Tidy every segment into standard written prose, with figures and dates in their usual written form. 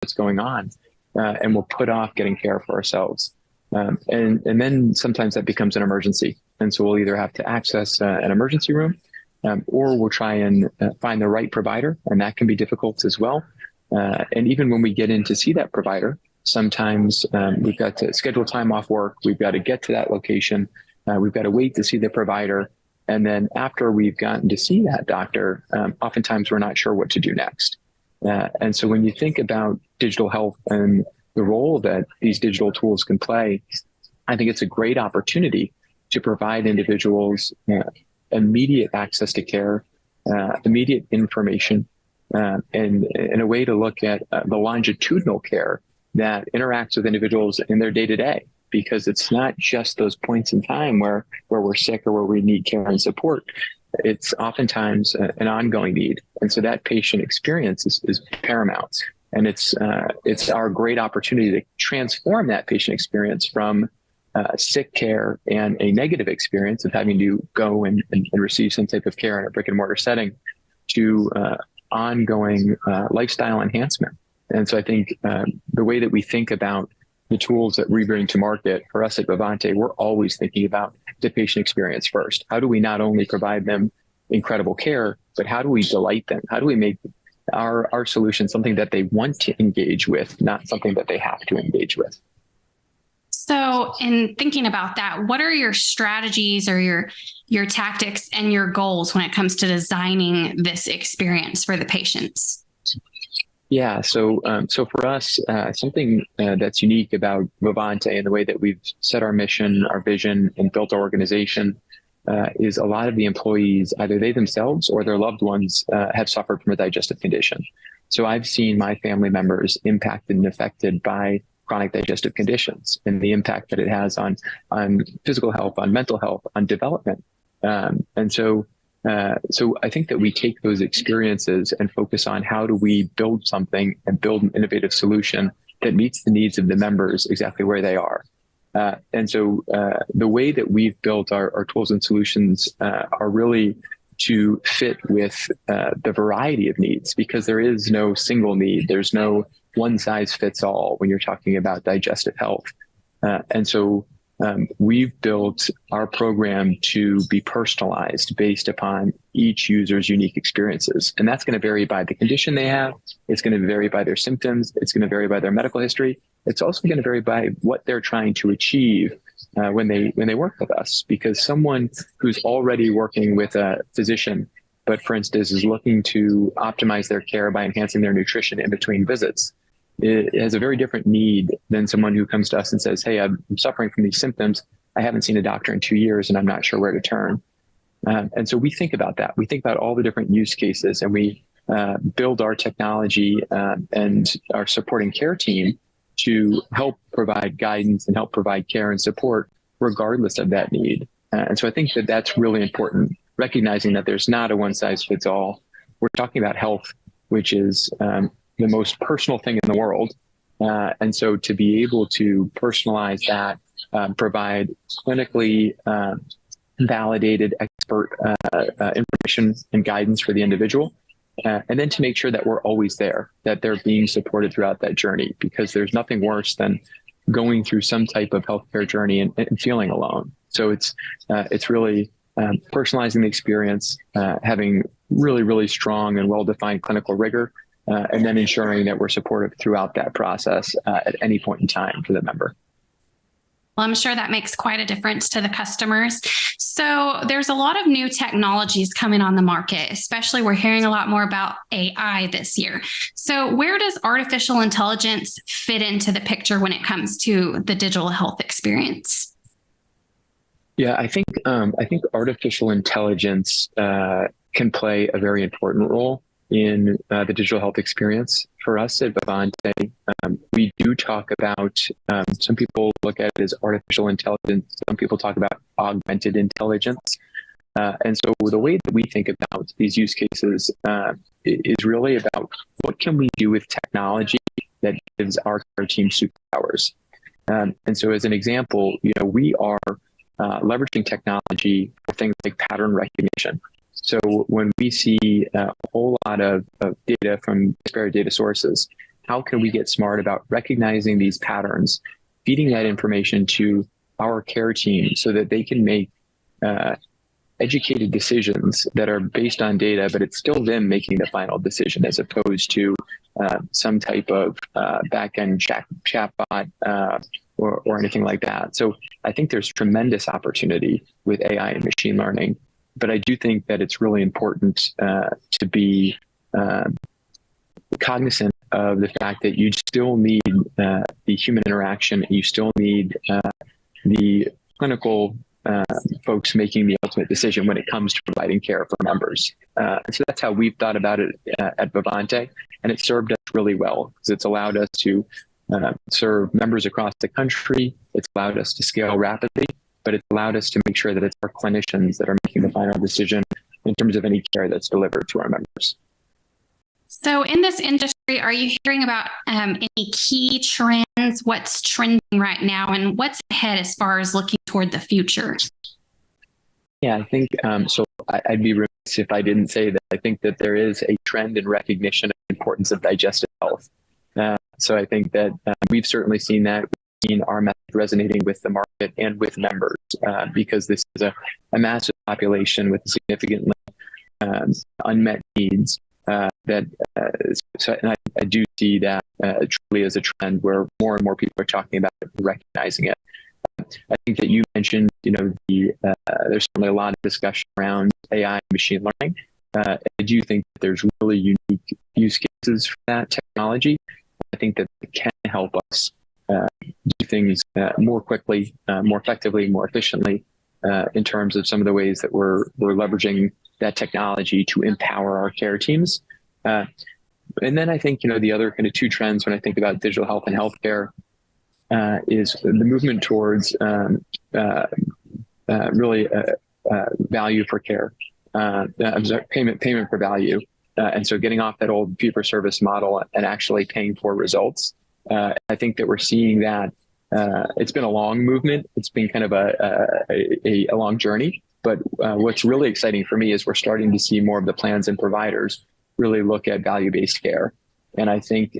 what's going on, and we'll put off getting care for ourselves. And then sometimes that becomes an emergency. And so we'll either have to access an emergency room, or we'll try and find the right provider, and that can be difficult as well. And even when we get in to see that provider, sometimes we've got to schedule time off work, we've got to get to that location, we've got to wait to see the provider. And then after we've gotten to see that doctor, oftentimes we're not sure what to do next. And so when you think about digital health and the role that these digital tools can play, I think it's a great opportunity to provide individuals immediate access to care, immediate information, and a way to look at the longitudinal care that interacts with individuals in their day-to-day, because it's not just those points in time where we're sick or where we need care and support. It's oftentimes an ongoing need. And so that patient experience is paramount. And it's our great opportunity to transform that patient experience from sick care and a negative experience of having to go and receive some type of care in a brick and mortar setting to ongoing lifestyle enhancement. And so I think the way that we think about the tools that we bring to market for us at Vivante, we're always thinking about the patient experience first. How do we not only provide them incredible care, but how do we delight them? How do we make our solution something that they want to engage with, not something that they have to engage with? So in thinking about that, what are your strategies or your tactics and your goals when it comes to designing this experience for the patients? Yeah, so for us, something that's unique about Vivante and the way that we've set our mission, our vision, and built our organization is a lot of the employees, either they themselves or their loved ones, have suffered from a digestive condition. So I've seen my family members impacted and affected by chronic digestive conditions and the impact that it has on physical health, on mental health, on development. And so I think that we take those experiences and focus on how do we build something and build an innovative solution that meets the needs of the members exactly where they are. And so the way that we've built our tools and solutions are really to fit with the variety of needs, because there is no single need. There's no one size fits all when you're talking about digestive health. And so we've built our program to be personalized based upon each user's unique experiences. And that's going to vary by the condition they have. It's going to vary by their symptoms. It's going to vary by their medical history. It's also going to vary by what they're trying to achieve when they work with us, because someone who's already working with a physician, but for instance, is looking to optimize their care by enhancing their nutrition in between visits, it has a very different need than someone who comes to us and says, hey, I'm suffering from these symptoms. I haven't seen a doctor in 2 years and I'm not sure where to turn. And so we think about that. We think about all the different use cases, and we build our technology and our supporting care team to help provide guidance and help provide care and support regardless of that need. And so I think that that's really important, recognizing that there's not a one size fits all. We're talking about health, which is the most personal thing in the world. And so to be able to personalize that, provide clinically validated expert information and guidance for the individual, and then to make sure that we're always there, that they're being supported throughout that journey, because there's nothing worse than going through some type of healthcare journey and feeling alone. So it's really personalizing the experience, having really, really strong and well-defined clinical rigor, and then ensuring that we're supportive throughout that process at any point in time for the member. Well, I'm sure that makes quite a difference to the customers. So there's a lot of new technologies coming on the market, especially we're hearing a lot more about AI this year. So where does artificial intelligence fit into the picture when it comes to the digital health experience? Yeah, I think artificial intelligence can play a very important role in the digital health experience. For us at Vivante, we do talk about, some people look at it as artificial intelligence, some people talk about augmented intelligence. And so the way that we think about these use cases is really about what can we do with technology that gives our care team superpowers. And so as an example, we are leveraging technology for things like pattern recognition. So when we see a whole lot of data from disparate data sources, how can we get smart about recognizing these patterns, feeding that information to our care team so that they can make educated decisions that are based on data, but it's still them making the final decision as opposed to some type of back-end chatbot or anything like that. So I think there's tremendous opportunity with AI and machine learning, but I do think that it's really important to be cognizant of the fact that you still need the human interaction, and you still need the clinical folks making the ultimate decision when it comes to providing care for members. And so that's how we've thought about it at Vivante, and it served us really well because it's allowed us to serve members across the country. It's allowed us to scale rapidly, but it's allowed us to make sure that it's our clinicians that are making the final decision in terms of any care that's delivered to our members. So in this industry, are you hearing about any key trends? What's trending right now, and what's ahead as far as looking toward the future? Yeah, I think so. I'd be remiss if I didn't say that I think that there is a trend in recognition of the importance of digestive health. So I think that we've certainly seen that. We've seen our message resonating with the market and with members because this is a massive population with significantly unmet needs. So and I do see that truly as a trend where more and more people are talking about it and recognizing it. I think that you mentioned, there's certainly a lot of discussion around AI and machine learning. I do think that there's really unique use cases for that technology. I think that it can help us do things more quickly, more effectively, more efficiently in terms of some of the ways that we're leveraging that technology to empower our care teams. And then I think, the other kind of two trends when I think about digital health and healthcare is the movement towards really value for care, payment for value. And so getting off that old fee-for-service model and actually paying for results. I think that we're seeing that it's been a long movement. It's been kind of a long journey. But what's really exciting for me is we're starting to see more of the plans and providers really look at value-based care. And I think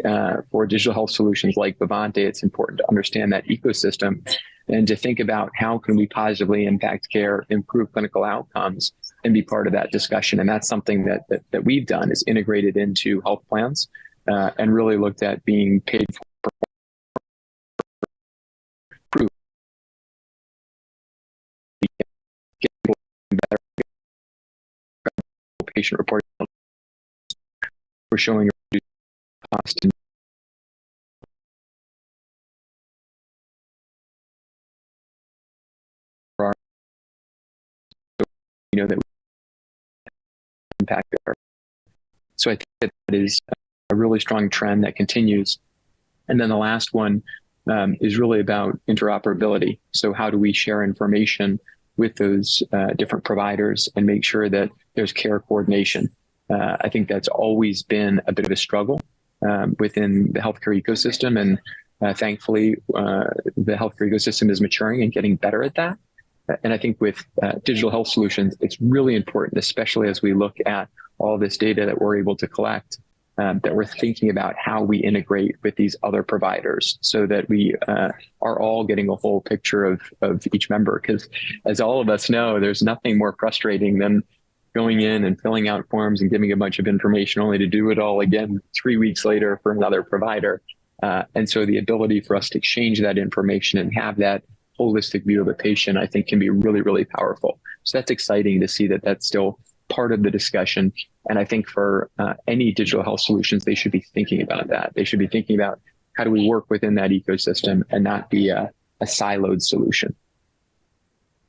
for digital health solutions like Vivante, it's important to understand that ecosystem and to think about how can we positively impact care, improve clinical outcomes, and be part of that discussion. And that's something that we've done is integrated into health plans and really looked at being paid for patient reporting. We're showing a reduced cost for our, that we impact there. So I think that is a really strong trend that continues. And then the last one is really about interoperability. So how do we share information with those different providers and make sure that there's care coordination? I think that's always been a bit of a struggle within the healthcare ecosystem. And thankfully, the healthcare ecosystem is maturing and getting better at that. And I think with digital health solutions, it's really important, especially as we look at all this data that we're able to collect, that we're thinking about how we integrate with these other providers so that we are all getting a whole picture of each member. Because as all of us know, there's nothing more frustrating than going in and filling out forms and giving a bunch of information only to do it all again 3 weeks later for another provider. And so the ability for us to exchange that information and have that holistic view of a patient, I think can be really, really powerful. So that's exciting to see that that's still part of the discussion. And I think for any digital health solutions, they should be thinking about that. They should be thinking about how do we work within that ecosystem and not be a siloed solution.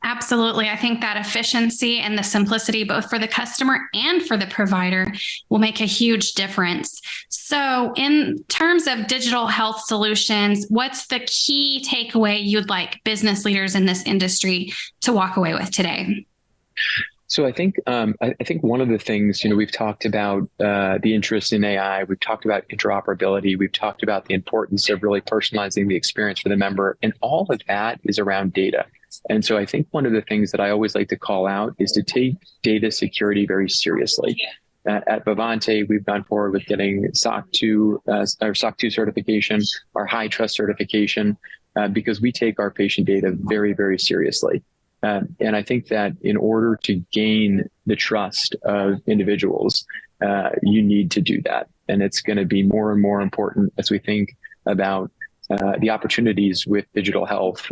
Absolutely. I think that efficiency and the simplicity, both for the customer and for the provider, will make a huge difference. So in terms of digital health solutions, what's the key takeaway you'd like business leaders in this industry to walk away with today? So I think one of the things, we've talked about the interest in AI, we've talked about interoperability, we've talked about the importance of really personalizing the experience for the member, and all of that is around data. And so I think one of the things that I always like to call out is to take data security very seriously. At Vivante, we've gone forward with getting SOC 2 or SOC 2 certification, our high trust certification, because we take our patient data very, very seriously. And I think that in order to gain the trust of individuals, you need to do that. And it's going to be more and more important as we think about the opportunities with digital health,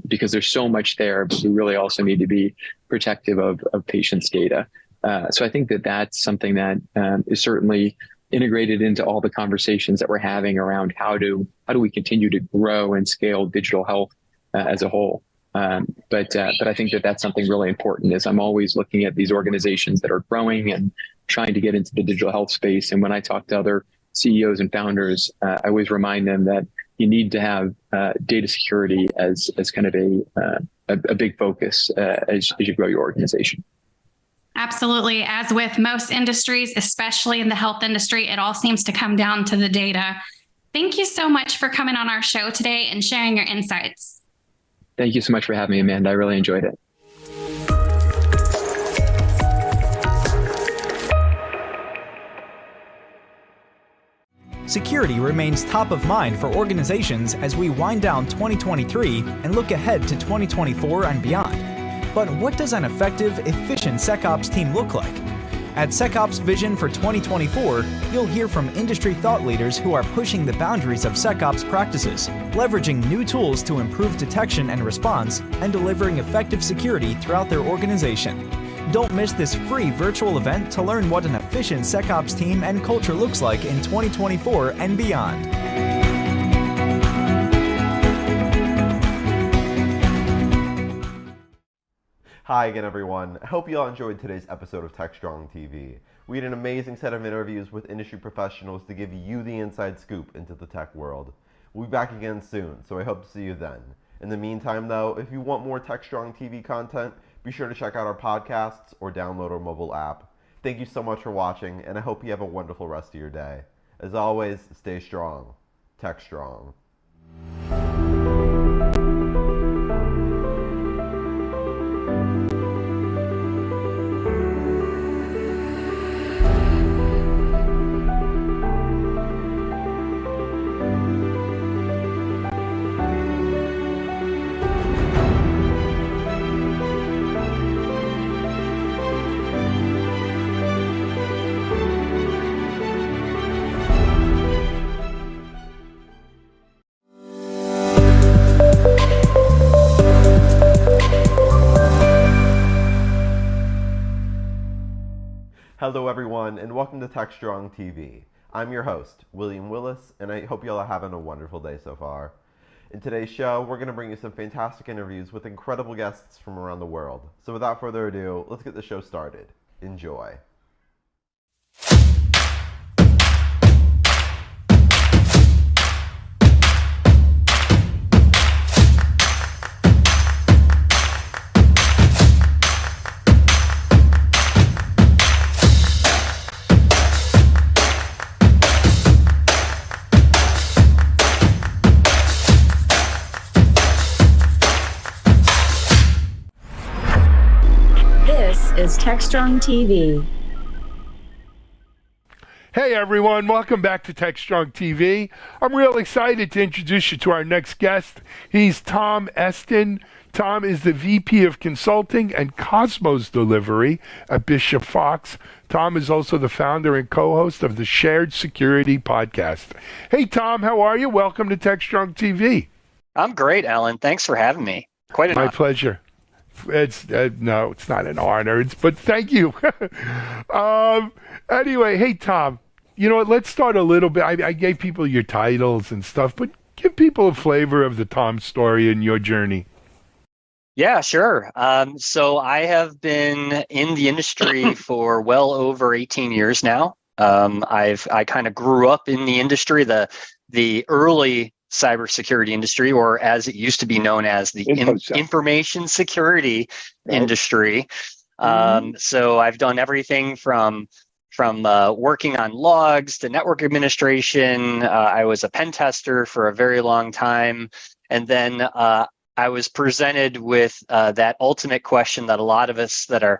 because there's so much there, but we really also need to be protective of patients' data. So I think that that's something that is certainly integrated into all the conversations that we're having around how do we continue to grow and scale digital health as a whole. But I think that that's something really important. Is I'm always looking at these organizations that are growing and trying to get into the digital health space. And when I talk to other CEOs and founders, I always remind them that you need to have data security as kind of a big focus as you grow your organization. Absolutely. As with most industries, especially in the health industry, it all seems to come down to the data. Thank you so much for coming on our show today and sharing your insights. Thank you so much for having me, Amanda. I really enjoyed it. Security remains top of mind for organizations as we wind down 2023 and look ahead to 2024 and beyond. But what does an effective, efficient SecOps team look like? At SecOps Vision for 2024, you'll hear from industry thought leaders who are pushing the boundaries of SecOps practices, leveraging new tools to improve detection and response, and delivering effective security throughout their organization. Don't miss this free virtual event to learn what an efficient SecOps team and culture looks like in 2024 and beyond. Hi again, everyone. I hope you all enjoyed today's episode of Techstrong TV. We had an amazing set of interviews with industry professionals to give you the inside scoop into the tech world. We'll be back again soon, so I hope to see you then. In the meantime, though, if you want more Techstrong TV content, be sure to check out our podcasts or download our mobile app. Thank you so much for watching, and I hope you have a wonderful rest of your day. As always, stay strong. Techstrong. Hello everyone, and welcome to Techstrong TV. I'm your host, William Willis, and I hope you all are having a wonderful day so far. In today's show, we're going to bring you some fantastic interviews with incredible guests from around the world. So without further ado, let's get the show started. Enjoy. Is Techstrong TV. Hey everyone, welcome back to Techstrong TV. I'm real excited to introduce you to our next guest. He's Tom Eston. Tom is the VP of Consulting and Cosmos Delivery at Bishop Fox. Tom is also the founder and co-host of the Shared Security podcast. Hey Tom, how are you? Welcome to Techstrong TV. I'm great, Alan. Thanks for having me. Quite an honor. My pleasure. It's no, it's not an honor. But thank you. Anyway, hey Tom, you know what? Let's start a little bit. I gave people your titles and stuff, but give people a flavor of the Tom story and your journey. Yeah, sure. So I have been in the industry for well over 18 years now. I kind of grew up in the industry, the early cybersecurity industry, or as it used to be known as the information security industry. So I've done everything from working on logs to network administration. I was a pen tester for a very long time. And then I was presented with that ultimate question that a lot of us that are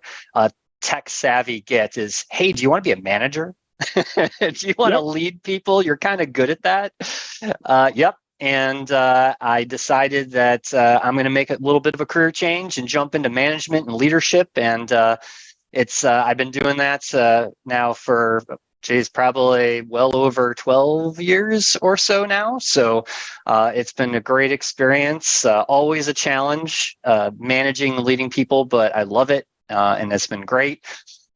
tech savvy get is, hey, do you want to be a manager? Do you want to lead people? You're kind of good at that. Yep. And I decided that I'm going to make a little bit of a career change and jump into management and leadership. And I've been doing that now for probably well over 12 years or so now. So it's been a great experience. Always a challenge managing and leading people, but I love it. And it's been great.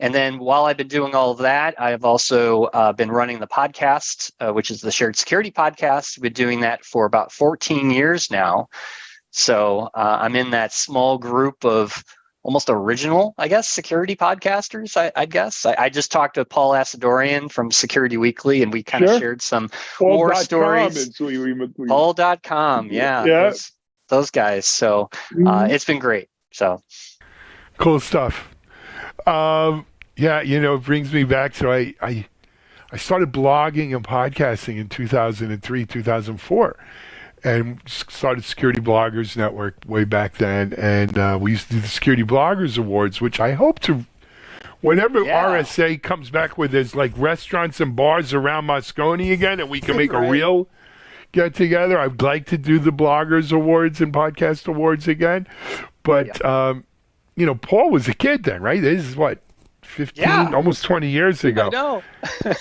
And then while I've been doing all of that, I've also been running the podcast, which is the Shared Security Podcast. I've been doing that for about 14 years now. So I'm in that small group of almost original, I guess, security podcasters, I guess. I just talked to Paul Asadorian from Security Weekly, and we kind of shared some more stories. Paul.com, yeah. Those guys. So it's been great. So cool stuff. It brings me back. So I started blogging and podcasting in 2003, 2004. And started Security Bloggers Network way back then, and we used to do the Security Bloggers Awards, which I hope to, whenever RSA comes back with his like restaurants and bars around Moscone again, and we can make a real get together. I'd like to do the Bloggers Awards and Podcast Awards again, but Paul was a kid then, right? This is what, 15, almost 20 years ago. I know.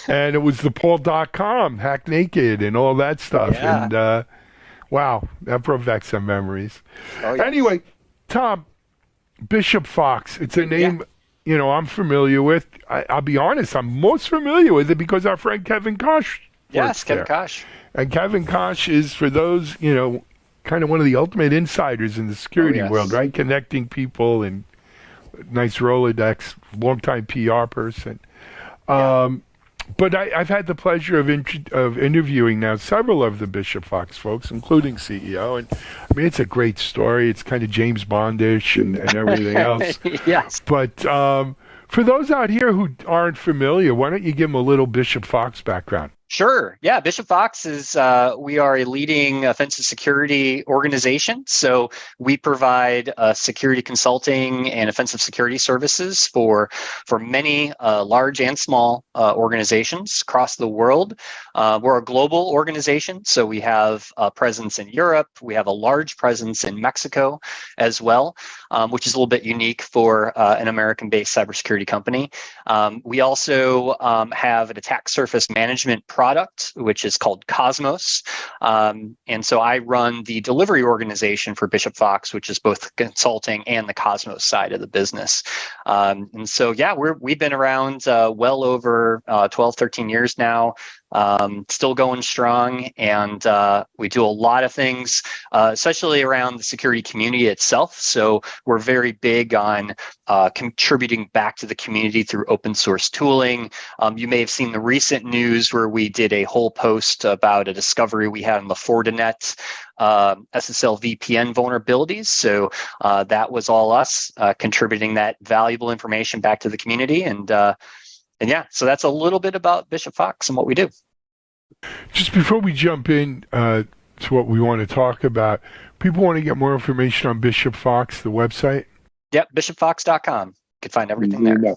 And it was the Paul.com, Hack Naked, and all that stuff, and. Wow, that brought back some memories. Oh, yes. Anyway, Tom, Bishop Fox, it's a name, I'm familiar with. I'll be honest, I'm most familiar with it because our friend Kevin Kosh works Kevin there. Kosh. And Kevin Kosh is, for those, kind of one of the ultimate insiders in the security world, right? Connecting people and nice Rolodex, longtime PR person. But I've had the pleasure of interviewing now several of the Bishop Fox folks, including CEO. And I mean, it's a great story. It's kind of James Bondish and everything else. Yes. But for those out here who aren't familiar, why don't you give them a little Bishop Fox background? Sure. Yeah. Bishop Fox is, we are a leading offensive security organization. So we provide security consulting and offensive security services for many large and small organizations across the world. We're a global organization. So we have a presence in Europe. We have a large presence in Mexico as well, which is a little bit unique for an American-based cybersecurity company. We also have an attack surface management product, which is called Cosmos. And so I run the delivery organization for Bishop Fox, which is both consulting and the Cosmos side of the business. And so, we've been around well over 12, 13 years now. Still going strong, and we do a lot of things, especially around the security community itself. So we're very big on contributing back to the community through open source tooling. You may have seen the recent news where we did a whole post about a discovery we had on the Fortinet SSL VPN vulnerabilities. So that was all us contributing that valuable information back to the community. And so that's a little bit about Bishop Fox and what we do. Just before we jump in to what we want to talk about, people want to get more information on Bishop Fox, the website? Yep, bishopfox.com. You can find everything there.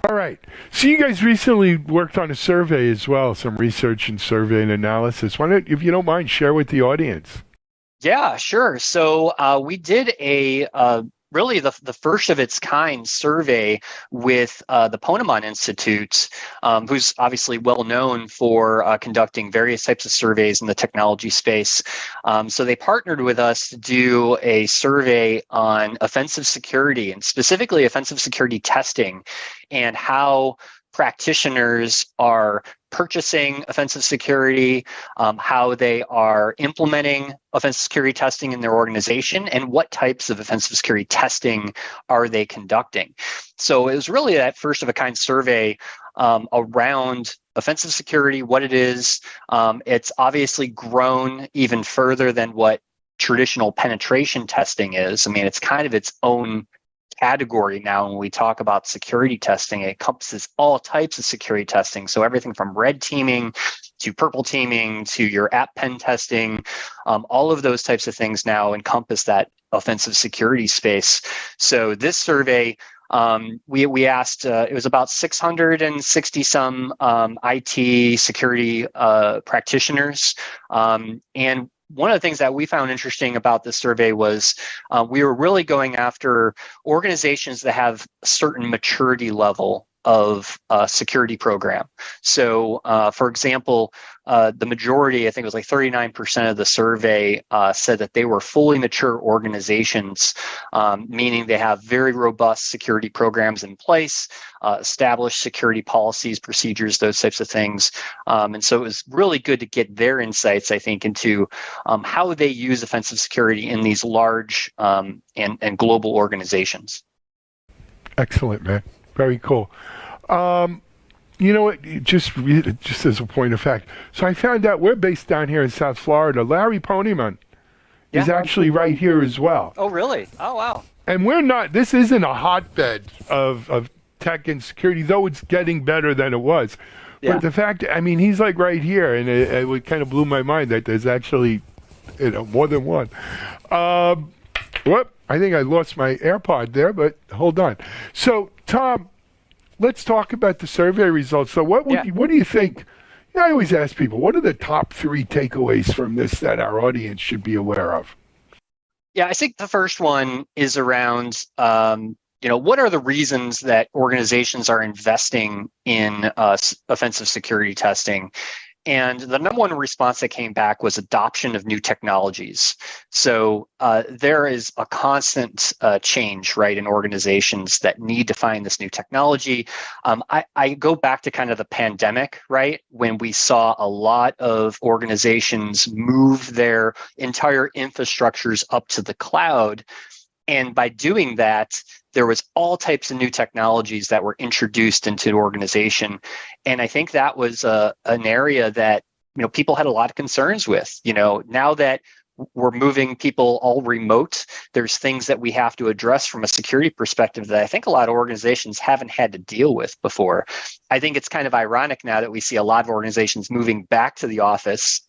All right. So you guys recently worked on a survey as well, some research and survey and analysis. Why don't, if you don't mind, share with the audience? Yeah, sure. So we did a really the first of its kind survey with the Ponemon Institute, who's obviously well known for conducting various types of surveys in the technology space. So they partnered with us to do a survey on offensive security, and specifically offensive security testing, and how practitioners are purchasing offensive security, how they are implementing offensive security testing in their organization, and what types of offensive security testing are they conducting. So it was really that first of a kind survey around offensive security, what it is. It's obviously grown even further than what traditional penetration testing is. I mean, it's kind of its own category now. When we talk about security testing, it encompasses all types of security testing. So everything from red teaming to purple teaming to your app pen testing, all of those types of things now encompass that offensive security space. So this survey We asked, it was about 660 some IT security practitioners. And one of the things that we found interesting about this survey was we were really going after organizations that have a certain maturity level of security program. So, for example, the majority, I think it was like 39% of the survey said that they were fully mature organizations, meaning they have very robust security programs in place, established security policies, procedures, those types of things. And so it was really good to get their insights, I think, into how they use offensive security in these large and global organizations. Excellent, man. Very cool. You know what? Just as a point of fact, so I found out we're based down here in South Florida. Larry Ponyman is actually right here as well. Oh, really? Oh, wow. And we're not. This isn't a hotbed of tech and security, though it's getting better than it was. Yeah. But the fact, I mean, he's like right here, and it kind of blew my mind that there's actually, more than one. Whoop! I think I lost my AirPod there, but hold on. So, Tom, let's talk about the survey results. So what do you think? I always ask people, what are the top 3 takeaways from this that our audience should be aware of? Yeah, I think the first one is around, what are the reasons that organizations are investing in offensive security testing? And the number one response that came back was adoption of new technologies. So there is a constant change, right, in organizations that need to find this new technology. I go back to kind of the pandemic, right, when we saw a lot of organizations move their entire infrastructures up to the cloud. And by doing that, there was all types of new technologies that were introduced into the organization. And I think that was an area that, people had a lot of concerns with. Now that we're moving people all remote, there's things that we have to address from a security perspective that I think a lot of organizations haven't had to deal with before. I think it's kind of ironic now that we see a lot of organizations moving back to the office.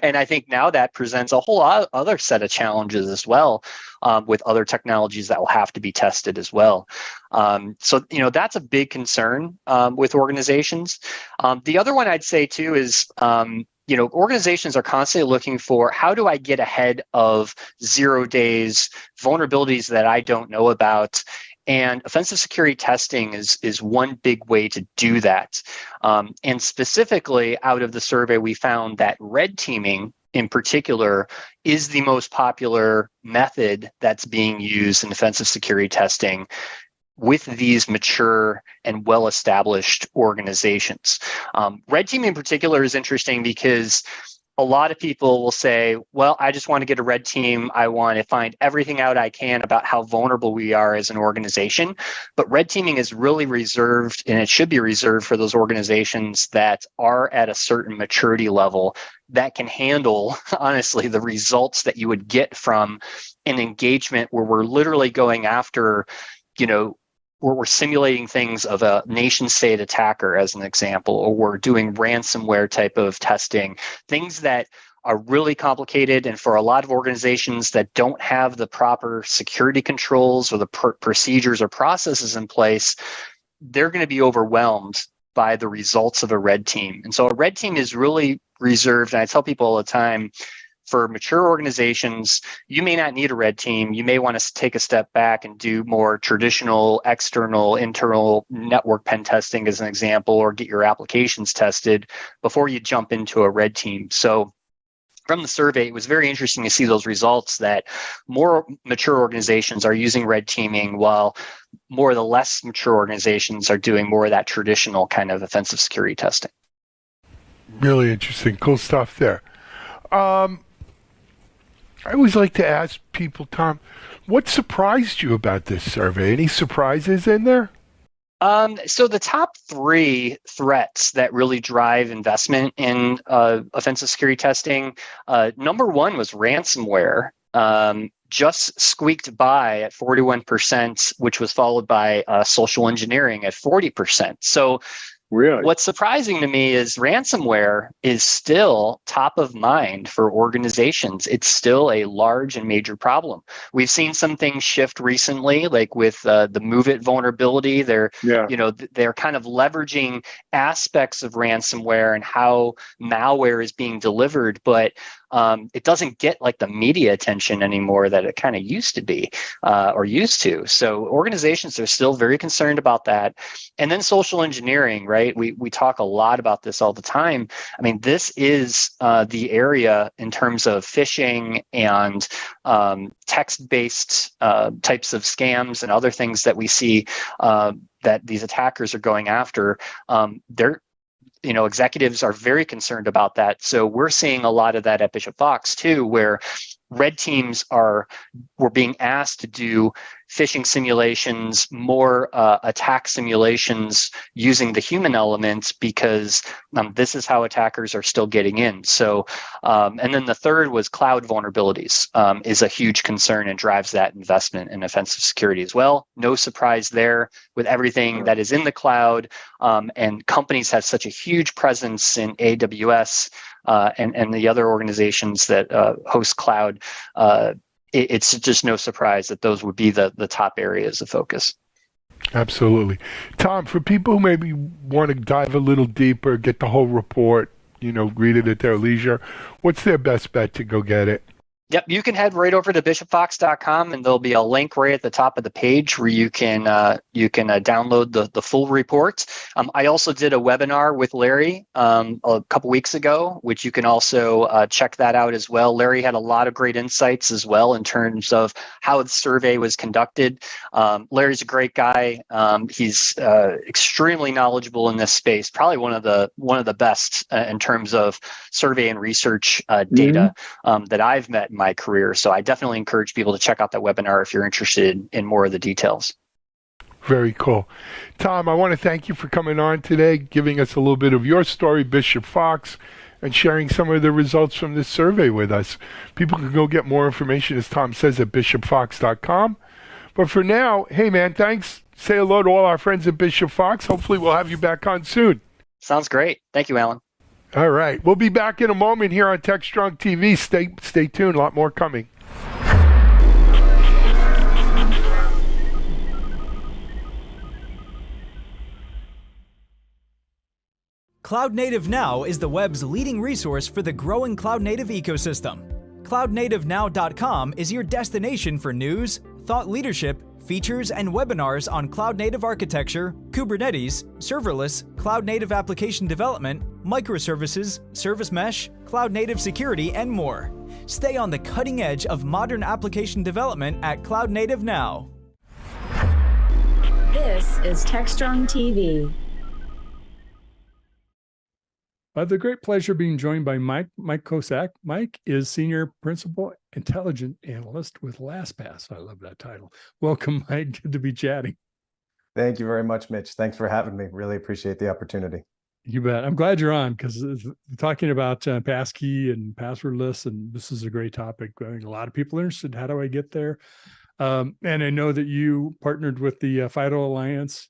And I think now that presents a whole other set of challenges as well, with other technologies that will have to be tested as well. So that's a big concern with organizations. The other one I'd say too is, organizations are constantly looking for, how do I get ahead of 0 days, vulnerabilities that I don't know about? And offensive security testing is one big way to do that. And specifically out of the survey, we found that red teaming in particular is the most popular method that's being used in offensive security testing with these mature and well-established organizations. Red teaming in particular is interesting because a lot of people will say, well, I just want to get a red team. I want to find everything out I can about how vulnerable we are as an organization. But red teaming is really reserved, and it should be reserved for those organizations that are at a certain maturity level that can handle, honestly, the results that you would get from an engagement where we're literally going after, where we're simulating things of a nation state attacker as an example, or we're doing ransomware type of testing, things that are really complicated. And for a lot of organizations that don't have the proper security controls or the procedures or processes in place, they're going to be overwhelmed by the results of a red team. And so a red team is really reserved. And I tell people all the time, for mature organizations, you may not need a red team. You may want to take a step back and do more traditional, external, internal network pen testing as an example, or get your applications tested before you jump into a red team. So from the survey, it was very interesting to see those results that more mature organizations are using red teaming, while more of the less mature organizations are doing more of that traditional kind of offensive security testing. Really interesting. Cool stuff there. I always like to ask people, Tom, what surprised you about this survey? Any surprises in there? So the top 3 threats that really drive investment in offensive security testing, number 1 was ransomware. Just squeaked by at 41%, which was followed by social engineering at 40%. So Really? What's surprising to me is ransomware is still top of mind for organizations. It's still a large and major problem. We've seen some things shift recently, like with the MoveIt vulnerability. They're kind of leveraging aspects of ransomware and how malware is being delivered, but it doesn't get like the media attention anymore that it kind of used to be or used to. So organizations are still very concerned about that. And then social engineering, right? We talk a lot about this all the time. I mean, this is the area in terms of phishing and text-based types of scams and other things that we see that these attackers are going after. Executives are very concerned about that. So we're seeing a lot of that at Bishop Fox too, where red teams were being asked to do phishing simulations, more attack simulations using the human elements, because this is how attackers are still getting in. So, and then the third was cloud vulnerabilities is a huge concern and drives that investment in offensive security as well. No surprise there with everything that is in the cloud, and companies have such a huge presence in AWS and the other organizations that host cloud. It's just no surprise that those would be the top areas of focus. Absolutely. Tom, for people who maybe want to dive a little deeper, get the whole report, read it at their leisure, what's their best bet to go get it? Yep, you can head right over to bishopfox.com, and there'll be a link right at the top of the page where you can download the full report. I also did a webinar with Larry a couple weeks ago, which you can also check that out as well. Larry had a lot of great insights as well in terms of how the survey was conducted. Larry's a great guy. He's extremely knowledgeable in this space, probably one of the best in terms of survey and research data that I've met my career. So I definitely encourage people to check out that webinar if you're interested in more of the details. Very cool. Tom, I want to thank you for coming on today, giving us a little bit of your story, Bishop Fox, and sharing some of the results from this survey with us. People can go get more information, as Tom says, at bishopfox.com. But for now, hey man, thanks. Say hello to all our friends at Bishop Fox. Hopefully we'll have you back on soon. Sounds great. Thank you, Alan. All right. We'll be back in a moment here on Techstrong TV. Stay tuned. A lot more coming. Cloud Native Now is the web's leading resource for the growing cloud native ecosystem. CloudNativeNow.com is your destination for news, thought leadership, features, and webinars on cloud native architecture, Kubernetes, serverless, cloud native application development, microservices, service mesh, cloud native security, and more. Stay on the cutting edge of modern application development at Cloud Native Now. This is Techstrong TV. I have the great pleasure of being joined by Mike Kosak. Mike is Senior Principal Intelligence Analyst with LastPass. I love that title. Welcome, Mike. Good to be chatting. Thank you very much, Mitch. Thanks for having me. Really appreciate the opportunity. You bet. I'm glad you're on, because talking about passkey and passwordless, and this is a great topic. I think a lot of people are interested. How do I get there? And I know that you partnered with the FIDO Alliance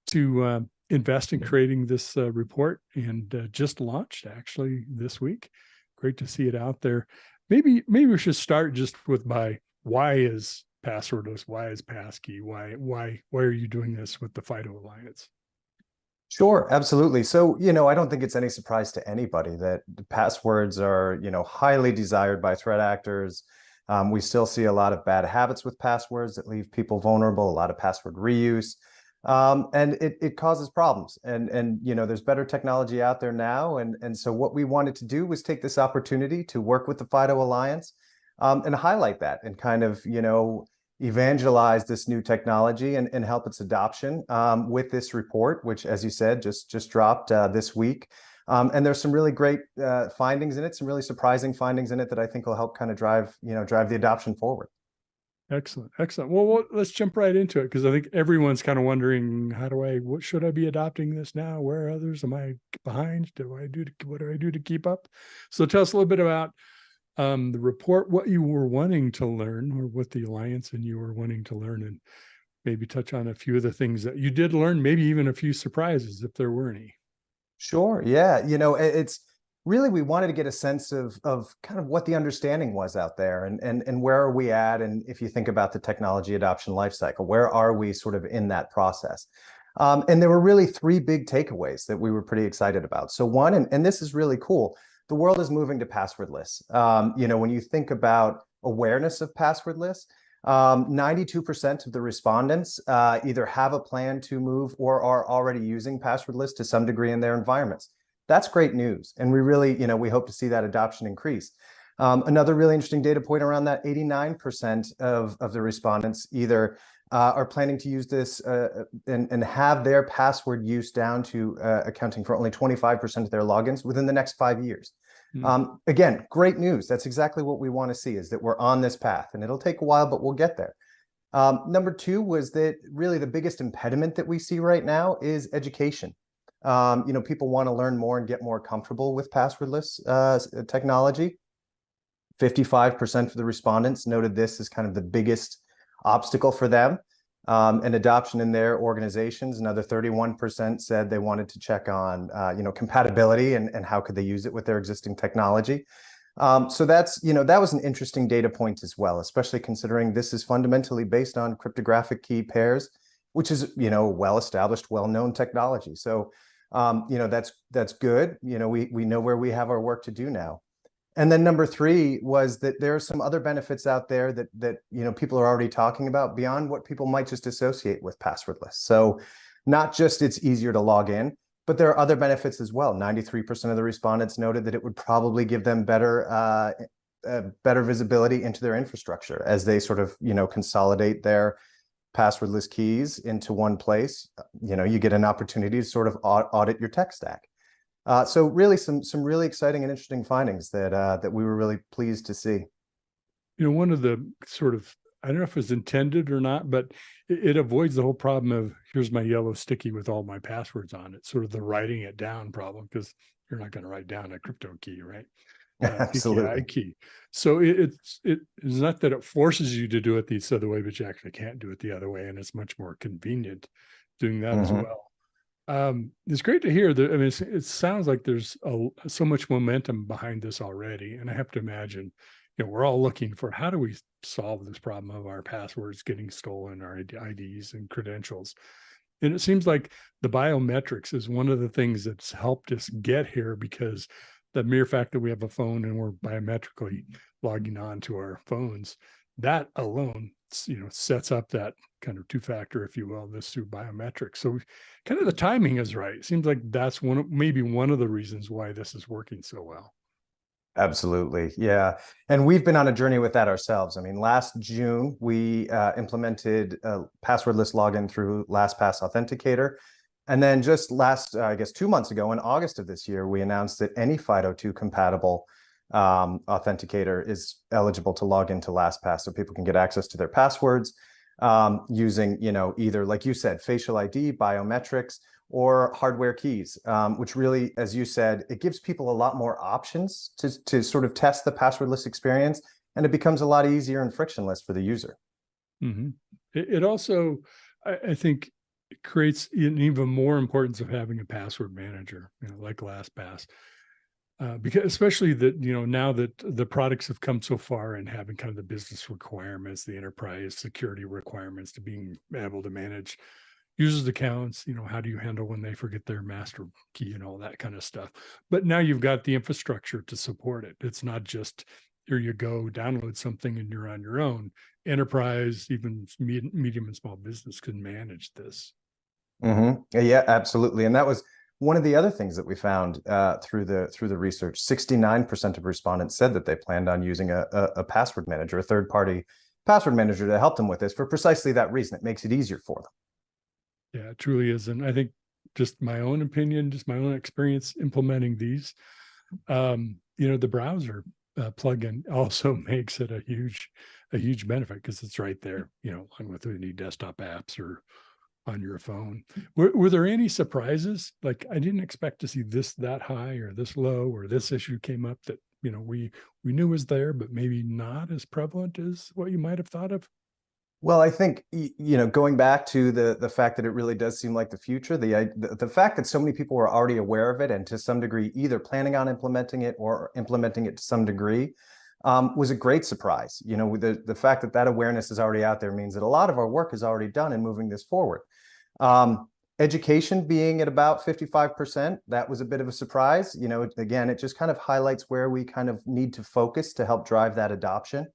to invest in creating this report, and just launched actually this week. Great to see it out there. Maybe we should start just with why is passwordless? Why is passkey? Why are you doing this with the FIDO Alliance? Sure, absolutely. So, I don't think it's any surprise to anybody that passwords are, highly desired by threat actors. We still see a lot of bad habits with passwords that leave people vulnerable, a lot of password reuse. And it causes problems, and there's better technology out there now. And so what we wanted to do was take this opportunity to work with the FIDO Alliance and highlight that and kind of, evangelize this new technology and help its adoption with this report, which, as you said, just dropped this week. And there's some really great findings in it, some really surprising findings in it that I think will help kind of drive the adoption forward. Excellent. Well, let's jump right into it, because I think everyone's kind of wondering, what should I be adopting this now? Where are others? Am I behind? What do I do to keep up? So tell us a little bit about the report, what you were wanting to learn, or what the Alliance and you were wanting to learn, and maybe touch on a few of the things that you did learn, maybe even a few surprises if there were any. Sure. Yeah. It's really, we wanted to get a sense of kind of what the understanding was out there, and where are we at? And if you think about the technology adoption lifecycle, where are we sort of in that process? And there were really three big takeaways that we were pretty excited about. So one, and this is really cool, the world is moving to passwordless. When you think about awareness of passwordless, 92% of the respondents either have a plan to move or are already using passwordless to some degree in their environments. That's great news. And we really, we hope to see that adoption increase. Another really interesting data point around that, 89% of the respondents either are planning to use this and have their password use down to accounting for only 25% of their logins within the next 5 years. Again, great news. That's exactly what we want to see, is that we're on this path, and it'll take a while, but we'll get there. Number two was that really the biggest impediment that we see right now is education. People want to learn more and get more comfortable with passwordless technology. 55% of the respondents noted this as kind of the biggest obstacle for them, and adoption in their organizations. Another 31% said they wanted to check on, compatibility and how could they use it with their existing technology. So that's, that was an interesting data point as well, especially considering this is fundamentally based on cryptographic key pairs, which is, well-established, well-known technology. So, that's good. We know where we have our work to do now. And then number three was that there are some other benefits out there that people are already talking about beyond what people might just associate with passwordless. So not just it's easier to log in, but there are other benefits as well. 93% of the respondents noted that it would probably give them better visibility into their infrastructure as they sort of consolidate their passwordless keys into one place. You get an opportunity to sort of audit your tech stack. So really some really exciting and interesting findings that we were really pleased to see. One of the sort of, I don't know if it's intended or not, but it avoids the whole problem of here's my yellow sticky with all my passwords on it, sort of the writing it down problem, because you're not going to write down a crypto key, right? Absolutely. PKI key. So it's not that it forces you to do it this other way, but you actually can't do it the other way, and it's much more convenient doing that as well. It's great to hear that. I mean, it sounds like there's so much momentum behind this already, and I have to imagine, we're all looking for how do we solve this problem of our passwords getting stolen, our IDs and credentials. And it seems like the biometrics is one of the things that's helped us get here, because the mere fact that we have a phone and we're biometrically logging on to our phones, that alone, sets up that kind of two-factor, if you will, this through biometrics. So kind of the timing is right. It seems like that's maybe one of the reasons why this is working so well. Absolutely. Yeah. And we've been on a journey with that ourselves. I mean, last June, we implemented a passwordless login through LastPass Authenticator. And then just last, 2 months ago, in August of this year, we announced that any FIDO2 compatible authenticator is eligible to log into LastPass, so people can get access to their passwords using, either, like you said, facial ID, biometrics, or hardware keys, which really, as you said, it gives people a lot more options to sort of test the passwordless experience, and it becomes a lot easier and frictionless for the user. Mm-hmm. It also, I think, creates an even more importance of having a password manager, like LastPass. Because especially that, now that the products have come so far and having kind of the business requirements, the enterprise security requirements to being able to manage users' accounts, how do you handle when they forget their master key and all that kind of stuff. But now you've got the infrastructure to support it. It's not just here you go, download something and you're on your own. Enterprise, even medium and small business can manage this. Yeah, absolutely. And that was one of the other things that we found through the research. 69% of respondents said that they planned on using a password manager, a third-party password manager, to help them with this for precisely that reason. It makes it easier for them. Yeah, it truly is. And I think just my own opinion, just my own experience implementing these, the browser plugin also makes it a huge benefit, because it's right there, along with any desktop apps or on your phone. Were there any surprises? Like, I didn't expect to see this that high or this low, or this issue came up that, we knew was there, but maybe not as prevalent as what you might have thought of? Well, I think, going back to the fact that it really does seem like the future, the fact that so many people were already aware of it and to some degree either planning on implementing it or implementing it to some degree was a great surprise. The fact that that awareness is already out there means that a lot of our work is already done in moving this forward. Education being at about 55%, that was a bit of a surprise. Again, it just kind of highlights where we kind of need to focus to help drive that adoption.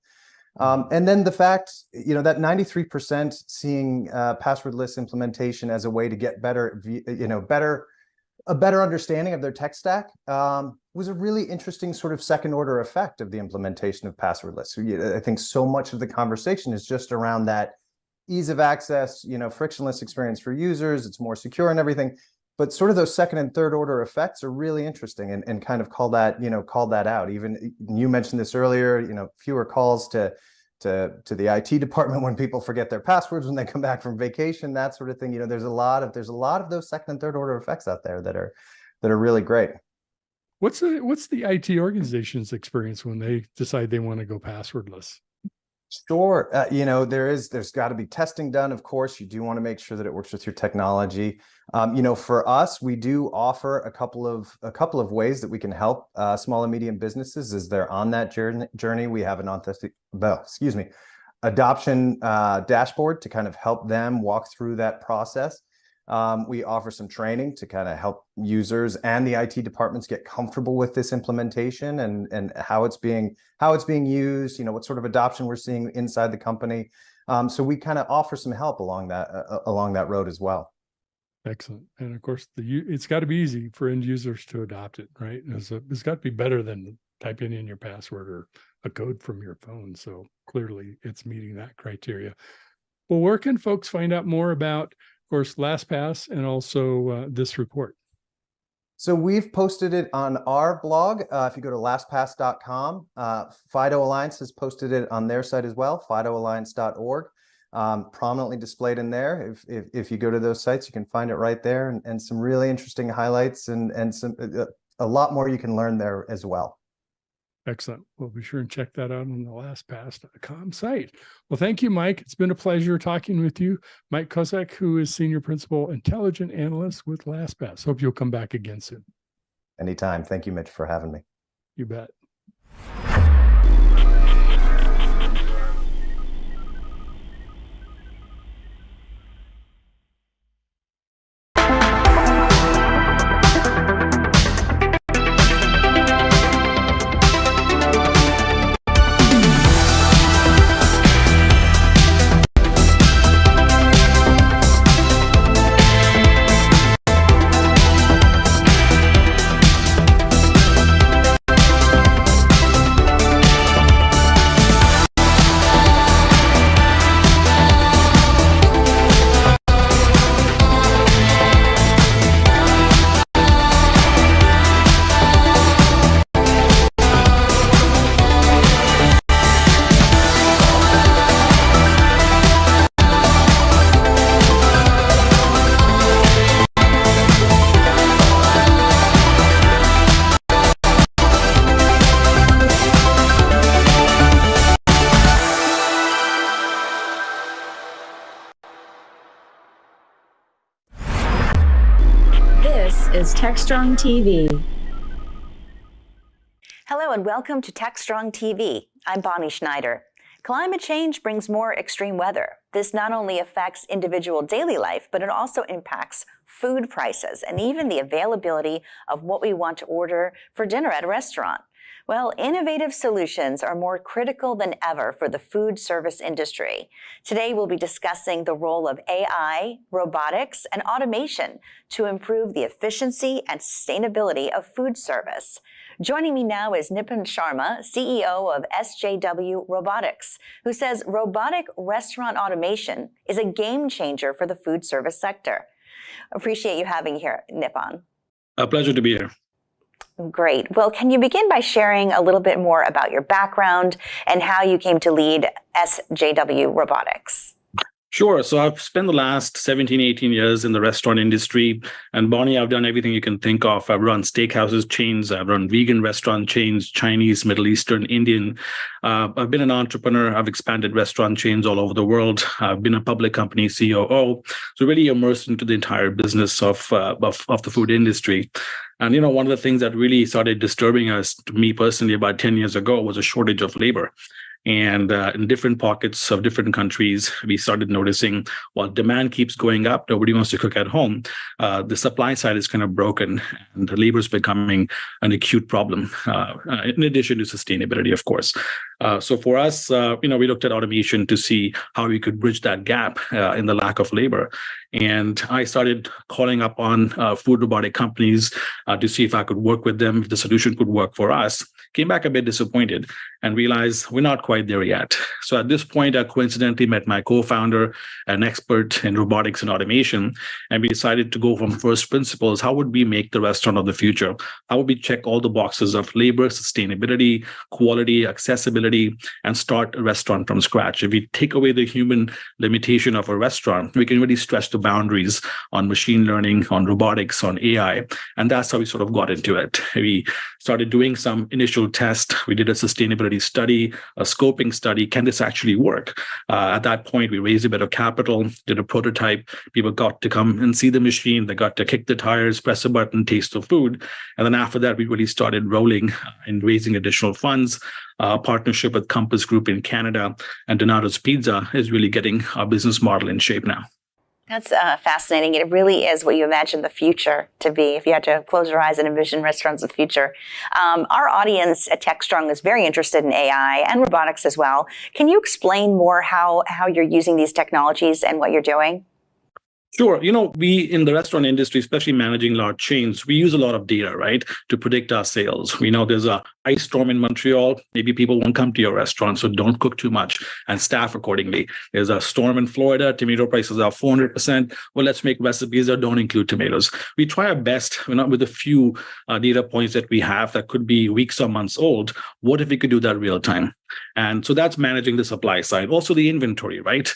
And then the fact, that 93% seeing passwordless implementation as a way to get a better understanding of their tech stack was a really interesting sort of second order effect of the implementation of passwordless. I think so much of the conversation is just around that ease of access, frictionless experience for users. It's more secure and everything. But sort of those second and third order effects are really interesting and kind of call that out. Even you mentioned this earlier, fewer calls to the IT department when people forget their passwords when they come back from vacation, that sort of thing. There's a lot of those second and third order effects out there that are really great. What's the IT organization's experience when they decide they want to go passwordless? Sure. There's got to be testing done. Of course, you do want to make sure that it works with your technology. For us, we do offer a couple of ways that we can help small and medium businesses as they're on that journey. We have an adoption dashboard to kind of help them walk through that process. We offer some training to kind of help users and the IT departments get comfortable with this implementation and how it's being used, what sort of adoption we're seeing inside the company. So we kind of offer some help along that road as well. Excellent. And of course, it's got to be easy for end users to adopt it, right? It's got to be better than typing in your password or a code from your phone. So clearly it's meeting that criteria. Well, where can folks find out more about, of course, LastPass and also this report? So we've posted it on our blog. If you go to lastpass.com, FIDO Alliance has posted it on their site as well, fidoalliance.org. Prominently displayed in there. If you go to those sites, you can find it right there, and some really interesting highlights and some a lot more you can learn there as well. Excellent. Well, be sure and check that out on the lastpass.com site. Well, thank you, Mike. It's been a pleasure talking with you. Mike Kozak, who is Senior Principal Intelligent Analyst with LastPass. Hope you'll come back again soon. Anytime. Thank you, Mitch, for having me. You bet. is Techstrong TV. Hello and welcome to Techstrong TV. I'm Bonnie Schneider. Climate change brings more extreme weather. This not only affects individual daily life, but it also impacts food prices and even the availability of what we want to order for dinner at a restaurant. Well, innovative solutions are more critical than ever for the food service industry. Today, we'll be discussing the role of AI, robotics, and automation to improve the efficiency and sustainability of food service. Joining me now is Nipun Sharma, CEO of SJW Robotics, who says robotic restaurant automation is a game changer for the food service sector. Appreciate you having here, Nipun. A pleasure to be here. Great. Well, can you begin by sharing a little bit more about your background and how you came to lead SJW Robotics? Sure. So I've spent the last 17, 18 years in the restaurant industry. And Bonnie, I've done everything you can think of. I've run steakhouses chains. I've run vegan restaurant chains, Chinese, Middle Eastern, Indian. I've been an entrepreneur. I've expanded restaurant chains all over the world. I've been a public company COO. So really immersed into the entire business of the food industry. And, one of the things that really started disturbing us, to me personally, about 10 years ago was a shortage of labor. And in different pockets of different countries, we started noticing while demand keeps going up, nobody wants to cook at home. The supply side is kind of broken, and the labor is becoming an acute problem, in addition to sustainability, of course. So for us, we looked at automation to see how we could bridge that gap in the lack of labor. And I started calling up on food robotic companies to see if I could work with them, if the solution could work for us. Came back a bit disappointed and realized we're not quite there yet. So at this point, I coincidentally met my co-founder, an expert in robotics and automation, and we decided to go from first principles. How would we make the restaurant of the future? How would we check all the boxes of labor, sustainability, quality, accessibility, and start a restaurant from scratch? If we take away the human limitation of a restaurant, we can really stretch the boundaries on machine learning, on robotics, on AI. And that's how we sort of got into it. We started doing some initial tests. We did a sustainability study, a scoping study. Can this actually work? At that point, we raised a bit of capital, did a prototype. People got to come and see the machine. They got to kick the tires, press a button, taste the food. And then after that, we really started rolling and raising additional funds. Partnership with Compass Group in Canada and Donato's Pizza is really getting our business model in shape now. That's fascinating. It really is what you imagine the future to be if you had to close your eyes and envision restaurants of the future. Our audience at Techstrong is very interested in AI and robotics as well. Can you explain more how you're using these technologies and what you're doing? Sure. We in the restaurant industry, especially managing large chains, we use a lot of data, right, to predict our sales. We know there's a ice storm in Montreal. Maybe people won't come to your restaurant, so don't cook too much and staff accordingly. There's a storm in Florida. Tomato prices are 400%. Well, let's make recipes that don't include tomatoes. We try our best, with a few data points that we have that could be weeks or months old. What if we could do that real time? And so that's managing the supply side. Also the inventory, right?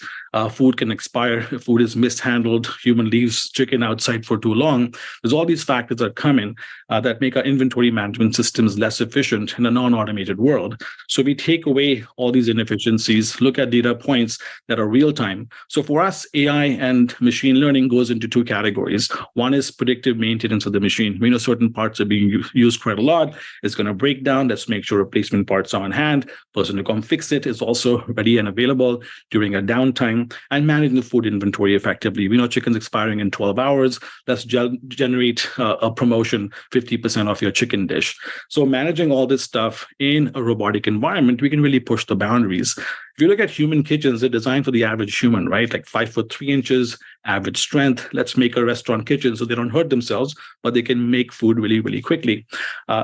Food can expire. Food is mishandled. Human leaves chicken outside for too long. There's all these factors that come in that make our inventory management systems less efficient in a non-automated world. So we take away all these inefficiencies, look at data points that are real time. So for us, AI and machine learning goes into two categories. One is predictive maintenance of the machine. We know certain parts are being used quite a lot. It's going to break down. Let's make sure replacement parts are on hand. Person to come fix it is also ready and available during a downtime, and managing the food inventory effectively. We know chicken's expiring in 12 hours. Let's generate a promotion, 50% off your chicken dish. So managing all this stuff in a robotic environment, we can really push the boundaries. If you look at human kitchens, they're designed for the average human, right? Like 5'3", average strength. Let's make a restaurant kitchen so they don't hurt themselves, but they can make food really, really quickly.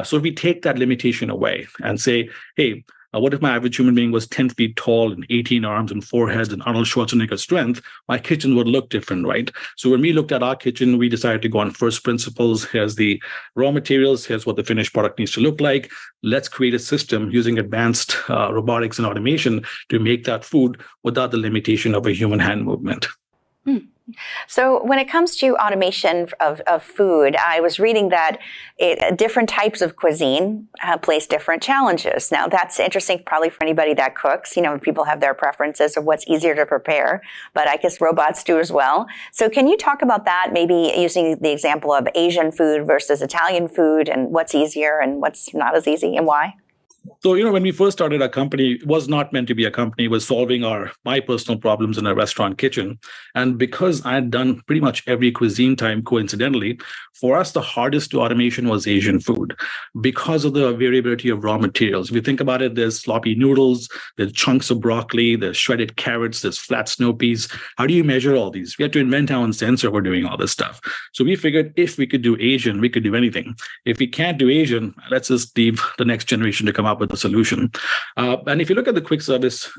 So if we take that limitation away and say, hey, what if my average human being was 10 feet tall and 18 arms and 4 heads and Arnold Schwarzenegger strength? My kitchen would look different, right? So when we looked at our kitchen, we decided to go on first principles. Here's the raw materials. Here's what the finished product needs to look like. Let's create a system using advanced robotics and automation to make that food without the limitation of a human hand movement. So when it comes to automation of food, I was reading that different types of cuisine place different challenges. Now, that's interesting probably for anybody that cooks. People have their preferences of what's easier to prepare, but I guess robots do as well. So can you talk about that, maybe using the example of Asian food versus Italian food and what's easier and what's not as easy and why? So, when we first started our company, it was not meant to be a company. It was solving my personal problems in a restaurant kitchen. And because I had done pretty much every cuisine time coincidentally, for us, the hardest to automation was Asian food because of the variability of raw materials. If you think about it, there's sloppy noodles, there's chunks of broccoli, there's shredded carrots, there's flat snow peas. How do you measure all these? We had to invent our own sensor for doing all this stuff. So we figured if we could do Asian, we could do anything. If we can't do Asian, let's just leave the next generation to come up up with a solution. And if you look at the quick service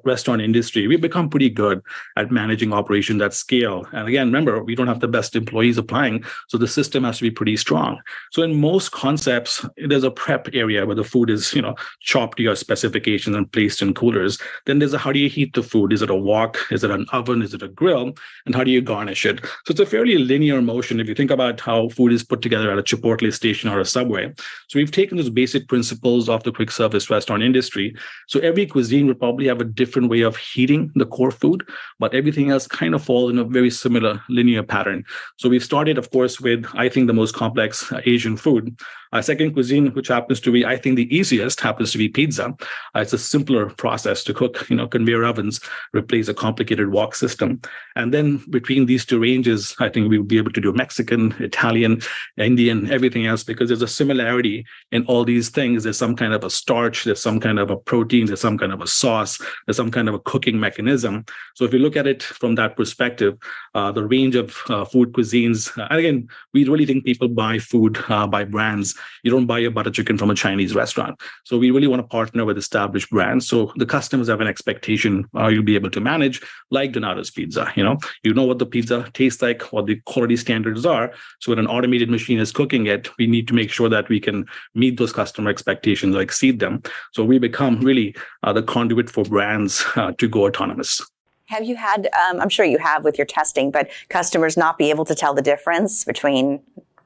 restaurant industry, we've become pretty good at managing operations at scale. And again, remember, we don't have the best employees applying, so the system has to be pretty strong. So in most concepts, there's a prep area where the food is, chopped to your specifications and placed in coolers. Then there's a how do you heat the food? Is it a wok? Is it an oven? Is it a grill? And how do you garnish it? So it's a fairly linear motion if you think about how food is put together at a Chipotle station or a Subway. So we've taken those basic principles of the quick service restaurant industry. So every cuisine will probably have a different way of heating the core food, but everything else kind of falls in a very similar linear pattern. So we've started, of course, with, I think, the most complex Asian food. Our second cuisine, which happens to be, I think, the easiest, happens to be pizza. It's a simpler process to cook. Conveyor ovens replace a complicated wok system. And then between these two ranges, I think we'll be able to do Mexican, Italian, Indian, everything else, because there's a similarity in all these things. There's some kind of a starch, there's some kind of a protein, there's some kind of a sauce, there's some kind of a cooking mechanism. So if you look at it from that perspective, the range of food cuisines, and again, we really think people buy food by brands. You don't buy your butter chicken from a Chinese restaurant. So we really want to partner with established brands. So the customers have an expectation you'll be able to manage, like Donato's Pizza. You know what the pizza tastes like, what the quality standards are. So when an automated machine is cooking it, we need to make sure that we can meet those customer expectations or exceed them. So we become really the conduit for brands to go autonomous. Have you had, I'm sure you have with your testing, but customers not be able to tell the difference between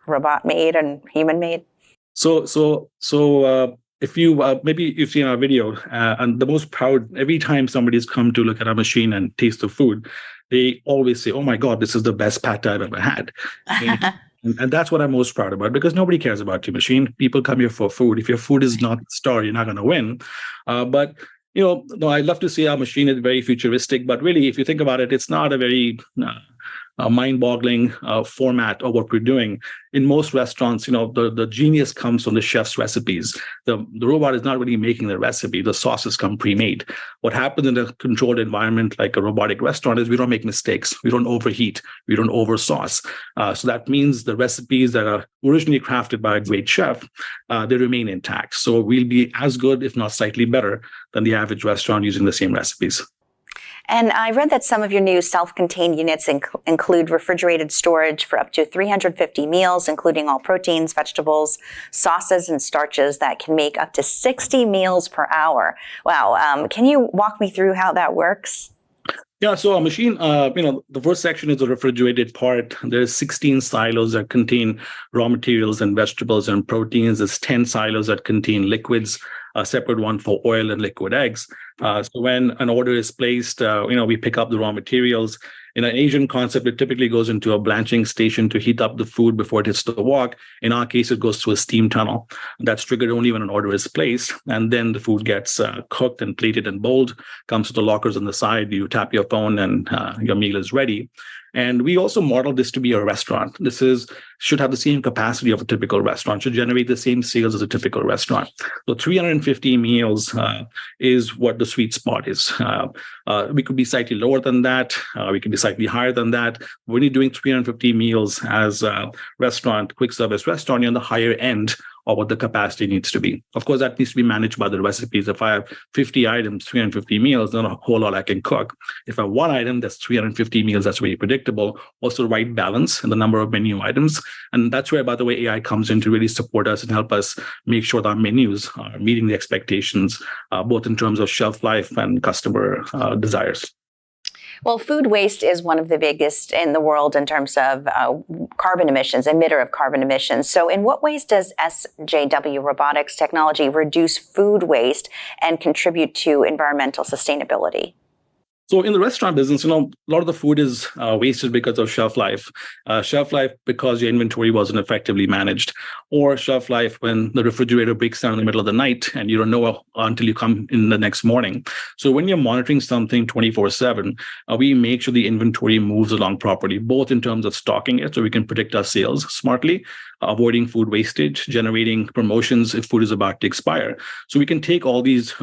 robot made and human made? So if you maybe you've seen our video, and the most proud, every time somebody's come to look at our machine and taste the food, they always say, "Oh my God, this is the best pad I've ever had." And that's what I'm most proud about, because nobody cares about your machine. People come here for food. If your food is not the star, you're not going to win. But no, I love to see our machine is very futuristic. But really, if you think about it, it's not a very mind-boggling format of what we're doing. In most restaurants, the genius comes from the chef's recipes. The robot is not really making the recipe. The sauces come pre-made. What happens in a controlled environment like a robotic restaurant is we don't make mistakes. We don't overheat. We don't over-sauce. So that means the recipes that are originally crafted by a great chef, they remain intact. So we'll be as good, if not slightly better, than the average restaurant using the same recipes. And I read that some of your new self-contained units include refrigerated storage for up to 350 meals, including all proteins, vegetables, sauces, and starches that can make up to 60 meals per hour. Wow. Can you walk me through how that works? Yeah, so a machine, the first section is the refrigerated part. There's 16 silos that contain raw materials and vegetables and proteins. There's 10 silos that contain liquids, a separate one for oil and liquid eggs. So when an order is placed, we pick up the raw materials. In an Asian concept, it typically goes into a blanching station to heat up the food before it hits the wok. In our case, it goes through a steam tunnel. That's triggered only when an order is placed. And then the food gets cooked and plated and bowled, comes to the lockers on the side. You tap your phone and your meal is ready. And we also model this to be a restaurant. This should have the same capacity of a typical restaurant, should generate the same sales as a typical restaurant. So 350 meals is what the sweet spot is. We could be slightly lower than that. We could be slightly higher than that. When you're doing 350 meals as a restaurant, quick service restaurant, you're on the higher end or what the capacity needs to be. Of course, that needs to be managed by the recipes. If I have 50 items, 350 meals, then a whole lot I can cook. If I have one item, that's 350 meals, that's very predictable. Also the right balance in the number of menu items. And that's where, by the way, AI comes in to really support us and help us make sure that our menus are meeting the expectations, both in terms of shelf life and customer desires. Well, food waste is one of the biggest in the world in terms of carbon emissions, emitter of carbon emissions. So in what ways does SJW robotics technology reduce food waste and contribute to environmental sustainability? So in the restaurant business, a lot of the food is wasted because of shelf life. Shelf life because your inventory wasn't effectively managed, or shelf life when the refrigerator breaks down in the middle of the night and you don't know until you come in the next morning. So when you're monitoring something 24/7, we make sure the inventory moves along properly, both in terms of stocking it so we can predict our sales smartly, avoiding food wastage, generating promotions if food is about to expire. So we can take all these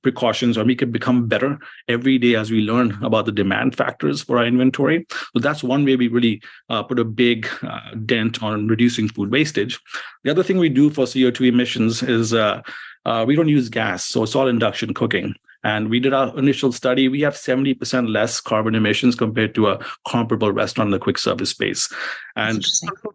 precautions, or we can become better every day as we learn about the demand factors for our inventory. So that's one way we really put a big dent on reducing food wastage. The other thing we do for CO2 emissions is we don't use gas, so it's all induction cooking. And we did our initial study. We have 70% less carbon emissions compared to a comparable restaurant in the quick service space. And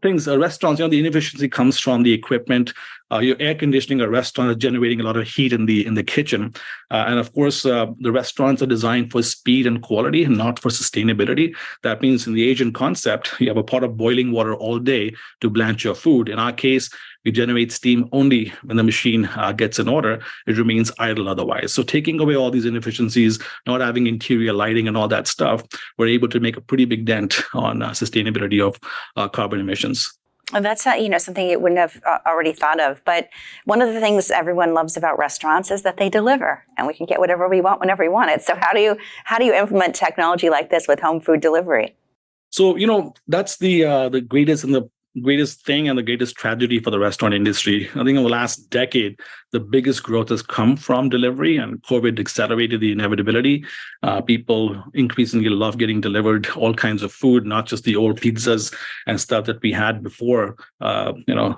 things, restaurants, the inefficiency comes from the equipment. Your air conditioning a restaurant is generating a lot of heat in the kitchen. And of course, the restaurants are designed for speed and quality, not for sustainability. That means in the Asian concept, you have a pot of boiling water all day to blanch your food. In our case, we generate steam only when the machine gets an order. It remains idle otherwise. So taking away all these inefficiencies, not having interior lighting and all that stuff, we're able to make a pretty big dent on sustainability of carbon emissions. And that's something you wouldn't have already thought of. But one of the things everyone loves about restaurants is that they deliver, and we can get whatever we want whenever we want it. So how do you implement technology like this with home food delivery? So that's the greatest thing and the greatest tragedy for the restaurant industry. I think in the last decade, the biggest growth has come from delivery, and COVID accelerated the inevitability. People increasingly love getting delivered all kinds of food, not just the old pizzas and stuff that we had before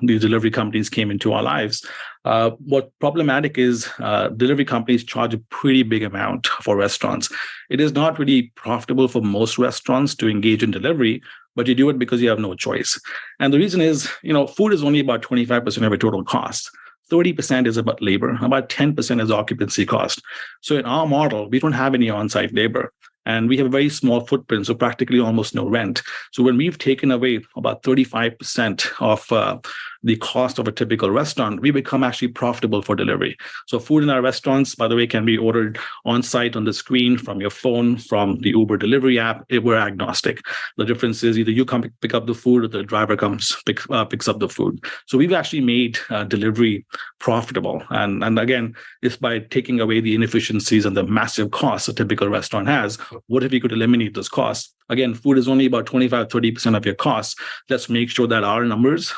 these delivery companies came into our lives. What problematic is delivery companies charge a pretty big amount for restaurants. It is not really profitable for most restaurants to engage in delivery, but you do it because you have no choice. And the reason is, food is only about 25% of your total cost. 30% is about labor, about 10% is occupancy cost. So in our model, we don't have any on-site labor. And we have a very small footprint, so practically almost no rent. So when we've taken away about 35% of the cost of a typical restaurant, we become actually profitable for delivery. So food in our restaurants, by the way, can be ordered on site on the screen, from your phone, from the Uber delivery app. We're agnostic. The difference is either you come pick up the food or the driver comes picks up the food. So we've actually made delivery profitable. And again, it's by taking away the inefficiencies and the massive costs a typical restaurant has. What if we could eliminate those costs? Again, food is only about 25-30% of your costs. Let's make sure that our numbers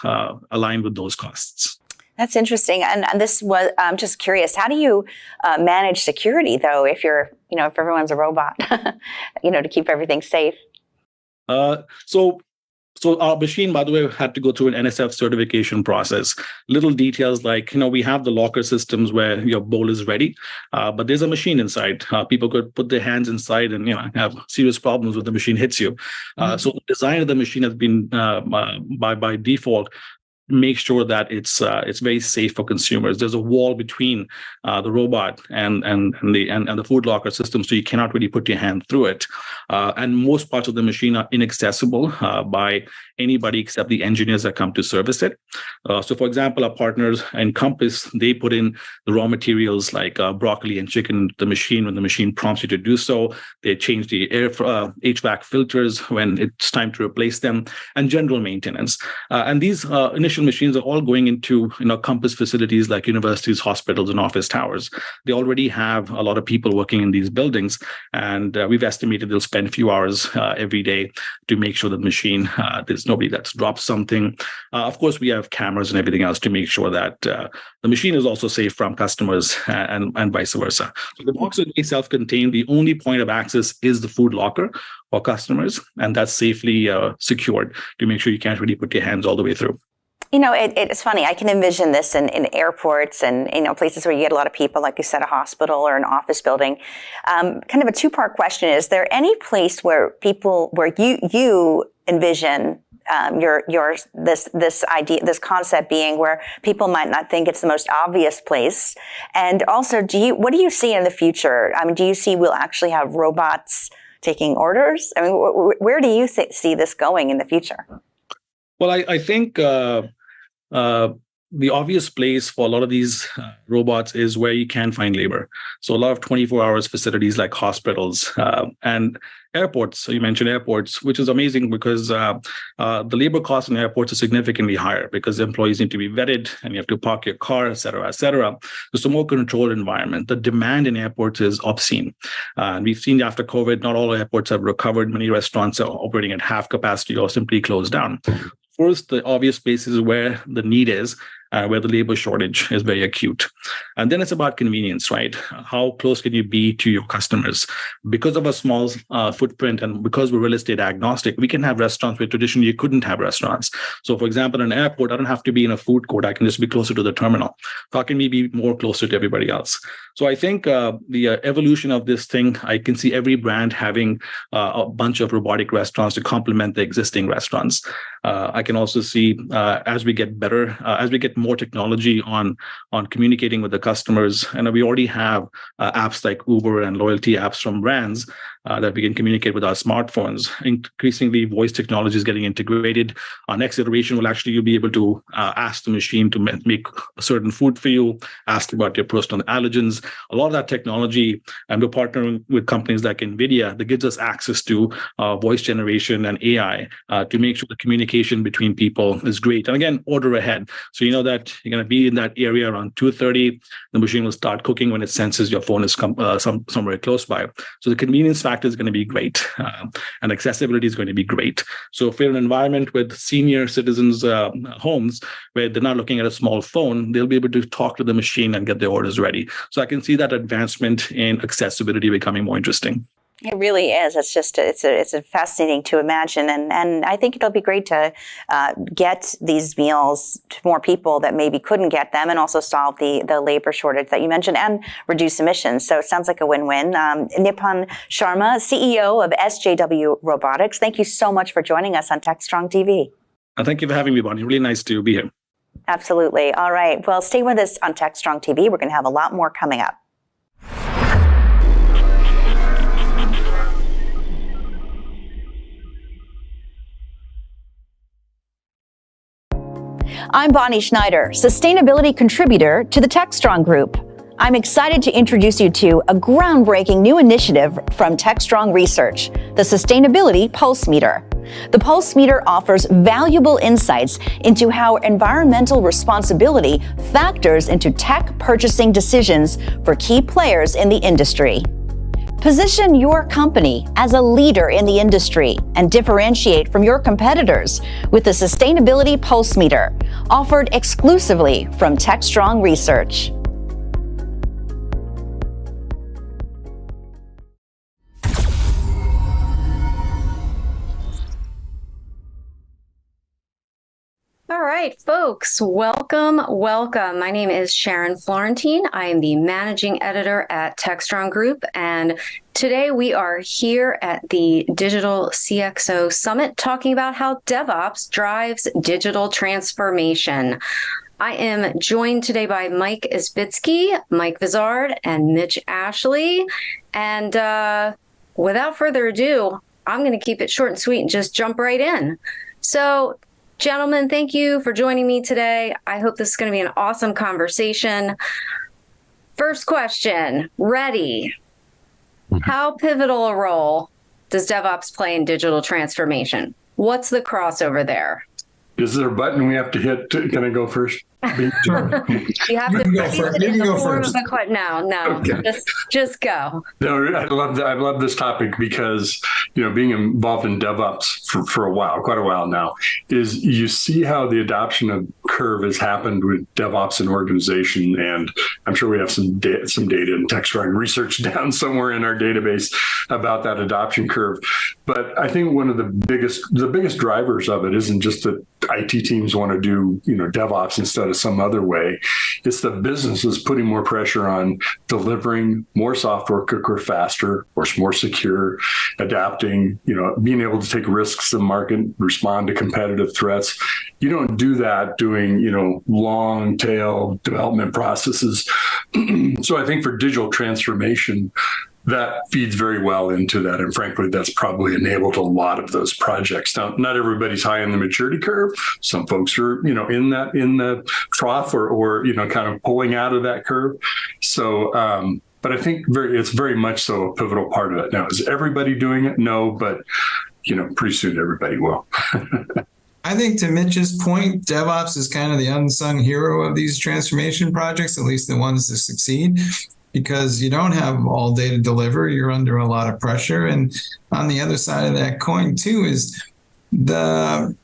align with those costs. That's interesting. And this was, I'm just curious, how do you manage security, though, if if everyone's a robot, to keep everything safe? So our machine, by the way, had to go through an NSF certification process. Little details like, we have the locker systems where your bowl is ready, but there's a machine inside. People could put their hands inside and, have serious problems when the machine hits you. So the design of the machine has been by default, make sure that it's very safe for consumers. There's a wall between the robot and the food locker system, so you cannot really put your hand through it. And most parts of the machine are inaccessible by anybody except the engineers that come to service it. So, for example, our partners Encompass, they put in the raw materials like broccoli and chicken into the machine when the machine prompts you to do so. They change the HVAC filters when it's time to replace them, and general maintenance. And these initial machines are all going into Compass facilities like universities, hospitals, and office towers. They already have a lot of people working in these buildings, and we've estimated they'll spend a few hours every day to make sure that the machine, there's nobody that's dropped something. Of course, we have cameras and everything else to make sure that the machine is also safe from customers and vice versa. So the box is self-contained. The only point of access is the food locker for customers, and that's safely secured to make sure you can't really put your hands all the way through. It's funny. I can envision this in airports and places where you get a lot of people, like you said, a hospital or an office building. Kind of a two-part question: is there any place where you envision this idea, this concept being where people might not think it's the most obvious place? And also, what do you see in the future? I mean, do you see we'll actually have robots taking orders? I mean, where do you see this going in the future? Well, I think the obvious place for a lot of these robots is where you can find labor. So a lot of 24 hours facilities like hospitals and airports. So you mentioned airports, which is amazing because the labor costs in airports are significantly higher because employees need to be vetted and you have to park your car, et cetera, et cetera. It's a more controlled environment. The demand in airports is obscene. And we've seen after COVID, not all airports have recovered. Many restaurants are operating at half capacity or simply closed down. First, the obvious places where the need is, where the labor shortage is very acute. And then it's about convenience, right? How close can you be to your customers? Because of a small footprint and because we're real estate agnostic, we can have restaurants where traditionally you couldn't have restaurants. So for example, in an airport, I don't have to be in a food court. I can just be closer to the terminal. How can we be more closer to everybody else? So I think the evolution of this thing, I can see every brand having a bunch of robotic restaurants to complement the existing restaurants. I can also see as we get better, as we get more technology on communicating with the customers, and we already have apps like Uber and loyalty apps from brands that we can communicate with our smartphones. Increasingly, voice technology is getting integrated. Our next iteration will actually you'll be able to ask the machine to make a certain food for you, ask about your personal allergens. A lot of that technology, and we're partnering with companies like NVIDIA that gives us access to voice generation and AI to make sure the communication between people is great. And again, order ahead. So you know that you're going to be in that area around 2:30. The machine will start cooking when it senses your phone is somewhere close by. So the convenience factor is going to be great, and accessibility is going to be great. So if we're in an environment with senior citizens' homes where they're not looking at a small phone, they'll be able to talk to the machine and get their orders ready. So I can see that advancement in accessibility becoming more interesting. It really is. It's just it's fascinating to imagine, and I think it'll be great to get these meals to more people that maybe couldn't get them, and also solve the labor shortage that you mentioned and reduce emissions. So it sounds like a win-win. Nipun Sharma, CEO of SJW Robotics, thank you so much for joining us on Techstrong TV. Thank you for having me, Bonnie. Really nice to be here. Absolutely. All right. Well, stay with us on Techstrong TV. We're going to have a lot more coming up. I'm Bonnie Schneider, sustainability contributor to the Techstrong Group. I'm excited to introduce you to a groundbreaking new initiative from Techstrong Research, the Sustainability Pulse Meter. The Pulse Meter offers valuable insights into how environmental responsibility factors into tech purchasing decisions for key players in the industry. Position your company as a leader in the industry and differentiate from your competitors with the Sustainability Pulse Meter, offered exclusively from Techstrong Research. All right, folks, welcome. My name is Sharon Florentine. I am the managing editor at Techstrong Group, and today we are here at the Digital CXO Summit talking about how DevOps drives digital transformation. I am joined today by Mike Isbitsky, Mike Vizard, and Mitch Ashley. And without further ado, I'm going to keep it short and sweet and just jump right in. So, gentlemen, thank you for joining me today. I hope this is going to be an awesome conversation. First question, ready. How pivotal a role does DevOps play in digital transformation? What's the crossover there? Is there a button we have to hit? Can I go first? Sure. You have to go first. You can go first. No. Okay. Just go. No, I love this topic because, being involved in DevOps for a while, quite a while now, is you see how the adoption of curve has happened with DevOps and organization, and I'm sure we have some data and Techstrong research down somewhere in our database about that adoption curve. But I think one of the biggest drivers of it isn't just that IT teams want to do DevOps instead of some other way. It's the businesses putting more pressure on delivering more software quicker, faster, or more secure, adapting, being able to take risks in the market, respond to competitive threats. You don't do that doing, long tail development processes. So I think for digital transformation, that feeds very well into that. And frankly, that's probably enabled a lot of those projects. Now, not everybody's high in the maturity curve. Some folks are, in the trough or kind of pulling out of that curve. So, but I think it's very much so a pivotal part of it. Now, is everybody doing it? No, but, pretty soon everybody will. I think to Mitch's point, DevOps is kind of the unsung hero of these transformation projects, at least the ones that succeed, because you don't have all day to deliver. You're under a lot of pressure. And on the other side of that coin, too, is the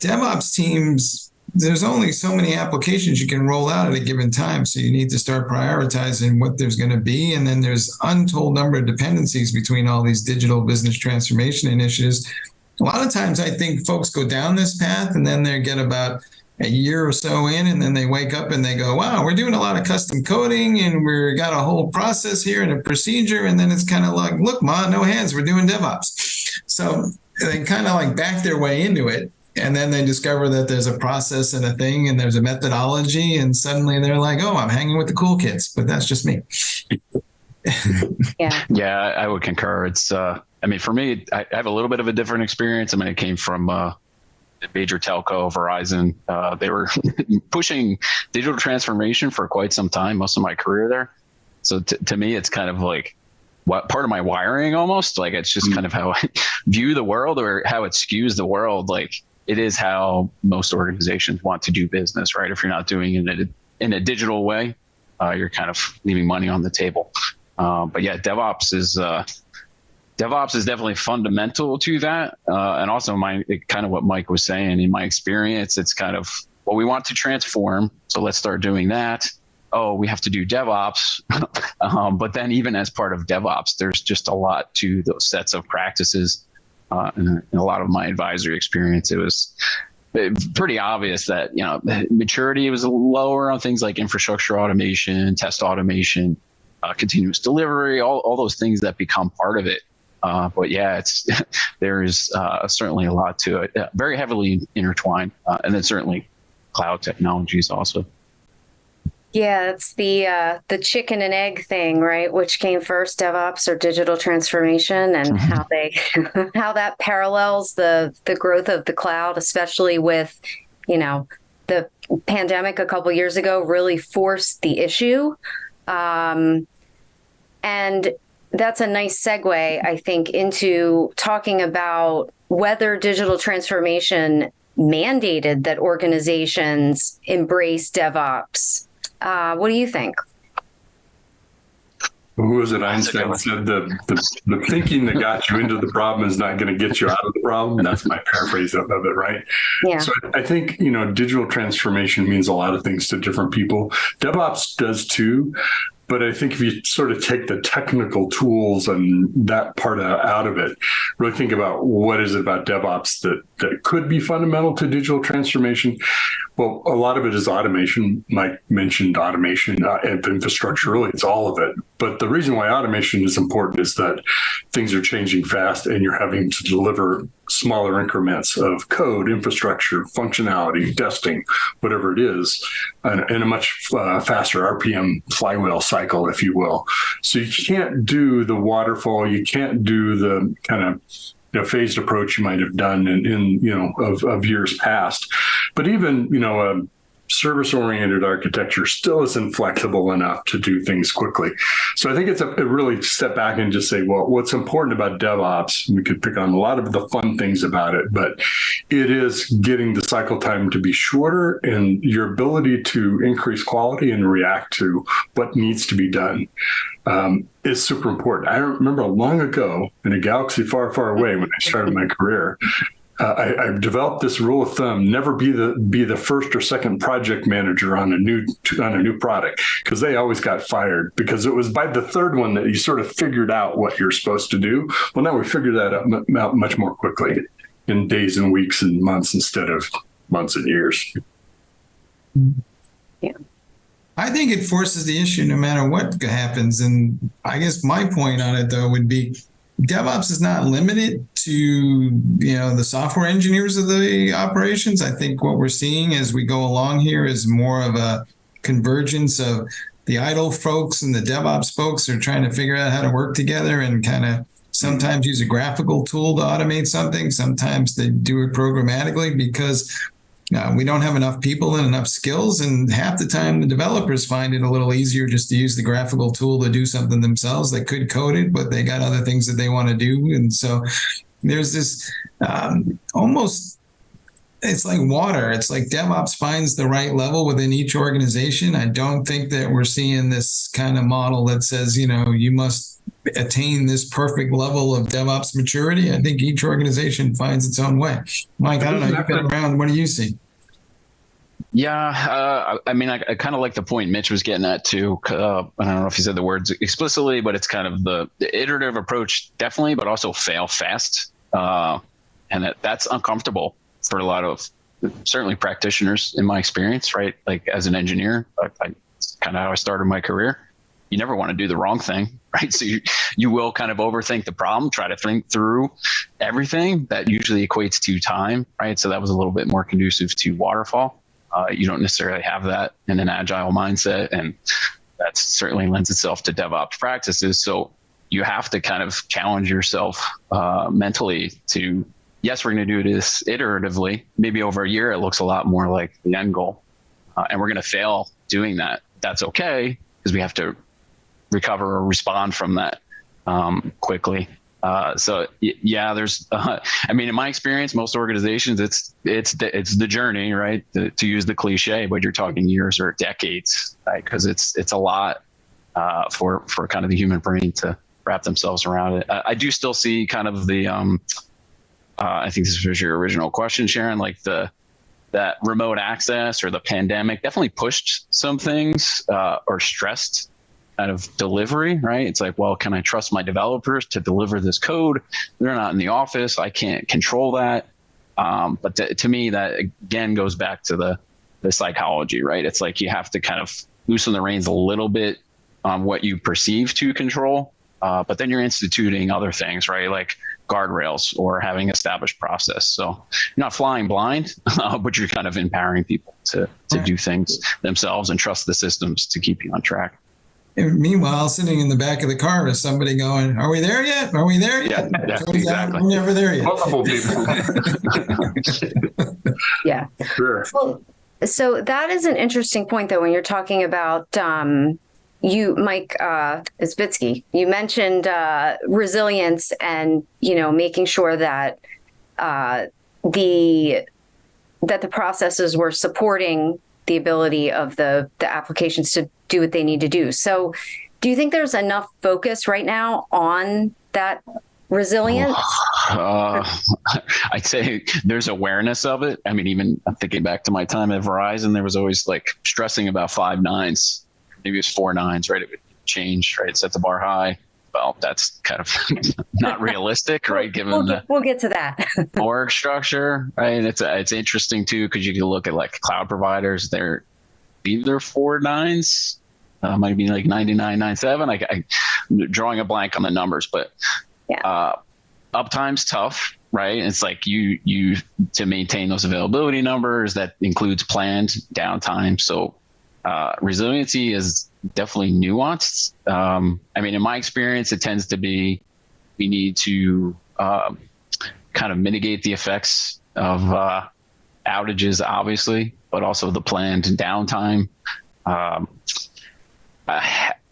DevOps teams, there's only so many applications you can roll out at a given time. So you need to start prioritizing what there's going to be. And then there's untold number of dependencies between all these digital business transformation initiatives. A lot of times I think folks go down this path and then they get about a year or so in, and then they wake up and they go, wow, we're doing a lot of custom coding and we've got a whole process here and a procedure. And then it's kind of like, look, Ma, no hands, we're doing DevOps. So they kind of like back their way into it. And then they discover that there's a process and a thing and there's a methodology. And suddenly they're like, oh, I'm hanging with the cool kids. But that's just me. Yeah, I would concur. It's, I mean, for me, I have a little bit of a different experience. I mean, it came from major telco, Verizon. They were pushing digital transformation for quite some time, most of my career there. So to me, it's kind of like what part of my wiring almost. Like it's just kind of how I view the world or how it skews the world. Like it is how most organizations want to do business, right? If you're not doing it in a digital way, you're kind of leaving money on the table. But yeah, DevOps is definitely fundamental to that. And also kind of what Mike was saying, in my experience, it's kind of, well, we want to transform. So let's start doing that. Oh, we have to do DevOps. But then even as part of DevOps, there's just a lot to those sets of practices. In a lot of my advisory experience, it was pretty obvious that, maturity was lower on things like infrastructure automation, test automation, continuous delivery, all those things that become part of it. But yeah, there is certainly a lot to it, very heavily intertwined, and then certainly cloud technologies also. Yeah, it's the chicken and egg thing, right? Which came first, DevOps or digital transformation, and how how that parallels the growth of the cloud, especially with, the pandemic a couple years ago really forced the issue, and that's a nice segue, I think, into talking about whether digital transformation mandated that organizations embrace DevOps. What do you think? Who was it? Einstein said the thinking that got you into the problem is not going to get you out of the problem. That's my paraphrase of it, right? Yeah. So I think, digial transformation means a lot of things to different people. DevOps does too. But I think if you sort of take the technical tools and that part out of it, really think about what is it about DevOps that could be fundamental to digital transformation. Well, a lot of it is automation. Mike mentioned automation and infrastructure. Really, it's all of it. But the reason why automation is important is that things are changing fast and you're having to deliver smaller increments of code, infrastructure, functionality, testing, whatever it is, in a much faster RPM flywheel cycle, if you will. So you can't do the waterfall. You can't do the kind of phased approach you might have done of years past. But even, a service-oriented architecture still isn't flexible enough to do things quickly. So I think it's a really step back and just say, well, what's important about DevOps, we could pick on a lot of the fun things about it, but it is getting the cycle time to be shorter and your ability to increase quality and react to what needs to be done is super important. I remember long ago in a galaxy far, far away when I started my career, I developed this rule of thumb: never be the first or second project manager on a new product, because they always got fired, because it was by the third one that you sort of figured out what you're supposed to do. Well, now we figured that out much more quickly in days and weeks and months instead of months and years. Yeah. I think it forces the issue no matter what happens. And I guess my point on it, though, would be DevOps is not limited to, the software engineers of the operations. I think what we're seeing as we go along here is more of a convergence of the idle folks and the DevOps folks are trying to figure out how to work together and kind of sometimes use a graphical tool to automate something. Sometimes they do it programmatically because we don't have enough people and enough skills, and half the time the developers find it a little easier just to use the graphical tool to do something themselves. They could code it, but they got other things that they want to do. And so there's this almost, it's like water. It's like DevOps finds the right level within each organization. I don't think that we're seeing this kind of model that says, you must attain this perfect level of DevOps maturity. I think each organization finds its own way. Mike, I don't know, you've been around. What do you see? Yeah, I mean, I kind of like the point Mitch was getting at too. I don't know if he said the words explicitly, but it's kind of the iterative approach, definitely, but also fail fast. And that's uncomfortable for a lot of certainly practitioners in my experience, right? Like as an engineer, it's kind of how I started my career. You never want to do the wrong thing, right? So you will kind of overthink the problem, try to think through everything. That usually equates to time, right? So that was a little bit more conducive to waterfall. You don't necessarily have that in an agile mindset, and that certainly lends itself to DevOps practices. So you have to kind of challenge yourself mentally to, yes, we're going to do this iteratively. Maybe over a year, it looks a lot more like the end goal, and we're going to fail doing that. That's okay, because we have to recover or respond from that quickly. So yeah, there's, I mean, in my experience, most organizations, it's the journey, right? To use the cliche, but you're talking years or decades, right? Because it's a lot for kind of the human brain to wrap themselves around it. I do still see kind of the, I think this was your original question, Sharon, like that remote access or the pandemic definitely pushed some things or stressed kind of delivery, right? It's like, well, can I trust my developers to deliver this code? They're not in the office. I can't control that. But to me, that again goes back to the psychology, right? It's like you have to kind of loosen the reins a little bit on what you perceive to control. But then you're instituting other things, right? Like guardrails or having established process. So you're not flying blind, but you're kind of empowering people to do things themselves and trust the systems to keep you on track. Meanwhile, sitting in the back of the car is somebody going, "Are we there yet? Are we there yet?" Yeah, exactly. We're never there yet. Multiple people. Yeah. Sure. Well, so that is an interesting point, though, when you're talking about you, Mike Isbitsky, you mentioned resilience and, making sure that the processes were supporting the ability of the applications to do what they need to do. So do you think there's enough focus right now on that resilience? I'd say there's awareness of it. I mean, even I'm thinking back to my time at Verizon, there was always like stressing about 5 nines. Maybe it was 4 nines, right? It would change, right? Set the bar high. Well, that's kind of not realistic, right? Given we'll get to that. org structure, right? It's interesting too, because you can look at like cloud providers. They're either 4 nines, might be like 99.97. I'm drawing a blank on the numbers, but uptime's tough, right? It's like you to maintain those availability numbers, that includes planned downtime. So resiliency is definitely nuanced. I mean, in my experience, it tends to be we need to kind of mitigate the effects of outages, obviously, but also the planned downtime.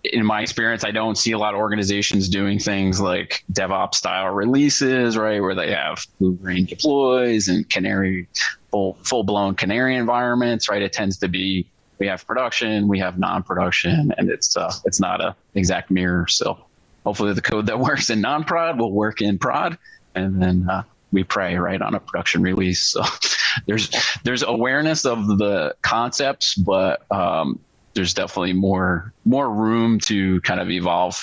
In my experience, I don't see a lot of organizations doing things like DevOps style releases, right, where they have blue-green deploys and full-blown canary environments, right? It tends to be we have production, we have non-production, and it's not an exact mirror. So hopefully the code that works in non-prod will work in prod, and then we pray right on a production release. So there's awareness of the concepts, but there's definitely more room to kind of evolve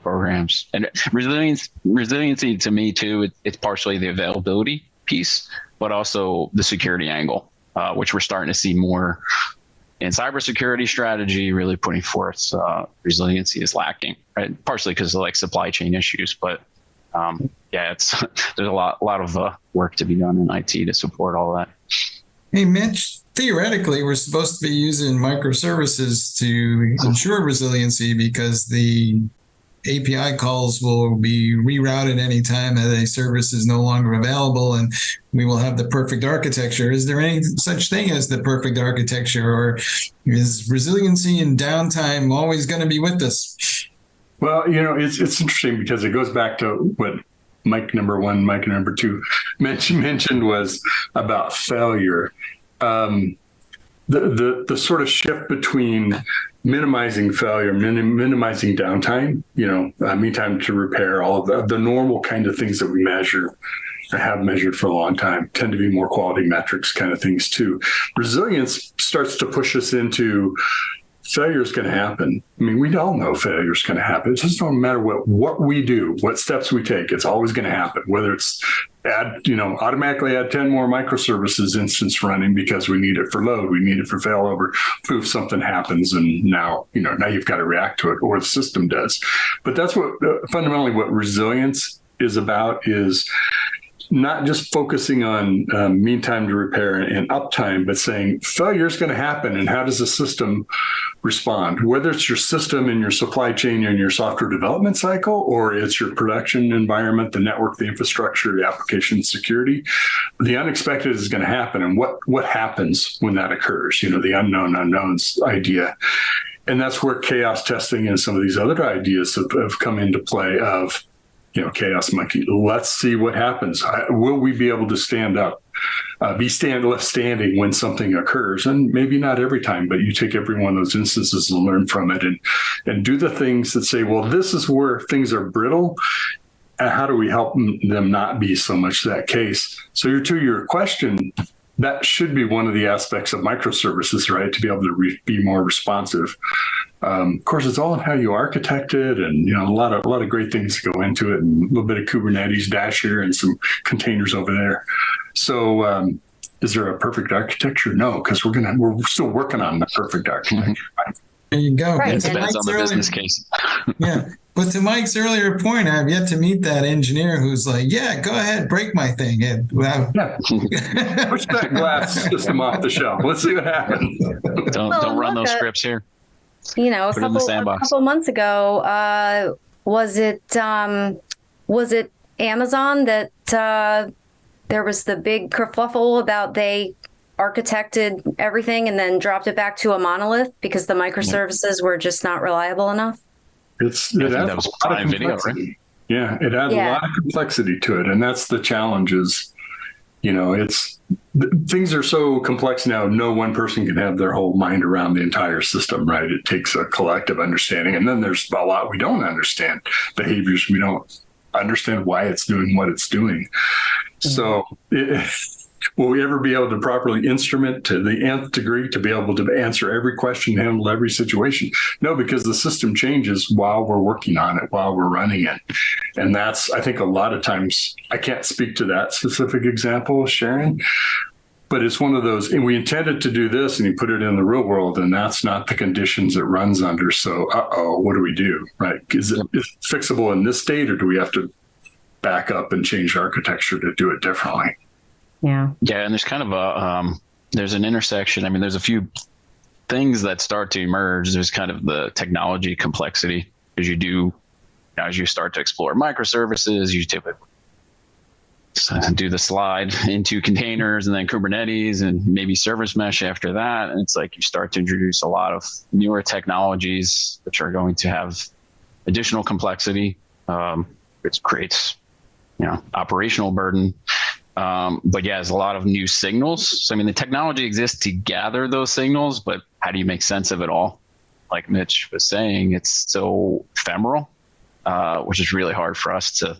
programs. And resiliency to me too, it's partially the availability piece, but also the security angle, which we're starting to see more in cybersecurity strategy. Really putting forth resiliency is lacking, right? Partially because of like supply chain issues, but there's a lot of work to be done in IT to support all that. Hey, Mitch, theoretically, we're supposed to be using microservices to ensure resiliency because the API calls will be rerouted anytime that a service is no longer available, and we will have the perfect architecture. Is there any such thing as the perfect architecture, or is resiliency and downtime always going to be with us? Well, it's interesting because it goes back to what Mike number 1, Mike number 2 mentioned was about failure. the sort of shift between minimizing failure, minimizing downtime, mean time to repair, all of the normal kind of things that we measure, have measured for a long time, tend to be more quality metrics kind of things too. Resilience starts to push us into failure is going to happen. I mean, we all know failure is going to happen. It just don't matter what we do, what steps we take. It's always going to happen, whether it's automatically add 10 more microservices instance running because we need it for load, we need it for failover, proof something happens, and now you've got to react to it, or the system does. But that's what fundamentally what resilience is about, is not just focusing on mean time to repair and uptime, but saying failure is going to happen, and how does the system respond? Whether it's your system in your supply chain and your software development cycle, or it's your production environment, the network, the infrastructure, the application security, the unexpected is going to happen. And what happens when that occurs? The unknown unknowns idea. And that's where chaos testing and some of these other ideas have come into play of, chaos monkey. Let's see what happens. Will we be able to stand up, left standing when something occurs? And maybe not every time, but you take every one of those instances and learn from it, and do the things that say, well, this is where things are brittle. And how do we help them not be so much that case? So to your question, that should be one of the aspects of microservices, right? To be able to be more responsive. Of course, it's all in how you architect it, and a lot of great things go into it, and a little bit of Kubernetes dash here and some containers over there. So, is there a perfect architecture? No, because we're still working on the perfect architecture. There you go. Right. It depends on the business case. Yeah. But to Mike's earlier point, I've yet to meet that engineer who's like, yeah, go ahead, break my thing. Push that glass system off the shelf. Let's see what happens. Don't run those scripts here. A couple months ago, was it Amazon that there was the big kerfuffle about they architected everything and then dropped it back to a monolith because the microservices were just not reliable enough? It adds a lot of video, right? Yeah, it adds a lot of complexity to it, and that's the challenge. Things are so complex now. No one person can have their whole mind around the entire system, right? It takes a collective understanding, and then there's a lot we don't understand. Behaviors we don't understand why it's doing what it's doing. So. Will we ever be able to properly instrument to the nth degree to be able to answer every question, handle every situation? No, because the system changes while we're working on it, while we're running it. And that's, I think, a lot of times, I can't speak to that specific example, Sharon, but it's one of those, and we intended to do this, and you put it in the real world, and that's not the conditions it runs under. So, what do we do, right? Is it fixable in this state, or do we have to back up and change architecture to do it differently? Yeah. Yeah. And there's kind of there's an intersection. I mean, there's a few things that start to emerge. There's kind of the technology complexity as you start to explore microservices, you typically do the slide into containers and then Kubernetes and maybe service mesh after that. And it's like you start to introduce a lot of newer technologies, which are going to have additional complexity, which creates, operational burden. But there's a lot of new signals. So, the technology exists to gather those signals, but how do you make sense of it all? Like Mitch was saying, it's so ephemeral, which is really hard for us to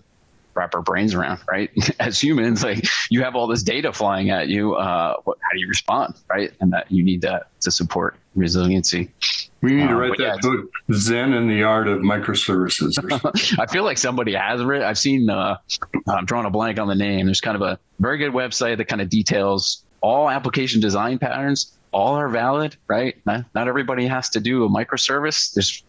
wrap our brains around, right? As humans, you have all this data flying at you. How do you respond, right? And that you need that to support resiliency. We need to write that book, Zen and the Art of Microservices. I feel like somebody has written. I've seen, I'm drawing a blank on the name. There's kind of a very good website that kind of details all application design patterns. All are valid, right? Not everybody has to do a microservice. There's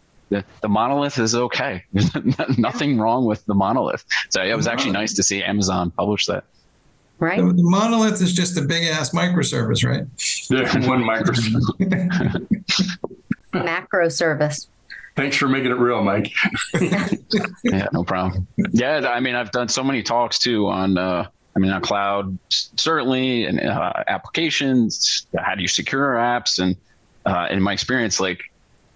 the monolith is okay. There's nothing wrong with the monolith. So it was actually nice to see Amazon publish that. Right. The monolith is just a big ass microservice, right? Yeah, one microservice. Macro service. Thanks for making it real, Mike. Yeah, no problem. Yeah, I've done so many talks too on, on cloud, certainly, and applications. How do you secure our apps? And in my experience,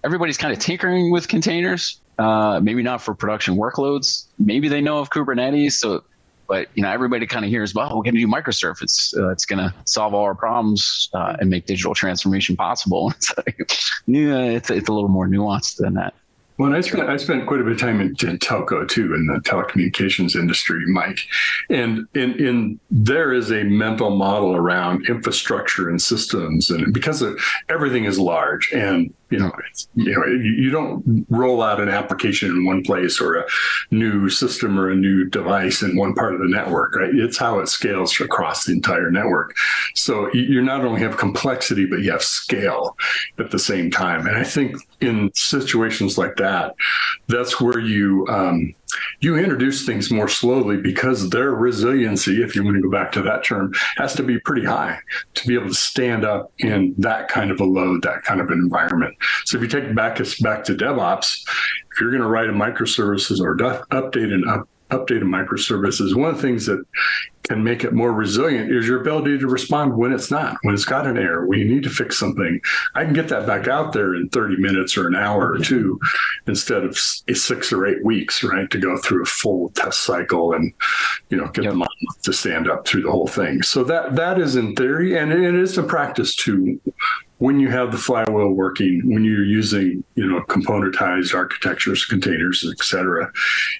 everybody's kind of tinkering with containers. Maybe not for production workloads. Maybe they know of Kubernetes, so But everybody kind of hears, well, we're going to do microservice. It's going to solve all our problems and make digital transformation possible. It's like, yeah, it's a little more nuanced than that. Well, I spent quite a bit of time in telco too, in the telecommunications industry, Mike, and there is a mental model around infrastructure and systems, and because everything is large, and you don't roll out an application in one place or a new system or a new device in one part of the network, right? It's how it scales across the entire network. So you not only have complexity, but you have scale at the same time. And I think in situations like that, that's where you introduce things more slowly, because their resiliency, if you want to go back to that term, has to be pretty high to be able to stand up in that kind of a load, that kind of an environment. So if you take us back to DevOps, if you're going to write a microservices or update a microservices, one of the things that can make it more resilient is your ability to respond when it's got an error, when you need to fix something. I can get that back out there in 30 minutes or an hour or two, instead of 6 or 8 weeks, right, to go through a full test cycle and, get the model to stand up through the whole thing. So that is in theory, and it is in practice too. When you have the flywheel working, when you're using, componentized architectures, containers, et cetera,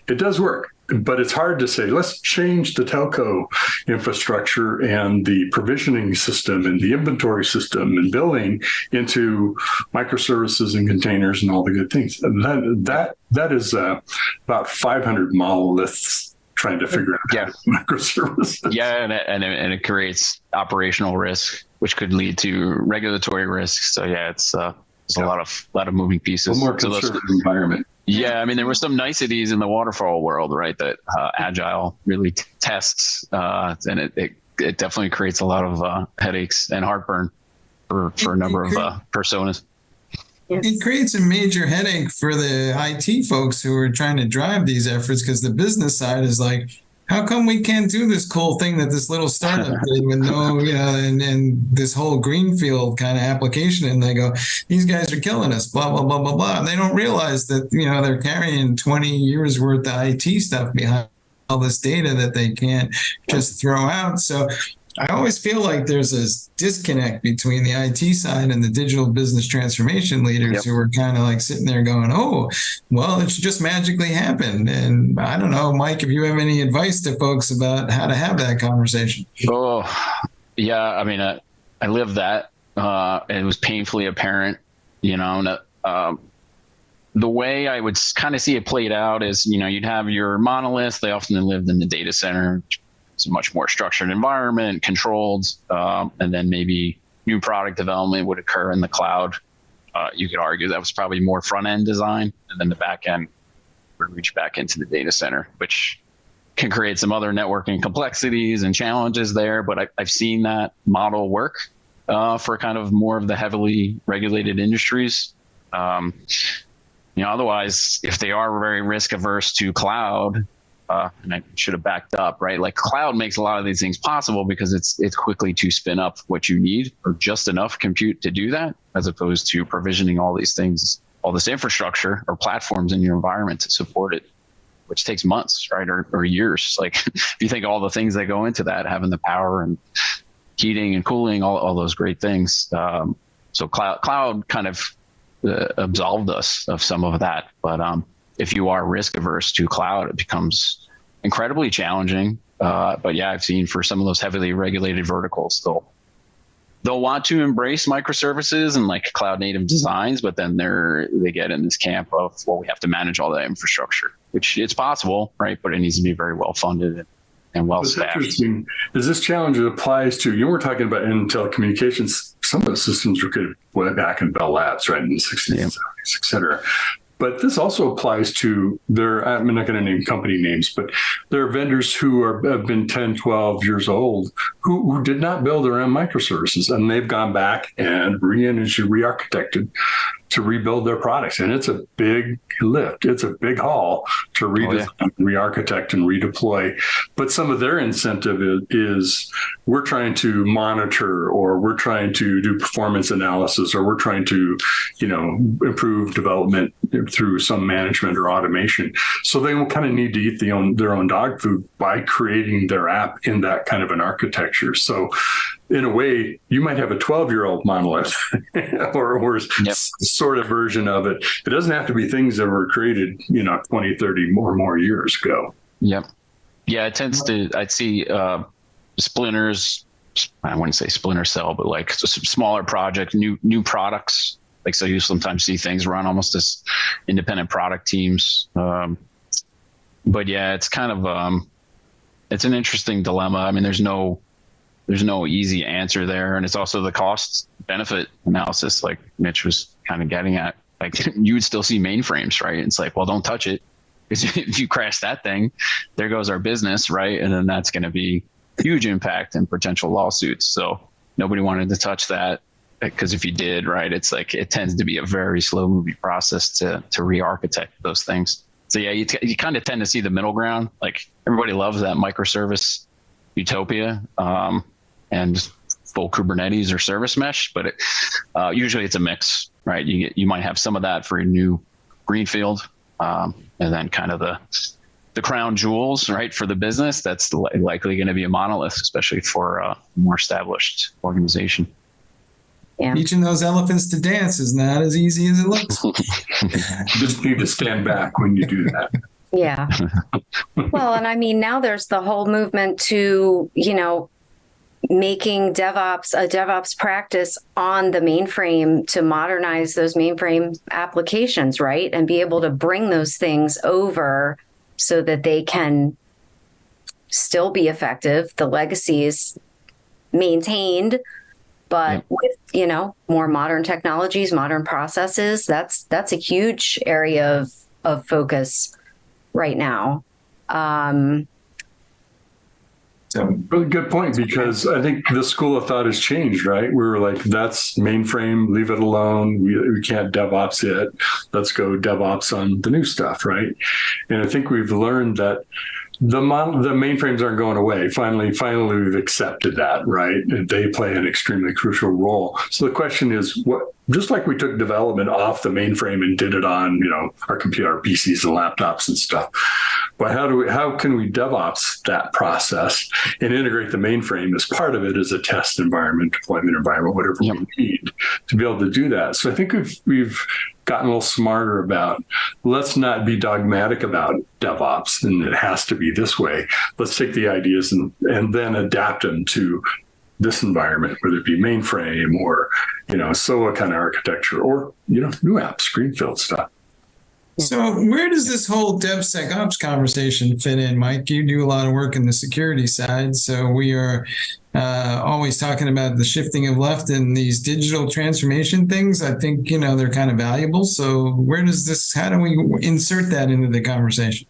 it does work. But it's hard to say, let's change the telco infrastructure and the provisioning system and the inventory system and billing into microservices and containers and all the good things. That is about 500 monoliths trying to figure out microservices. Yeah, and it creates operational risk, which could lead to regulatory risks. So yeah, it's there's a lot of moving pieces. A more conservative environment. Yeah, I mean, there were some niceties in the waterfall world, right? That Agile really tests, and it definitely creates a lot of headaches and heartburn for a number of personas. It creates a major headache for the IT folks who are trying to drive these efforts, because the business side is like, how come we can't do this cool thing that this little startup did with no, and this whole greenfield kind of application? And they go, these guys are killing us, blah, blah, blah, blah, blah. And they don't realize that, they're carrying 20 years worth of IT stuff behind all this data that they can't just throw out. So I always feel like there's this disconnect between the IT side and the digital business transformation leaders who are kind of like sitting there going, oh, well, it should just magically happen. And I don't know, Mike, if you have any advice to folks about how to have that conversation. Oh, yeah. I mean, I lived that. It was painfully apparent, the way I would kind of see it played out is, you'd have your monoliths. They often lived in the data center. It's a much more structured environment, controlled, and then maybe new product development would occur in the cloud. You could argue that was probably more front-end design, and then the back end would reach back into the data center, which can create some other networking complexities and challenges there. But I've seen that model work for kind of more of the heavily regulated industries. Otherwise, if they are very risk averse to cloud, and I should have backed up, right? Like cloud makes a lot of these things possible because it's quickly to spin up what you need, or just enough compute to do that, as opposed to provisioning all these things, all this infrastructure or platforms in your environment to support it, which takes months, right? Or years. Like if you think all the things that go into that, having the power and heating and cooling, all those great things. So cloud kind of absolved us of some of that. But if you are risk averse to cloud, it becomes incredibly challenging. But yeah, I've seen for some of those heavily regulated verticals, they'll want to embrace microservices and like cloud native designs, but then they get in this camp of, well, we have to manage all that infrastructure, which it's possible, right? But it needs to be very well funded and well staffed. What's interesting is this challenge applies to, we're talking about in telecommunications, some of the systems were created way back in Bell Labs, right, in the 60s and 70s, et cetera. But this also applies to I'm not going to name company names, but there are vendors who have been 10, 12 years old who did not build their own microservices, and they've gone back and re-architected to rebuild their products. And it's a big lift. It's a big haul to redesign, re-architect, and redeploy. But some of their incentive is we're trying to monitor, or we're trying to do performance analysis, or we're trying to, improve development through some management or automation. So they will kind of need to eat their own dog food by creating their app in that kind of an architecture. So in a way, you might have a 12-year-old monolith or sort of version of it. It doesn't have to be things that were created, 20, 30 or more years ago. Yep. Yeah, it tends to, I'd see splinters, I wouldn't say splinter cell, but like smaller project, new products. Like, so you sometimes see things run almost as independent product teams. But yeah, it's kind of, it's an interesting dilemma. I mean, there's no easy answer there. And it's also the cost benefit analysis, like Mitch was kind of getting at. Like, you would still see mainframes, right? It's like, well, don't touch it, because if you crash that thing, there goes our business, right? And then that's going to be huge impact and potential lawsuits. So nobody wanted to touch that, because if you did, right, it's like, it tends to be a very slow moving process to re-architect those things. So yeah, you kind of tend to see the middle ground. Like, everybody loves that microservice utopia, and full Kubernetes or service mesh, but usually it's a mix, right? You might have some of that for a new greenfield, and then kind of the crown jewels, right, for the business. That's likely going to be a monolith, especially for a more established organization. Yeah. Teaching those elephants to dance is not as easy as it looks. You just need to stand back when you do that. Yeah. Well, and I mean, now there's the whole movement to, making DevOps a DevOps practice on the mainframe to modernize those mainframe applications, right? And be able to bring those things over so that they can still be effective. The legacy is maintained, but with, more modern technologies, modern processes, that's a huge area of focus right now. Really good point, because I think the school of thought has changed, right? We were like, that's mainframe, leave it alone. We can't DevOps it. Let's go DevOps on the new stuff, right? And I think we've learned that the mainframes aren't going away. Finally, we've accepted that, right? And they play an extremely crucial role. So the question is, just like we took development off the mainframe and did it on, our computer, our PCs and laptops and stuff, but how can we DevOps that process and integrate the mainframe as part of it as a test environment, deployment environment, whatever we need to be able to do that? So I think we've gotten a little smarter about, let's not be dogmatic about DevOps and it has to be this way. Let's take the ideas and then adapt them to this environment, whether it be mainframe or, SOA kind of architecture, or, new apps, greenfield stuff. So where does this whole DevSecOps conversation fit in, Mike? You do a lot of work in the security side, so we are always talking about the shifting of left and these digital transformation things. I think, they're kind of valuable. So how do we insert that into the conversation?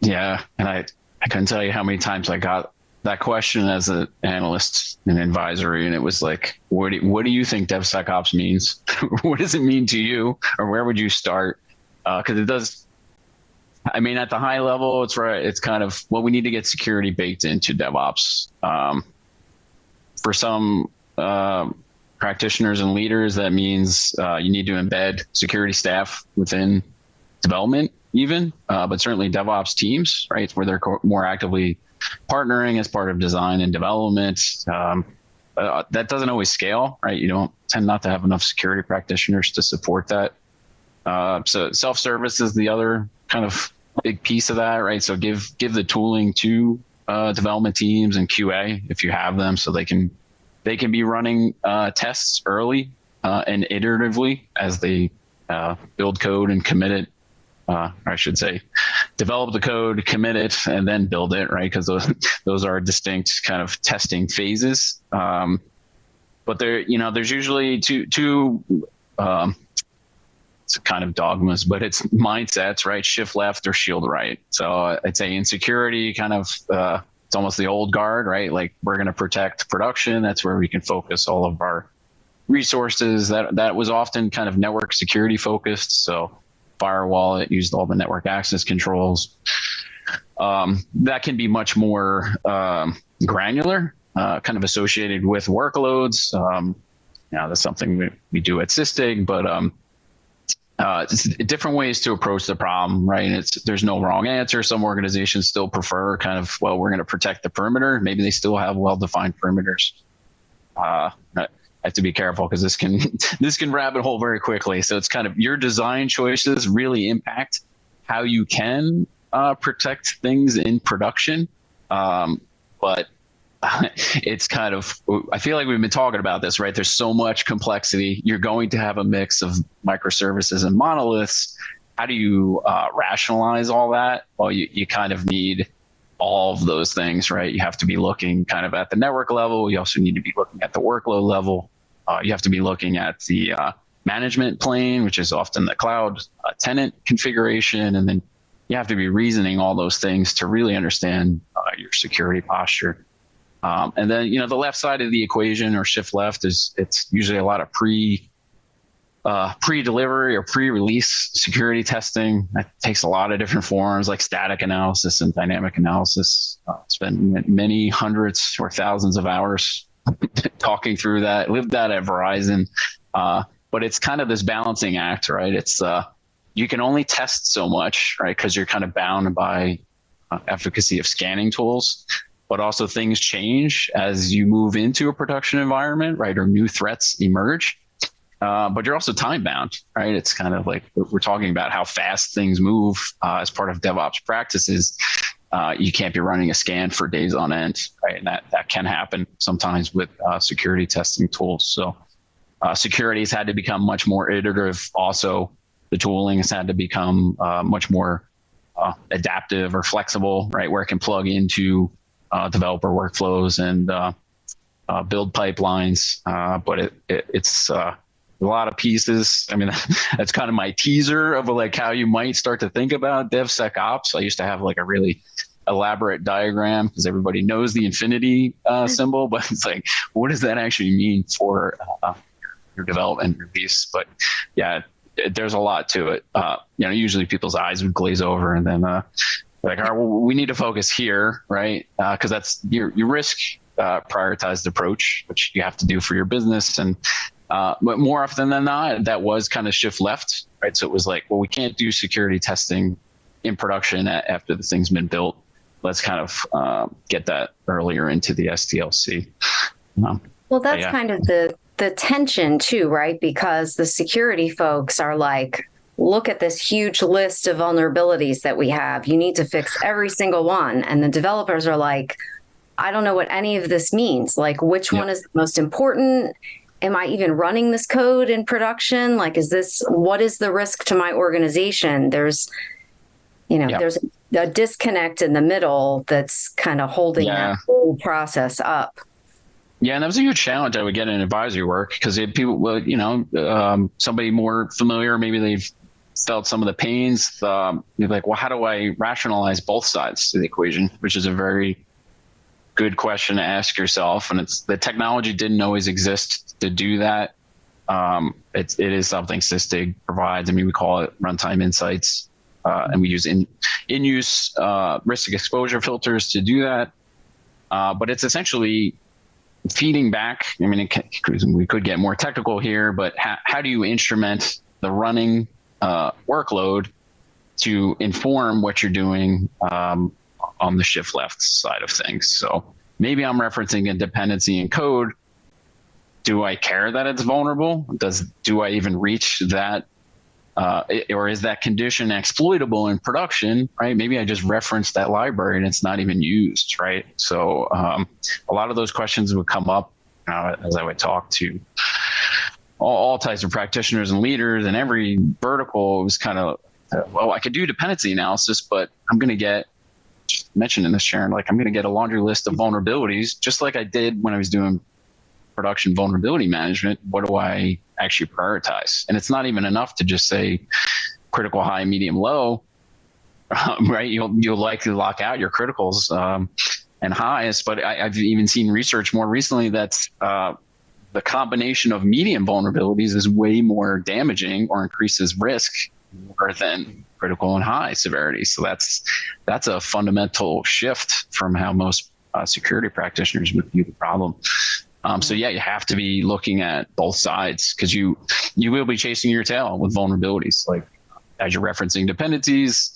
Yeah, and I couldn't tell you how many times I got that question as an analyst in advisory, and it was like, what do you think DevSecOps means? What does it mean to you, or where would you start? Because it does, I mean, at the high level, it's right. It's kind of, we need to get security baked into DevOps. For some practitioners and leaders, that means you need to embed security staff within development even, but certainly DevOps teams, right, where they're more actively partnering as part of design and development. That doesn't always scale, right? You don't tend not to have enough security practitioners to support that. So self-service is the other kind of big piece of that, right? So give the tooling to development teams and QA if you have them, so they can be running tests early and iteratively as they build code and commit it. I should say, develop the code, commit it, and then build it, right? Because those are distinct kind of testing phases. But there's usually two it's kind of dogmas, but it's mindsets, right? Shift left or shield right. So I'd say in security, kind of, it's almost the old guard, right? Like, we're going to protect production. That's where we can focus all of our resources. That was often kind of network security focused. So firewall, it used all the network access controls. That can be much more granular, kind of associated with workloads. That's something we do at Sysdig, but it's different ways to approach the problem, right? There's no wrong answer. Some organizations still prefer kind of, well, we're going to protect the perimeter. Maybe they still have well-defined perimeters. I have to be careful because this can rabbit hole very quickly. So it's kind of your design choices really impact how you can protect things in production. But it's kind of, I feel like we've been talking about this, right? There's so much complexity. You're going to have a mix of microservices and monoliths. How do you rationalize all that? Well, you kind of need all of those things, right? You have to be looking kind of at the network level. You also need to be looking at the workload level. You have to be looking at the management plane, which is often the cloud tenant configuration. And then you have to be reasoning all those things to really understand your security posture. And then, the left side of the equation, or shift left, it's usually a lot of pre-delivery or pre-release security testing. That takes a lot of different forms, like static analysis and dynamic analysis. Spent many hundreds or thousands of hours talking through that. Lived that at Verizon. But it's kind of this balancing act, right? It's you can only test so much, right? Because you're kind of bound by efficacy of scanning tools. But also things change as you move into a production environment, right? Or new threats emerge. But you're also time bound, right? It's kind of like we're talking about how fast things move as part of DevOps practices. You can't be running a scan for days on end, right? And that can happen sometimes with security testing tools. So security has had to become much more iterative. Also, the tooling has had to become much more adaptive or flexible, right? Where it can plug into developer workflows and build pipelines, but it's a lot of pieces. I mean, that's kind of my teaser of like how you might start to think about DevSecOps. I used to have like a really elaborate diagram because everybody knows the infinity symbol, but it's like, what does that actually mean for your development piece? But yeah, there's a lot to it. Usually people's eyes would glaze over and then like, all right, well, we need to focus here, right? Because that's your risk prioritized approach, which you have to do for your business. And but more often than not, that was kind of shift left, right? So it was like, well, we can't do security testing in production after the thing's been built. Let's kind of get that earlier into the SDLC. Well, that's kind of the tension too, right? Because the security folks are like, look at this huge list of vulnerabilities that we have. You need to fix every single one. And the developers are like, I don't know what any of this means. Like, which one is the most important? Am I even running this code in production? Like, what is the risk to my organization? There's a disconnect in the middle that's kind of holding that whole process up. Yeah, and that was a huge challenge I would get in advisory work because people, somebody more familiar, maybe they've felt some of the pains. You're like, well, how do I rationalize both sides to the equation? Which is a very good question to ask yourself. And the technology didn't always exist to do that. It is something Sysdig provides. I mean, we call it runtime insights, and we use in-use risk exposure filters to do that. But it's essentially feeding back. I mean, we could get more technical here, but how do you instrument the running workload to inform what you're doing on the shift left side of things? So maybe I'm referencing a dependency in code. Do I care that it's vulnerable? Do I even reach that? Or is that condition exploitable in production, right? Maybe I just referenced that library and it's not even used, right? So a lot of those questions would come up as I would talk to all types of practitioners and leaders, and every vertical. It was kind of, well, I could do dependency analysis, but I'm going to get, just mentioned in this, Sharon, like I'm going to get a laundry list of vulnerabilities, just like I did when I was doing production vulnerability management. What do I actually prioritize? And it's not even enough to just say critical, high, medium, low, right? You'll likely lock out your criticals and highs, but I've even seen research more recently that's the combination of medium vulnerabilities is way more damaging or increases risk more than critical and high severity. So that's a fundamental shift from how most security practitioners would view the problem. So yeah, you have to be looking at both sides, because you will be chasing your tail with vulnerabilities. Like, as you're referencing dependencies,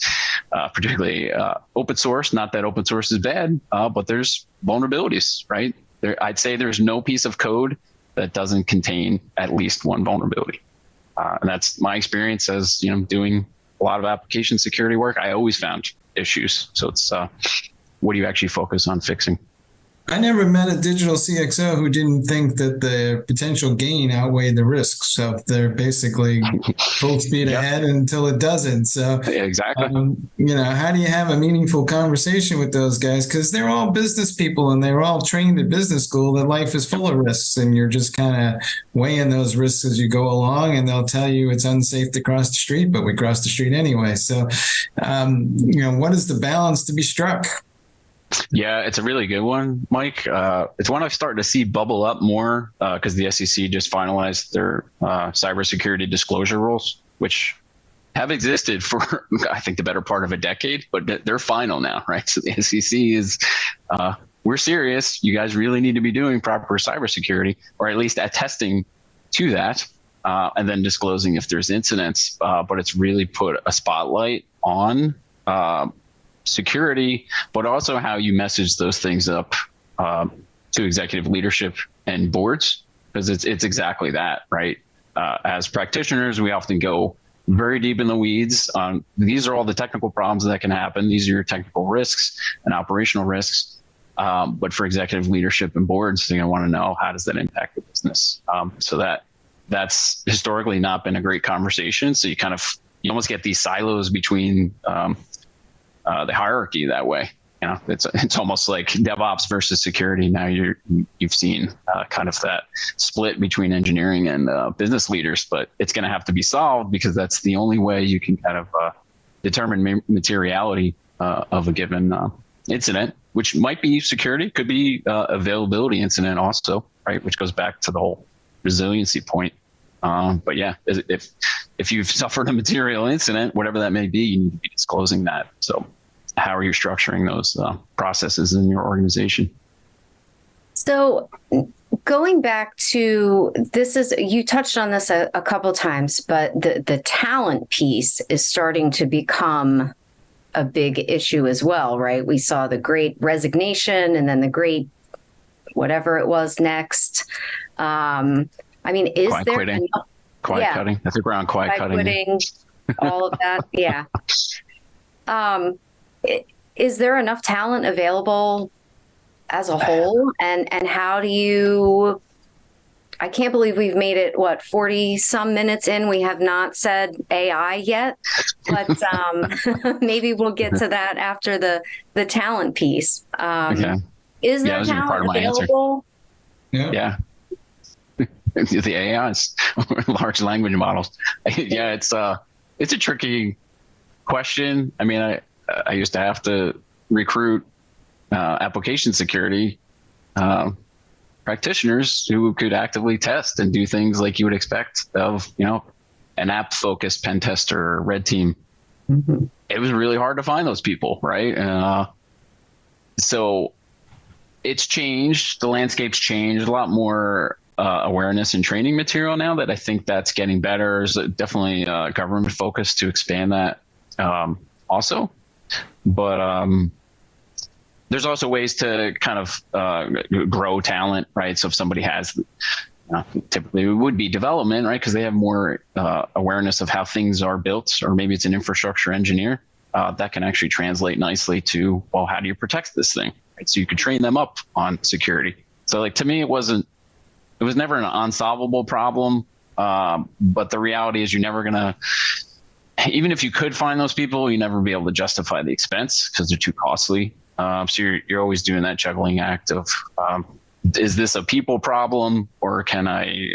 particularly open source. Not that open source is bad, but there's vulnerabilities, right? I'd say there's no piece of code that doesn't contain at least one vulnerability. And that's my experience as, doing a lot of application security work. I always found issues. So it's what do you actually focus on fixing? I never met a digital CXO who didn't think that the potential gain outweighed the risks. So they're basically full speed ahead until it doesn't. So exactly, how do you have a meaningful conversation with those guys? Because they're all business people and they're all trained at business school that life is full of risks, and you're just kind of weighing those risks as you go along. And they'll tell you it's unsafe to cross the street, but we cross the street anyway. So, what is the balance to be struck? Yeah, it's a really good one, Mike. It's one I've started to see bubble up more because the SEC just finalized their cybersecurity disclosure rules, which have existed for, I think, the better part of a decade, but they're final now, right? So the SEC is, we're serious. You guys really need to be doing proper cybersecurity, or at least attesting to that, and then disclosing if there's incidents. But it's really put a spotlight on security, but also how you message those things up to executive leadership and boards, because it's exactly that, right? As practitioners, we often go very deep in the weeds on these are all the technical problems that can happen. These are your technical risks and operational risks. But for executive leadership and boards, they're going to want to know, how does that impact the business? So that's historically not been a great conversation. So you almost get these silos between the hierarchy that way. It's almost like DevOps versus security. Now you've seen kind of that split between engineering and business leaders, but it's going to have to be solved, because that's the only way you can kind of determine materiality of a given incident, which might be security, could be availability incident also, right? Which goes back to the whole resiliency point. But yeah, if you've suffered a material incident, whatever that may be, you need to be disclosing that. So how are you structuring those processes in your organization? So going back to you touched on this a couple times, but the talent piece is starting to become a big issue as well, right? We saw the great resignation and then the great whatever it was next. Is quiet there quitting? Quiet cutting. I think we're on quiet cutting. Quitting, all of that. Yeah. Is there enough talent available as a whole? And how do you, I can't believe we've made it, 40 some minutes in. We have not said AI yet, but maybe we'll get to that after the talent piece. Okay. Is there talent available? Yeah. The AIs, large language models. Yeah, it's a tricky question. I used to have to recruit application security practitioners who could actively test and do things like you would expect of, an app-focused pen tester or red team. Mm-hmm. It was really hard to find those people, right? So it's changed. The landscape's changed. A lot more awareness and training material now that I think that's getting better. There's definitely government focus to expand that also. But there's also ways to kind of grow talent, right? So if somebody has, typically it would be development, right? Because they have more awareness of how things are built, or maybe it's an infrastructure engineer that can actually translate nicely to, well, how do you protect this thing? Right? So you could train them up on security. So to me, it was never an unsolvable problem. But the reality is you're never going to, even if you could find those people, you never be able to justify the expense because they're too costly. So you're always doing that juggling act of, is this a people problem, or can I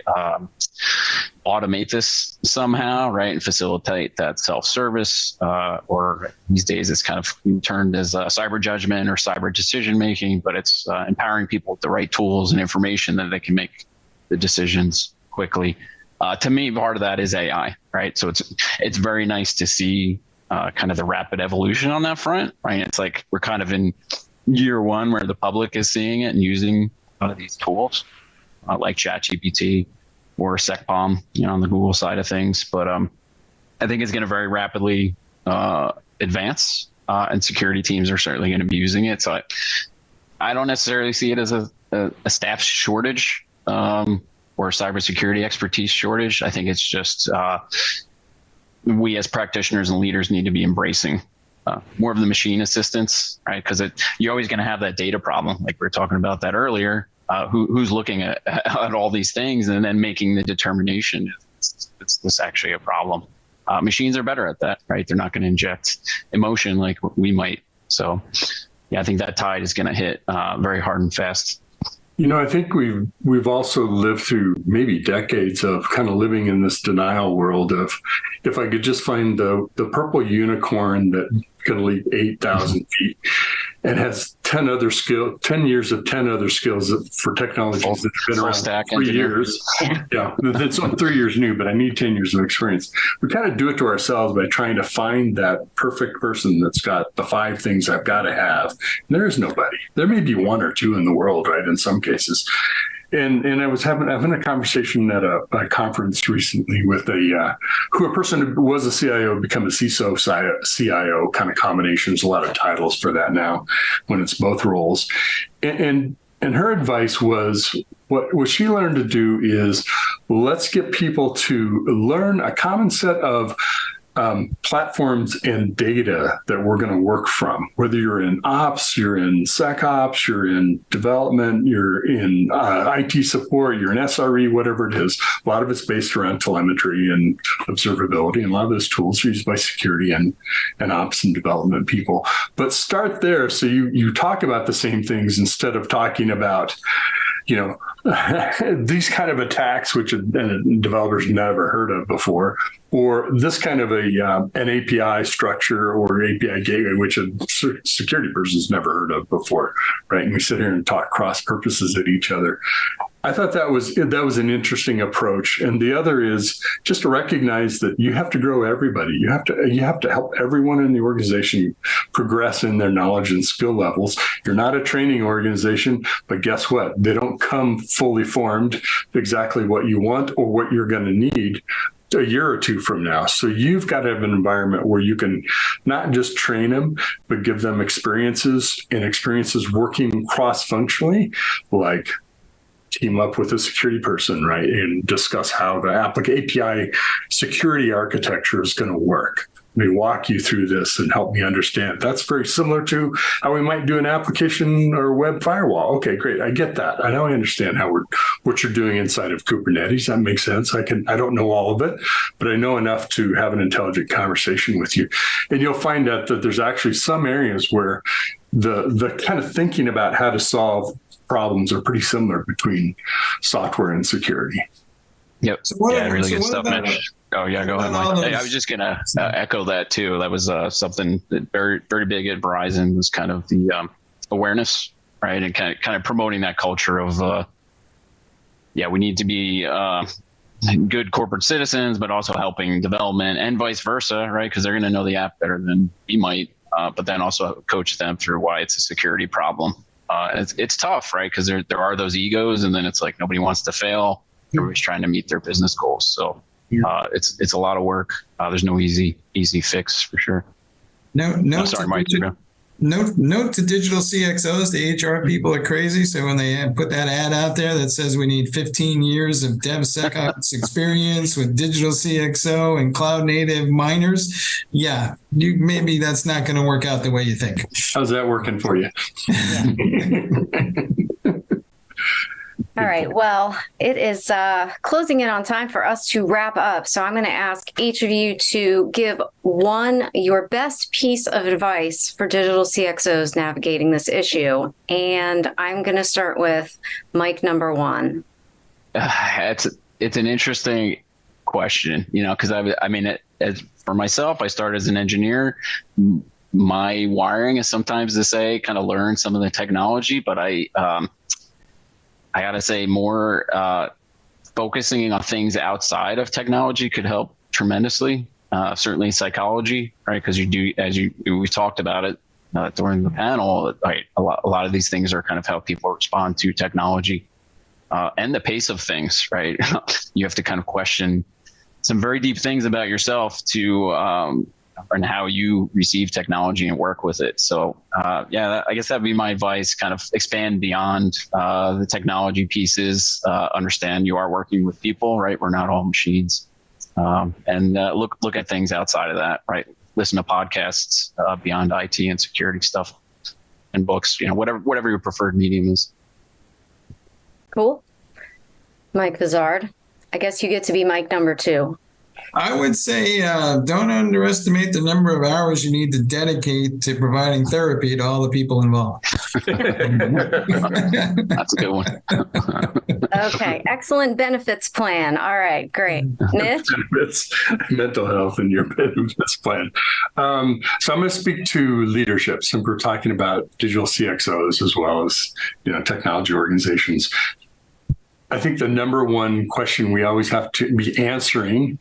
automate this somehow, right, and facilitate that self-service? Or these days it's kind of termed as cyber judgment or cyber decision making, but it's empowering people with the right tools and information that they can make the decisions quickly. To me, part of that is AI, right? So it's very nice to see kind of the rapid evolution on that front, right? It's like we're kind of in year one where the public is seeing it and using one of these tools like ChatGPT or SecPalm, on the Google side of things. But I think it's going to very rapidly advance, and security teams are certainly going to be using it. So I don't necessarily see it as a staff shortage or cybersecurity expertise shortage. I think it's just we as practitioners and leaders need to be embracing more of the machine assistance, right? Because you're always going to have that data problem, like we were talking about that earlier. Who's looking at all these things and then making the determination, is this actually a problem? Machines are better at that, right? They're not going to inject emotion like we might. So, yeah, I think that tide is going to hit very hard and fast. I think we've also lived through maybe decades of kind of living in this denial world of, if I could just find the purple unicorn that can leap 8,000 feet and has 10 years of 10 other skills for technologies that have been around 3 years. Yeah, that's 3 years new, but I need 10 years of experience. We kind of do it to ourselves by trying to find that perfect person that's got the 5 things I've got to have. And there is nobody. There may be 1 or 2 in the world, right, in some cases. And I was having a conversation at a conference recently with a person who was a CIO become a CISO, CIO kind of combinations, a lot of titles for that now when it's both roles. And her advice was what she learned to do is, let's get people to learn a common set of platforms and data that we're going to work from, whether you're in ops, you're in SecOps, you're in development, you're in IT support, you're in SRE, whatever it is. A lot of it's based around telemetry and observability, and a lot of those tools are used by security and ops and development people. But start there, so you talk about the same things instead of talking about these kind of attacks, which developers never heard of before, or this kind of an API structure or API gateway, which a security person's never heard of before, right? And we sit here and talk cross purposes at each other. I thought that was an interesting approach. And the other is just to recognize that you have to grow everybody. You have to help everyone in the organization progress in their knowledge and skill levels. You're not a training organization, but guess what? They don't come fully formed exactly what you want or what you're going to need a year or 2 from now. So you've got to have an environment where you can not just train them, but give them experiences working cross-functionally, like team up with a security person, right, and discuss how the API security architecture is going to work. Let me walk you through this and help me understand. That's very similar to how we might do an application or web firewall. Okay, great. I get that. I now understand what you're doing inside of Kubernetes. That makes sense. I don't know all of it, but I know enough to have an intelligent conversation with you. And you'll find out that there's actually some areas where the kind of thinking about how to solve problems are pretty similar between software and security. Yep. Really good stuff, Mitch. Oh yeah, go ahead, Mike. Hey, I was just gonna echo that too. That was something that very, very big at Verizon was kind of the awareness, right, and kind of promoting that culture of we need to be good corporate citizens, but also helping development and vice versa, right? Because they're going to know the app better than we might, but then also coach them through why it's a security problem. It's tough, right? Because there are those egos, and then it's like nobody wants to fail. Everybody's trying to meet their business goals. So it's a lot of work. There's no easy fix for sure. Sorry, Mike. Note to digital CXOs, the HR people are crazy. So when they put that ad out there that says we need 15 years of DevSecOps experience with digital CXO and cloud native miners, maybe that's not going to work out the way you think. How's that working for you? All right. Well, it is closing in on time for us to wrap up. So I'm going to ask each of you to give your best piece of advice for digital CXOs navigating this issue. And I'm going to start with Mike, number 1. It's an interesting question, because for myself, I started as an engineer. My wiring is sometimes to say, kind of learn some of the technology, but I got to say more focusing on things outside of technology could help tremendously. Certainly psychology, right? Because we talked about it during the panel, right? A lot of these things are kind of how people respond to technology and the pace of things, right? You have to kind of question some very deep things about yourself and how you receive technology and work with it. So I guess that'd be my advice, kind of expand beyond the technology pieces, understand you are working with people, right? We're not all machines. And look at things outside of that, right? Listen to podcasts beyond IT and security stuff, and books, whatever your preferred medium is. Cool. Mike Vizard, I guess you get to be Mike number 2. I would say don't underestimate the number of hours you need to dedicate to providing therapy to all the people involved. That's a good one. Okay, excellent benefits plan. All right, great. Mitch? Benefits, mental health in your benefits plan. So I'm going to speak to leadership, since we're talking about digital CXOs as well as technology organizations. I think the number one question we always have to be answering,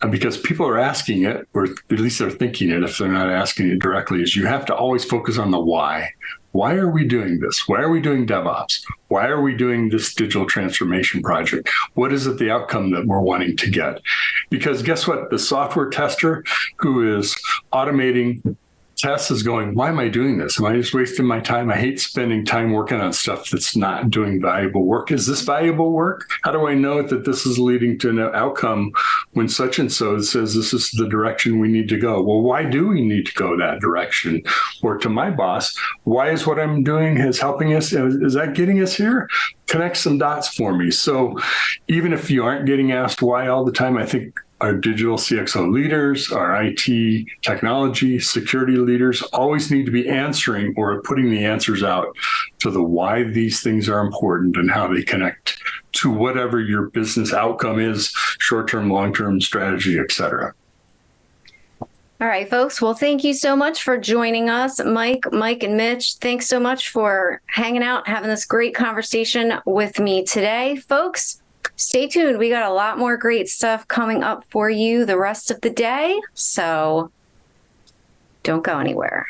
because people are asking it, or at least they're thinking it if they're not asking it directly, is you have to always focus on the why. Why are we doing this? Why are we doing DevOps? Why are we doing this digital transformation project? What is it, the outcome that we're wanting to get? Because guess what? The software tester who is automating tests is going, why am I doing this? Am I just wasting my time? I hate spending time working on stuff that's not doing valuable work. Is this valuable work? How do I know that this is leading to an outcome when such and so says this is the direction we need to go? Well, why do we need to go that direction? Or to my boss, why is what I'm doing is helping us? Is that getting us here? Connect some dots for me. So even if you aren't getting asked why all the time, I think our digital CXO leaders, our IT technology, security leaders always need to be answering or putting the answers out to the why these things are important and how they connect to whatever your business outcome is, short-term, long-term strategy, et cetera. All right, folks. Well, thank you so much for joining us. Mike, and Mitch, thanks so much for hanging out, having this great conversation with me today. Folks, stay tuned. We got a lot more great stuff coming up for you the rest of the day. So don't go anywhere.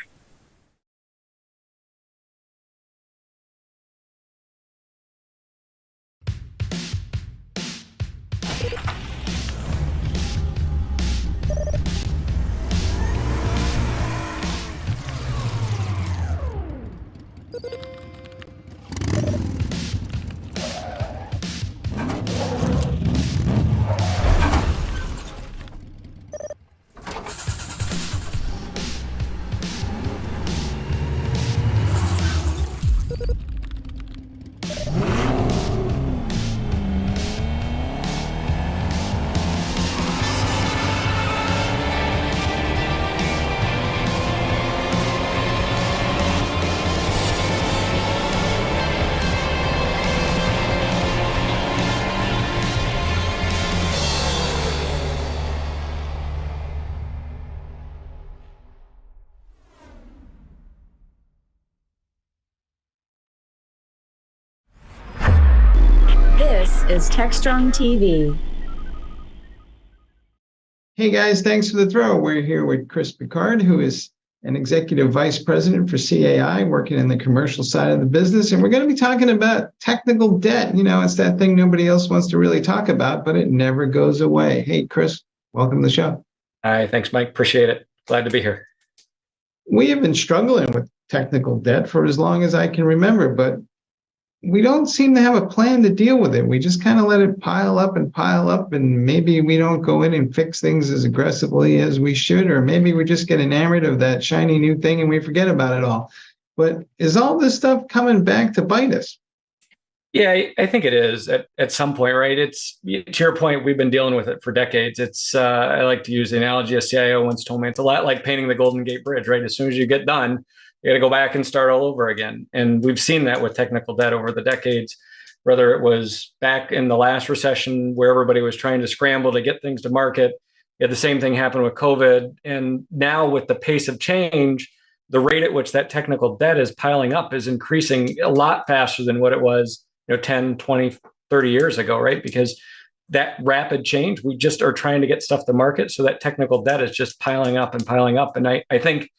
This is Techstrong TV. Hey guys, thanks for the throw. We're here with Chris Picard, who is an executive vice president for CAI, working in the commercial side of the business. And we're going to be talking about technical debt. It's that thing nobody else wants to really talk about, but it never goes away. Hey, Chris, welcome to the show. Hi, thanks, Mike. Appreciate it. Glad to be here. We have been struggling with technical debt for as long as I can remember, but we don't seem to have a plan to deal with it. We just kind of let it pile up, and maybe we don't go in and fix things as aggressively as we should, or maybe we just get enamored of that shiny new thing and we forget about it all. But is all this stuff coming back to bite us? Yeah, I think it is at some point, right? It's, to your point, we've been dealing with it for decades. It's I like to use the analogy a CIO once told me. It's a lot like painting the Golden Gate Bridge, right? As soon as you get done, you got to go back and start all over again. And we've seen that with technical debt over the decades, whether it was back in the last recession where everybody was trying to scramble to get things to market. You had the same thing happen with COVID. And now with the pace of change, the rate at which that technical debt is piling up is increasing a lot faster than what it was 10, 20, 30 years ago, right? Because that rapid change. We just are trying to get stuff to market. So that technical debt is just piling up and piling up. And I think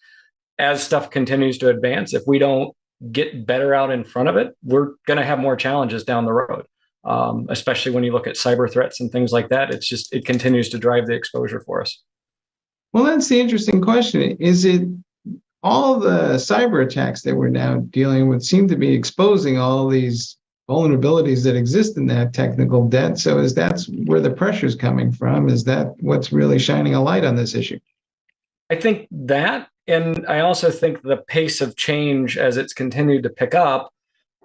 as stuff continues to advance, if we don't get better out in front of it, we're going to have more challenges down the road. Especially when you look at cyber threats and things like that, it continues to drive the exposure for us. Well, that's the interesting question. Is it all the cyber attacks that we're now dealing with seem to be exposing all these vulnerabilities that exist in that technical debt? So is that where the pressure is coming from? Is that what's really shining a light on this issue? I think that, and I also think the pace of change as it's continued to pick up,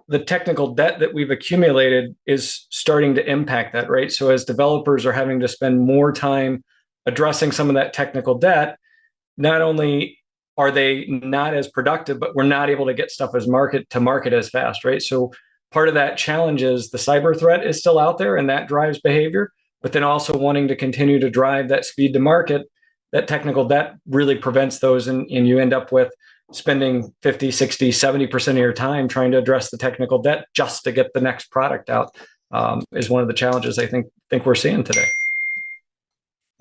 the technical debt that we've accumulated is starting to impact that, right? So as developers are having to spend more time addressing some of that technical debt, not only are they not as productive, but we're not able to get stuff as market as fast, right? So part of that challenge is the cyber threat is still out there and that drives behavior, but then also wanting to continue to drive that speed to market, that technical debt really prevents those. And you end up with spending 50, 60, 70% of your time trying to address the technical debt just to get the next product out, is one of the challenges I think we're seeing today.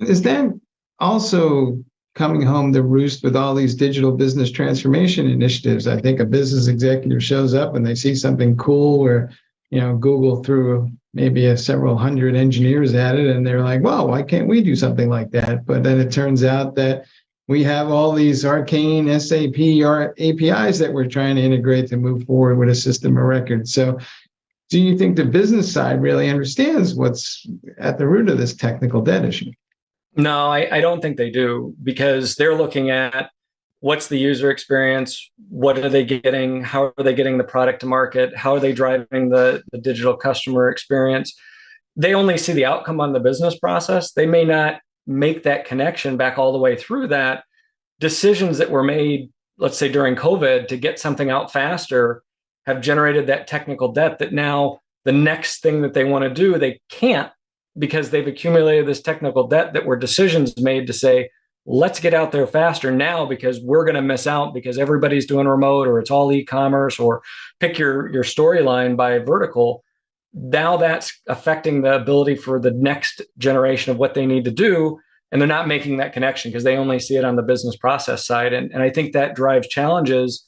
Is that also coming home to roost with all these digital business transformation initiatives? I think a business executive shows up and they see something cool where, Google threw maybe several hundred engineers at it and they're like, well, why can't we do something like that? But then it turns out that we have all these arcane SAP APIs that we're trying to integrate to move forward with a system of record. So do you think the business side really understands what's at the root of this technical debt issue? No, I don't think they do, because they're looking at what's the user experience, what are they getting, how are they getting the product to market, how are they driving the digital customer experience. They only see the outcome on the business process. They may not make that connection back all the way through that. Decisions that were made, let's say during COVID, to get something out faster have generated that technical debt that now the next thing that they want to do, they can't, because they've accumulated this technical debt that were decisions made to say, let's get out there faster now because we're going to miss out because everybody's doing remote or it's all e-commerce, or pick your storyline by vertical. Now that's affecting the ability for the next generation of what they need to do. And they're not making that connection because they only see it on the business process side. And I think that drives challenges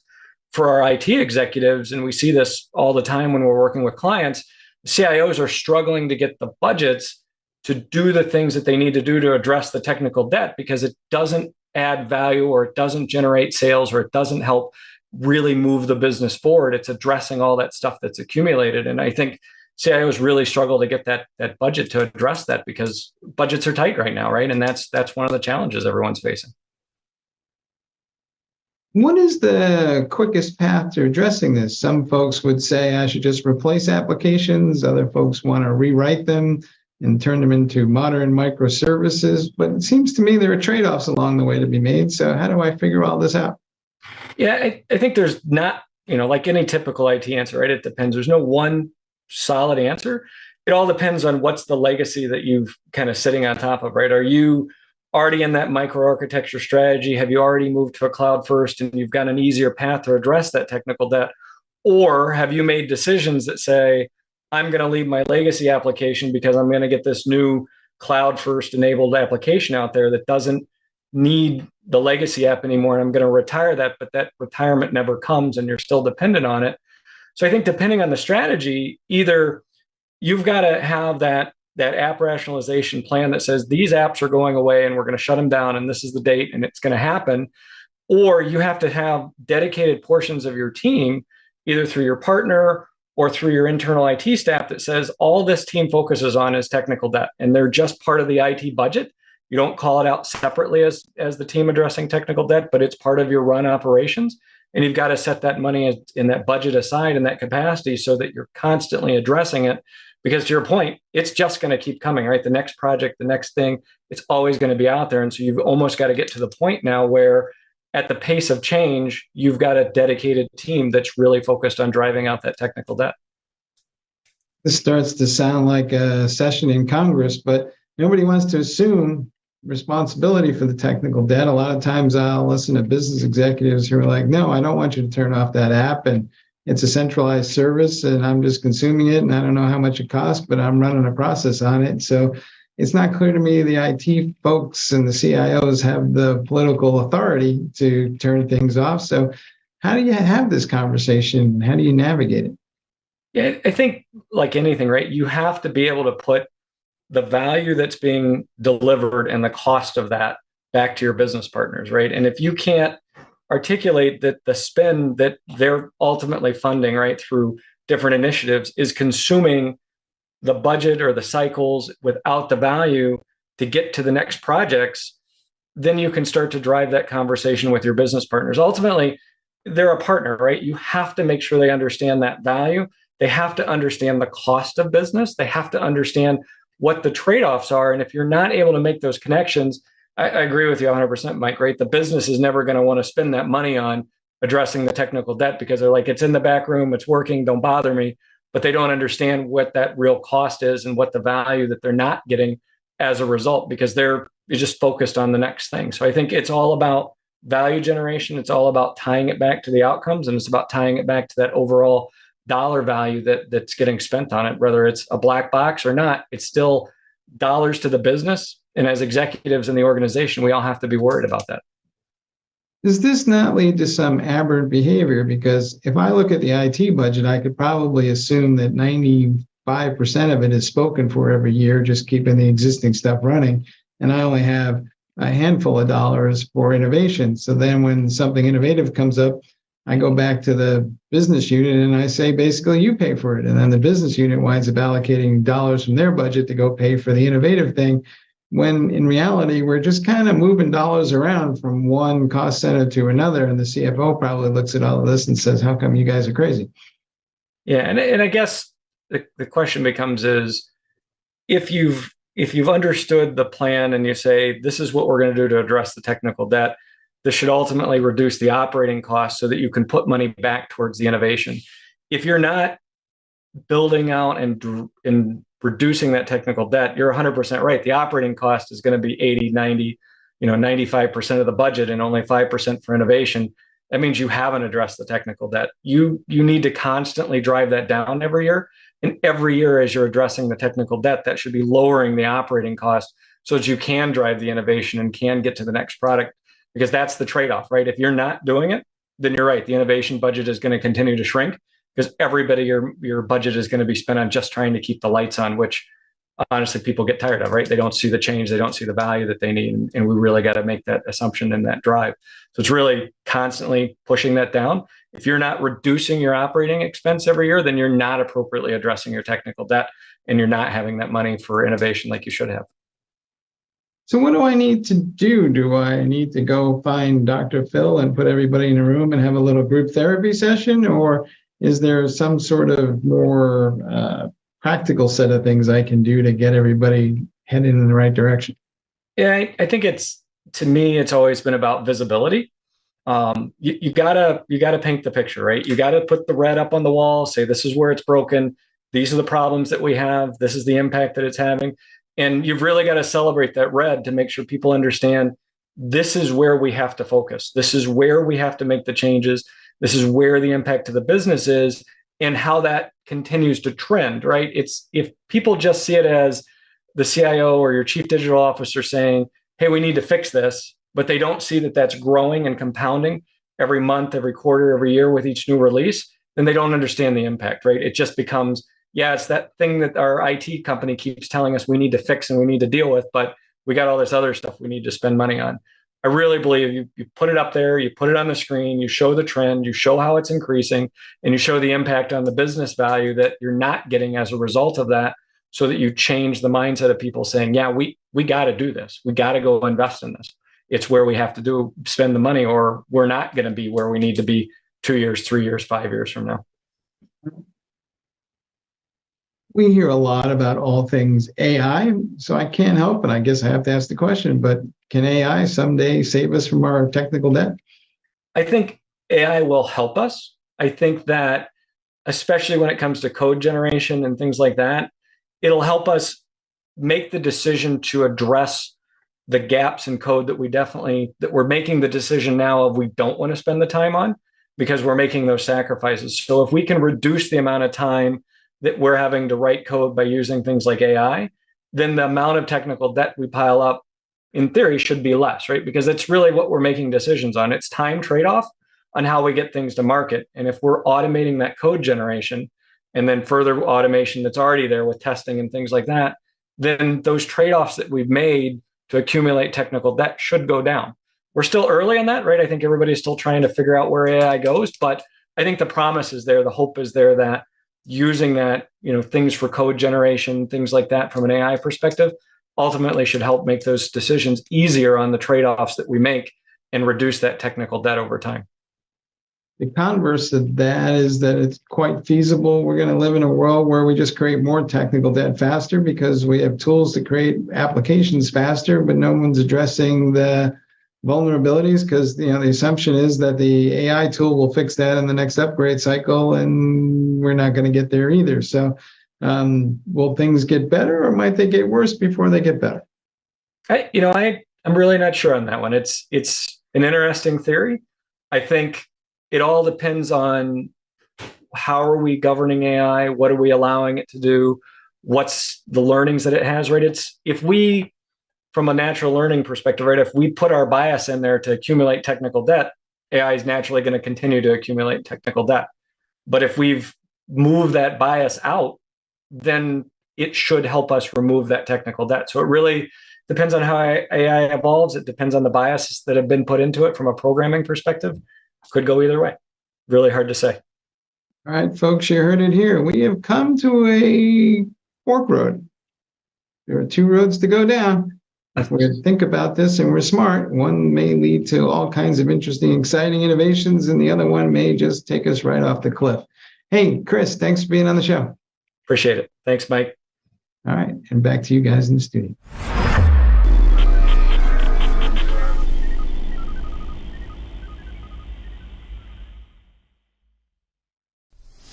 for our IT executives. And we see this all the time when we're working with clients. CIOs are struggling to get the budgets to do the things that they need to do to address the technical debt because it doesn't add value, or it doesn't generate sales, or it doesn't help really move the business forward. It's addressing all that stuff that's accumulated. And I think CIOs really struggle to get that budget to address that because budgets are tight right now, right? And that's one of the challenges everyone's facing. What is the quickest path to addressing this? Some folks would say I should just replace applications. Other folks want to rewrite them and turn them into modern microservices. But it seems to me there are trade-offs along the way to be made. So how do I figure all this out? Yeah, I think there's not, like any typical IT answer, right? It depends. There's no one solid answer. It all depends on what's the legacy that you've kind of sitting on top of, right? Are you already in that microarchitecture strategy? Have you already moved to a cloud first and you've got an easier path to address that technical debt? Or have you made decisions that say, I'm going to leave my legacy application because I'm going to get this new cloud first enabled application out there that doesn't need the legacy app anymore, and I'm going to retire that, but that retirement never comes and you're still dependent on it. So I think depending on the strategy, either you've got to have that app rationalization plan that says these apps are going away and we're going to shut them down and this is the date and it's going to happen, or you have to have dedicated portions of your team, either through your partner or through your internal IT staff, that says all this team focuses on is technical debt and they're just part of the IT budget. You don't call it out separately as the team addressing technical debt, but it's part of your run operations. And you've got to set that money in that budget aside in that capacity so that you're constantly addressing it. Because to your point, it's just going to keep coming, right? The next project, the next thing, it's always going to be out there. And so you've almost got to get to the point now where at the pace of change, you've got a dedicated team that's really focused on driving out that technical debt. This starts to sound like a session in Congress, but nobody wants to assume responsibility for the technical debt. A lot of times I'll listen to business executives who are like, no, I don't want you to turn off that app. And it's a centralized service and I'm just consuming it and I don't know how much it costs, but I'm running a process on it. So it's not clear to me the IT folks and the CIOs have the political authority to turn things off. So how do you have this conversation? How do you navigate it? Yeah, I think like anything, right? You have to be able to put the value that's being delivered and the cost of that back to your business partners, right? And if you can't articulate that the spend that they're ultimately funding, right, through different initiatives is consuming the budget or the cycles without the value to get to the next projects, then you can start to drive that conversation with your business partners. Ultimately, they're a partner, right? You have to make sure they understand that value. They have to understand the cost of business. They have to understand what the trade-offs are. And if you're not able to make those connections, I agree with you 100%, Mike, right? The business is never going to want to spend that money on addressing the technical debt because they're like, it's in the back room, it's working, don't bother me. But they don't understand what that real cost is and what the value that they're not getting as a result because they're just focused on the next thing. So I think it's all about value generation. It's all about tying it back to the outcomes, and it's about tying it back to that overall dollar value that's getting spent on it, whether it's a black box or not. It's still dollars to the business. And as executives in the organization, we all have to be worried about that. Does this not lead to some aberrant behavior? Because if I look at the IT budget, I could probably assume that 95% of it is spoken for every year, just keeping the existing stuff running. And I only have a handful of dollars for innovation. So then when something innovative comes up, I go back to the business unit and I say, basically, you pay for it. And then the business unit winds up allocating dollars from their budget to go pay for the innovative thing. When in reality, we're just kind of moving dollars around from one cost center to another. And the CFO probably looks at all of this and says, how come you guys are crazy? Yeah. And I guess the question becomes is if you've understood the plan and you say, this is what we're going to do to address the technical debt, this should ultimately reduce the operating costs so that you can put money back towards the innovation. If you're not building out and reducing that technical debt, you're 100% right. The operating cost is going to be 80, 90, 95% of the budget and only 5% for innovation. That means you haven't addressed the technical debt. You need to constantly drive that down every year. And every year as you're addressing the technical debt, that should be lowering the operating cost so that you can drive the innovation and can get to the next product, because that's the trade-off, right? If you're not doing it, then you're right. The innovation budget is going to continue to shrink because everybody, your budget is going to be spent on just trying to keep the lights on, which honestly people get tired of, right? They don't see the change. They don't see the value that they need. And we really got to make that assumption and that drive. So it's really constantly pushing that down. If you're not reducing your operating expense every year, then you're not appropriately addressing your technical debt and you're not having that money for innovation like you should have. So what do I need to do? Do I need to go find Dr. Phil and put everybody in a room and have a little group therapy session? Or is there some sort of more practical set of things I can do to get everybody headed in the right direction? Yeah, I think to me, it's always been about visibility. You gotta paint the picture, right? You gotta put the red up on the wall, say this is where it's broken. These are the problems that we have. This is the impact that it's having. And you've really got to celebrate that red to make sure people understand this is where we have to focus. This is where we have to make the changes. This is where the impact to the business is and how that continues to trend, right? It's if people just see it as the CIO or your chief digital officer saying, hey, we need to fix this, but they don't see that that's growing and compounding every month, every quarter, every year with each new release, then they don't understand the impact, right? It just becomes, yeah, it's that thing that our IT company keeps telling us we need to fix and we need to deal with, but we got all this other stuff we need to spend money on. I really believe you put it up there, you put it on the screen, you show the trend, you show how it's increasing, and you show the impact on the business value that you're not getting as a result of that, so that you change the mindset of people saying, yeah, we got to do this. We got to go invest in this. It's where we have to spend the money, or we're not going to be where we need to be 2 years, 3 years, 5 years from now. We hear a lot about all things AI, so I can't help it. I guess I have to ask the question, but can AI someday save us from our technical debt? I think AI will help us. I think that, especially when it comes to code generation and things like that, it'll help us make the decision to address the gaps in code that we're making the decision now of we don't want to spend the time on. because we're making those sacrifices. So if we can reduce the amount of time that we're having to write code by using things like AI, then the amount of technical debt we pile up, in theory, should be less, right? Because it's really what we're making decisions on. It's time trade-off on how we get things to market. And if we're automating that code generation and then further automation that's already there with testing and things like that, then those trade-offs that we've made to accumulate technical debt should go down. We're still early on that, right? I think everybody's still trying to figure out where AI goes, but I think the promise is there. The hope is there that using that, things for code generation, things like that from an AI perspective, ultimately should help make those decisions easier on the trade-offs that we make and reduce that technical debt over time. The converse of that is that it's quite feasible. We're going to live in a world where we just create more technical debt faster because we have tools to create applications faster, but no one's addressing the vulnerabilities because the assumption is that the AI tool will fix that in the next upgrade cycle, and we're not going to get there either. So will things get better, or might they get worse before they get better? I'm really not sure on that one. It's an interesting theory. I think it all depends on how are we governing AI, what are we allowing it to do, what's the learnings that it has, right? If we, from a natural learning perspective, right, if we put our bias in there to accumulate technical debt, AI is naturally going to continue to accumulate technical debt. But if we've moved that bias out, then it should help us remove that technical debt. So it really depends on how AI evolves. It depends on the biases that have been put into it from a programming perspective. Could go either way. Really hard to say. All right, folks, you heard it here. We have come to a fork road. There are two roads to go down. If we think about this and we're smart, one may lead to all kinds of interesting, exciting innovations, and the other one may just take us right off the cliff. Hey, Chris, thanks for being on the show. Appreciate it. Thanks, Mike. All right, and back to you guys in the studio.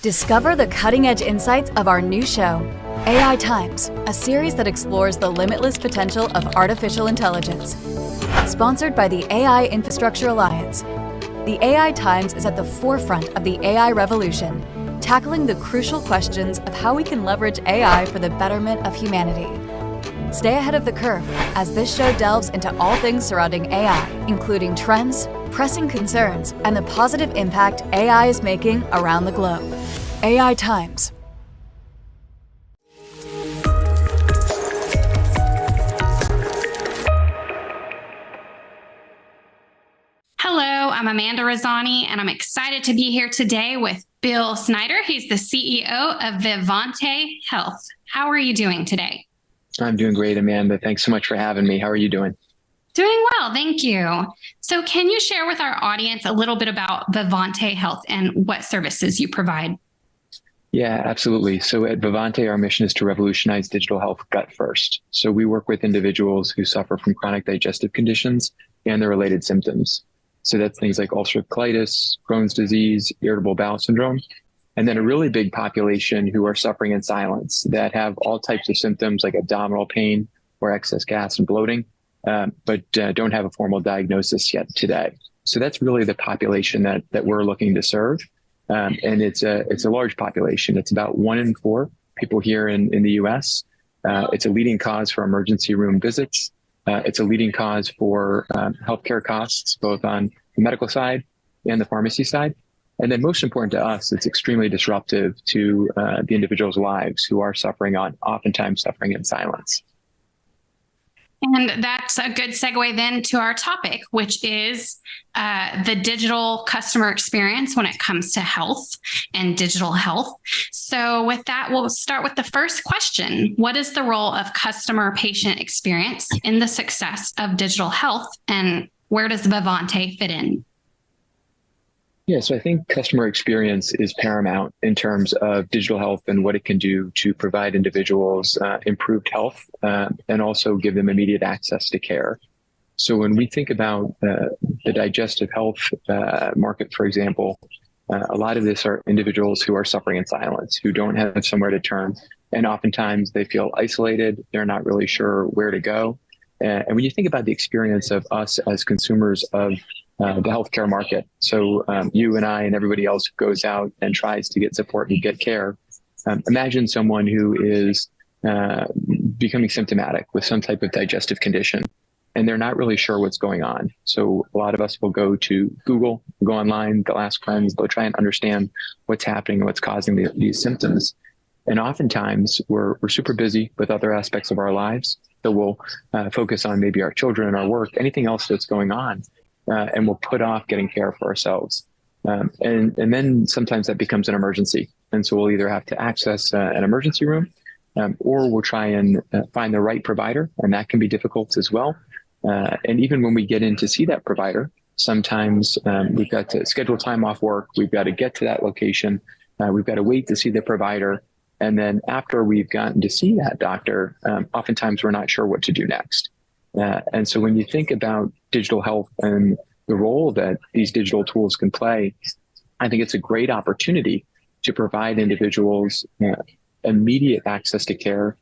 Discover the cutting-edge insights of our new show, AI Times, a series that explores the limitless potential of artificial intelligence. Sponsored by the AI Infrastructure Alliance, the AI Times is at the forefront of the AI revolution, tackling the crucial questions of how we can leverage AI for the betterment of humanity. Stay ahead of the curve as this show delves into all things surrounding AI, including trends, pressing concerns, and the positive impact AI is making around the globe. AI Times. Hello, I'm Amanda Rosani, and I'm excited to be here today with Bill Snyder. He's the CEO of Vivante Health. How are you doing today? I'm doing great, Amanda. Thanks so much for having me. How are you doing? Doing well, thank you. So can you share with our audience a little bit about Vivante Health and what services you provide? Yeah, absolutely. So at Vivante, our mission is to revolutionize digital health gut first. So we work with individuals who suffer from chronic digestive conditions and their related symptoms. So that's things like ulcerative colitis, Crohn's disease, irritable bowel syndrome, and then a really big population who are suffering in silence that have all types of symptoms like abdominal pain or excess gas and bloating, but don't have a formal diagnosis yet today. So that's really the population that we're looking to serve. And it's a large population. It's about 1 in 4 people here in the US. It's a leading cause for emergency room visits. It's a leading cause for healthcare costs, both on the medical side and the pharmacy side. And then most important to us, it's extremely disruptive to the individual's lives who are oftentimes suffering in silence. And that's a good segue then to our topic, which is the digital customer experience when it comes to health and digital health. So with that, we'll start with the first question. What is the role of customer patient experience in the success of digital health, and where does Vivante fit in? Yeah, so I think customer experience is paramount in terms of digital health and what it can do to provide individuals improved health and also give them immediate access to care. So when we think about the digestive health market, for example, a lot of this are individuals who are suffering in silence, who don't have somewhere to turn. And oftentimes they feel isolated. They're not really sure where to go. And when you think about the experience of us as consumers of the healthcare market. So you and I and everybody else who goes out and tries to get support and get care. Imagine someone who is becoming symptomatic with some type of digestive condition, and they're not really sure what's going on. So a lot of us will go to Google, go online, they'll ask friends, they'll try and understand what's happening and what's causing these symptoms. And oftentimes we're super busy with other aspects of our lives. So we'll focus on maybe our children, our work, anything else that's going on, and we'll put off getting care for ourselves. And then sometimes that becomes an emergency. And so we'll either have to access an emergency room, or we'll try and find the right provider, and that can be difficult as well. And even when we get in to see that provider, sometimes we've got to schedule time off work, we've got to get to that location, we've got to wait to see the provider. And then after we've gotten to see that doctor, oftentimes we're not sure what to do next. And so when you think about digital health and the role that these digital tools can play, I think it's a great opportunity to provide individuals immediate access to care,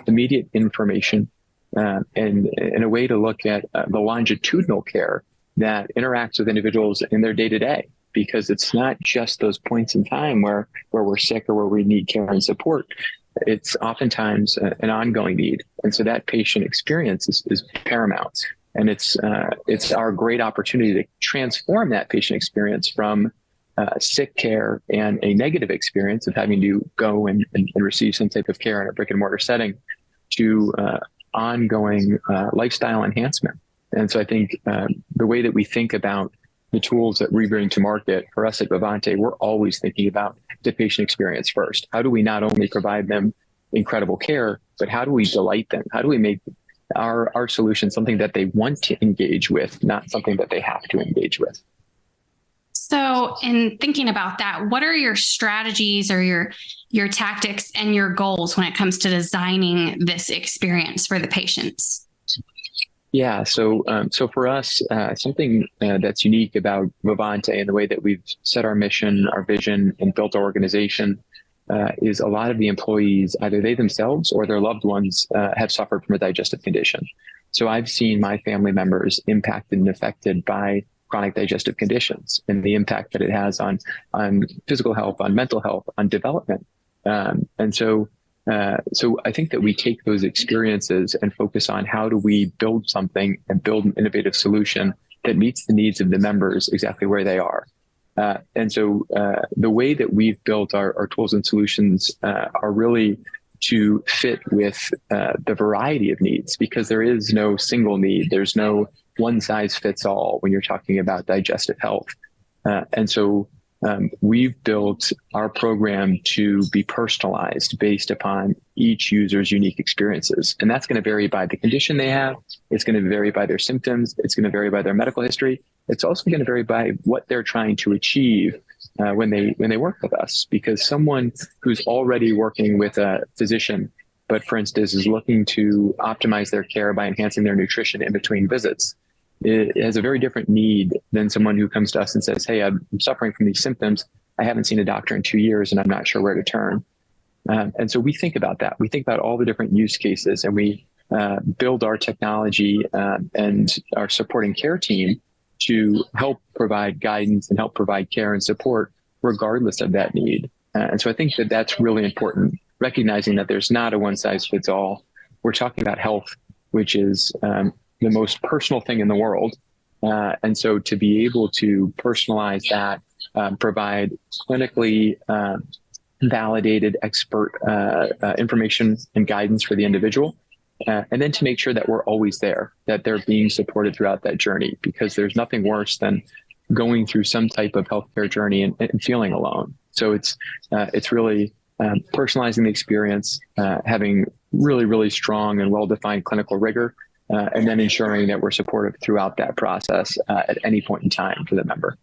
immediate information, and a way to look at the longitudinal care that interacts with individuals in their day-to-day, because it's not just those points in time where we're sick or where we need care and support. It's oftentimes an ongoing need. And so that patient experience is paramount. And it's our great opportunity to transform that patient experience from sick care and a negative experience of having to go and receive some type of care in a brick and mortar setting to ongoing lifestyle enhancement. And so I think the way that we think about the tools that we bring to market for us at Vivante, we're always thinking about the patient experience first. How do we not only provide them incredible care, but how do we delight them? How do we make our solution something that they want to engage with, not something that they have to engage with? So in thinking about that, what are your strategies or your tactics and your goals when it comes to designing this experience for the patients? Yeah, so for us, something that's unique about Vivante and the way that we've set our mission, our vision, and built our organization is a lot of the employees, either they themselves or their loved ones, have suffered from a digestive condition. So I've seen my family members impacted and affected by chronic digestive conditions and the impact that it has on physical health, on mental health, on development. And so I think that we take those experiences and focus on how do we build something and build an innovative solution that meets the needs of the members exactly where they are. And so the way that we've built our tools and solutions are really to fit with the variety of needs, because there is no single need. There's no one size fits all when you're talking about digestive health. And so we've built our program to be personalized based upon each user's unique experiences. And that's going to vary by the condition they have. It's going to vary by their symptoms. It's going to vary by their medical history. It's also going to vary by what they're trying to achieve when they work with us, because someone who's already working with a physician, but for instance, is looking to optimize their care by enhancing their nutrition in between visits, it has a very different need than someone who comes to us and says, hey, I'm suffering from these symptoms. I haven't seen a doctor in 2 years and I'm not sure where to turn. And so we think about that. We think about all the different use cases, and we build our technology and our supporting care team to help provide guidance and help provide care and support regardless of that need. And so I think that that's really important, recognizing that there's not a one size fits all. We're talking about health, which is the most personal thing in the world. And so to be able to personalize that, provide clinically validated expert information and guidance for the individual, and then to make sure that we're always there, that they're being supported throughout that journey, because there's nothing worse than going through some type of healthcare journey and feeling alone. So it's really personalizing the experience, having really, really strong and well-defined clinical rigor, and then ensuring that we're supportive throughout that process at any point in time for the member.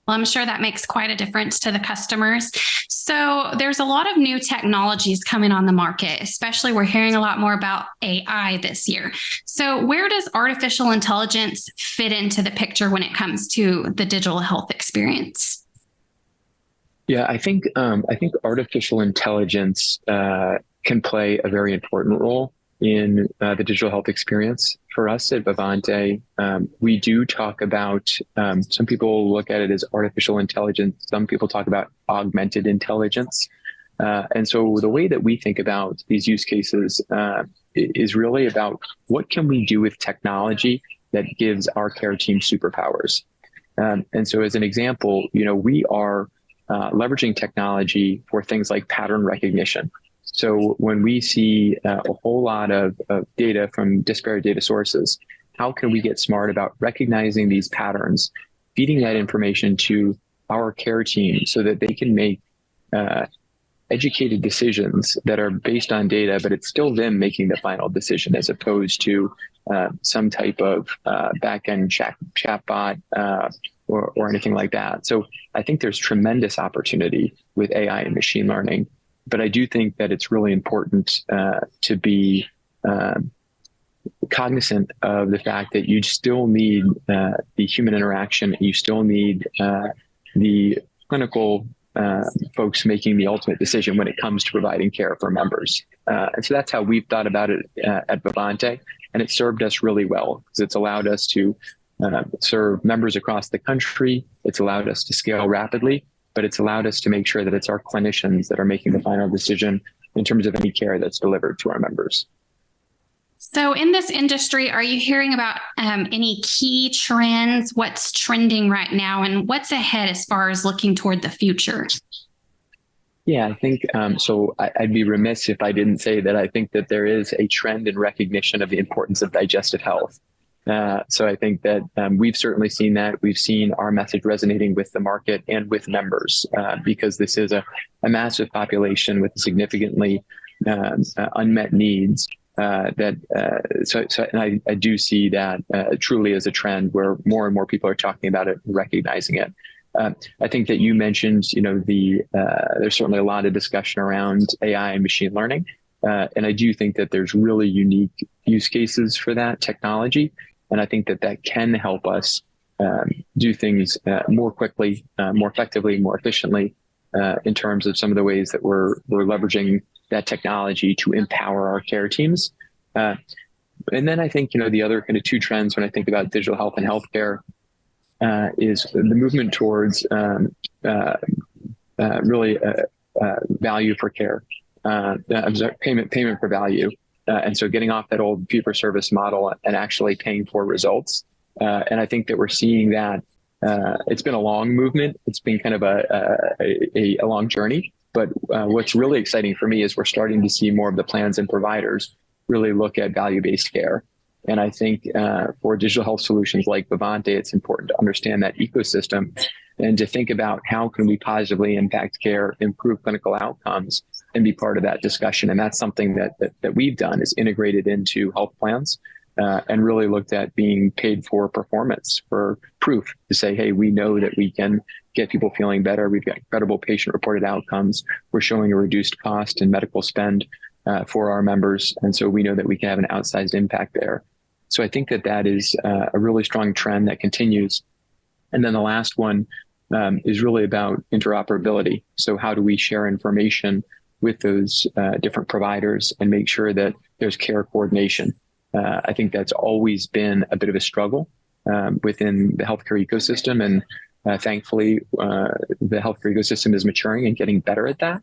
Well, I'm sure that makes quite a difference to the customers. So there's a lot of new technologies coming on the market, especially we're hearing a lot more about AI this year. So where does artificial intelligence fit into the picture when it comes to the digital health experience? Yeah, I think artificial intelligence can play a very important role in the digital health experience. For us at Vivante, we do talk about, some people look at it as artificial intelligence. Some people talk about augmented intelligence. And so the way that we think about these use cases is really about what can we do with technology that gives our care team superpowers. And so as an example, we are leveraging technology for things like pattern recognition. So when we see a whole lot of data from disparate data sources, how can we get smart about recognizing these patterns, feeding that information to our care team so that they can make educated decisions that are based on data, but it's still them making the final decision as opposed to some type of back-end chatbot or anything like that. So I think there's tremendous opportunity with AI and machine learning, but I do think that it's really important to be cognizant of the fact that you still need the human interaction. You still need the clinical folks making the ultimate decision when it comes to providing care for members. And so that's how we've thought about it at Vivante. And it served us really well because it's allowed us to serve members across the country. It's allowed us to scale rapidly, but it's allowed us to make sure that it's our clinicians that are making the final decision in terms of any care that's delivered to our members. So in this industry, are you hearing about any key trends? What's trending right now and what's ahead as far as looking toward the future? Yeah, I think so. I'd be remiss if I didn't say that I think that there is a trend in recognition of the importance of digestive health. So I think that we've certainly seen that. We've seen our message resonating with the market and with members because this is a massive population with significantly unmet needs. And I do see that truly as a trend where more and more people are talking about it, recognizing it. I think that you mentioned, there's certainly a lot of discussion around AI and machine learning. And I do think that there's really unique use cases for that technology. And I think that that can help us do things more quickly, more effectively, more efficiently in terms of some of the ways that we're leveraging that technology to empower our care teams. And then I think, the other kind of two trends when I think about digital health and healthcare is the movement towards really value for care, payment for value. And so getting off that old fee-for-service model and actually paying for results. And I think that we're seeing that it's been a long movement. It's been kind of a long journey. But what's really exciting for me is we're starting to see more of the plans and providers really look at value-based care. And I think for digital health solutions like Vivante, it's important to understand that ecosystem and to think about how can we positively impact care, improve clinical outcomes, and be part of that discussion. And that's something that we've done is integrated into health plans and really looked at being paid for performance, for proof to say, hey, we know that we can get people feeling better. We've got credible patient-reported outcomes. We're showing a reduced cost in medical spend for our members. And so we know that we can have an outsized impact there. So I think that is a really strong trend that continues. And then the last one is really about interoperability. So how do we share information with those different providers and make sure that there's care coordination? I think that's always been a bit of a struggle within the healthcare ecosystem. And thankfully, the healthcare ecosystem is maturing and getting better at that.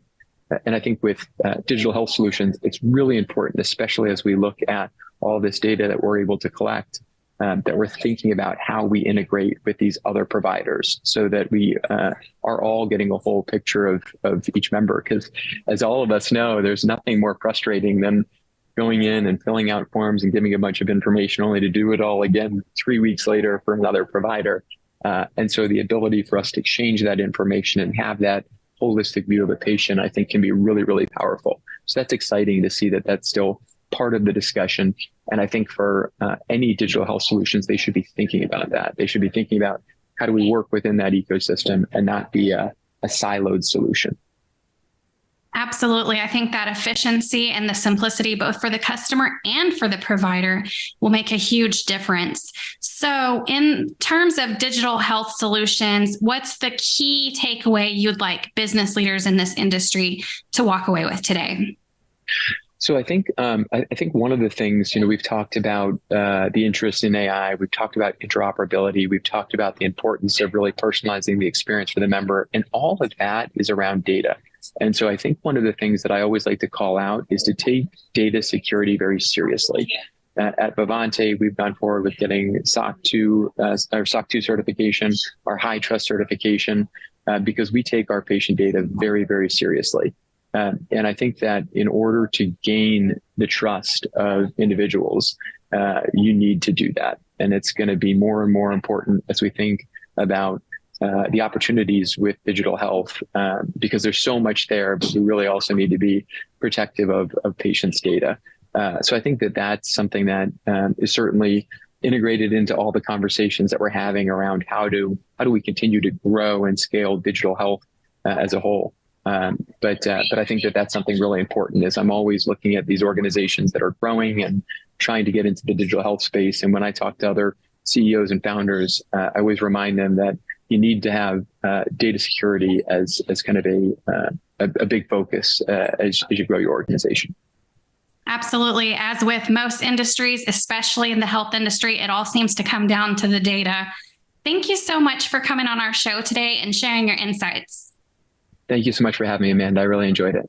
And I think with digital health solutions, it's really important, especially as we look at all this data that we're able to collect, that we're thinking about how we integrate with these other providers so that we are all getting a whole picture of each member. Because as all of us know, there's nothing more frustrating than going in and filling out forms and giving a bunch of information only to do it all again 3 weeks later for another provider. And so the ability for us to exchange that information and have that holistic view of a patient, I think can be really, really powerful. So that's exciting to see that that's still part of the discussion. And I think for any digital health solutions, they should be thinking about that. They should be thinking about how do we work within that ecosystem and not be a siloed solution. Absolutely. I think that efficiency and the simplicity, both for the customer and for the provider, will make a huge difference. So in terms of digital health solutions, what's the key takeaway you'd like business leaders in this industry to walk away with today? So I think one of the things, we've talked about the interest in AI, we've talked about interoperability, we've talked about the importance of really personalizing the experience for the member, and all of that is around data. And so I think one of the things that I always like to call out is to take data security very seriously. At Vivante, we've gone forward with getting SOC 2 certification, our high trust certification, because we take our patient data very, very seriously. And I think that in order to gain the trust of individuals, you need to do that. And it's going to be more and more important as we think about the opportunities with digital health, because there's so much there, but we really also need to be protective of patients' data. So I think that that's something that is certainly integrated into all the conversations that we're having around how do we continue to grow and scale digital health as a whole. But I think that that's something really important. Is I'm always looking at these organizations that are growing and trying to get into the digital health space. And when I talk to other CEOs and founders, I always remind them that you need to have data security as kind of a big focus as you grow your organization. Absolutely. As with most industries, especially in the health industry, it all seems to come down to the data. Thank you so much for coming on our show today and sharing your insights. Thank you so much for having me, Amanda. I really enjoyed it.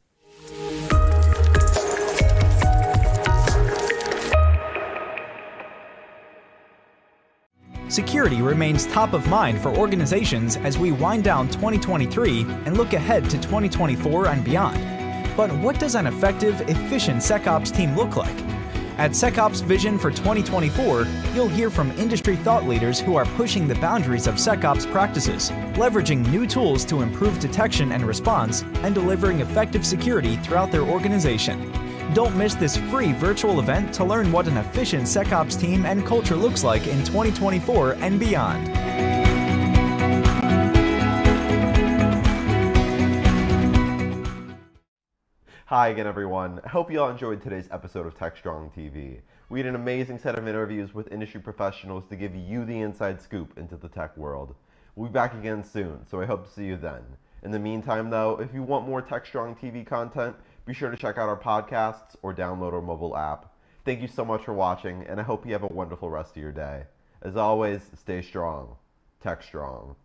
Security remains top of mind for organizations as we wind down 2023 and look ahead to 2024 and beyond. But what does an effective, efficient SecOps team look like? At SecOps Vision for 2024, you'll hear from industry thought leaders who are pushing the boundaries of SecOps practices, leveraging new tools to improve detection and response, and delivering effective security throughout their organization. Don't miss this free virtual event to learn what an efficient SecOps team and culture looks like in 2024 and beyond. Hi again, everyone. I hope you all enjoyed today's episode of Techstrong TV. We had an amazing set of interviews with industry professionals to give you the inside scoop into the tech world. We'll be back again soon, so I hope to see you then. In the meantime, though, if you want more Techstrong TV content, be sure to check out our podcasts or download our mobile app. Thank you so much for watching, and I hope you have a wonderful rest of your day. As always, stay strong. Techstrong.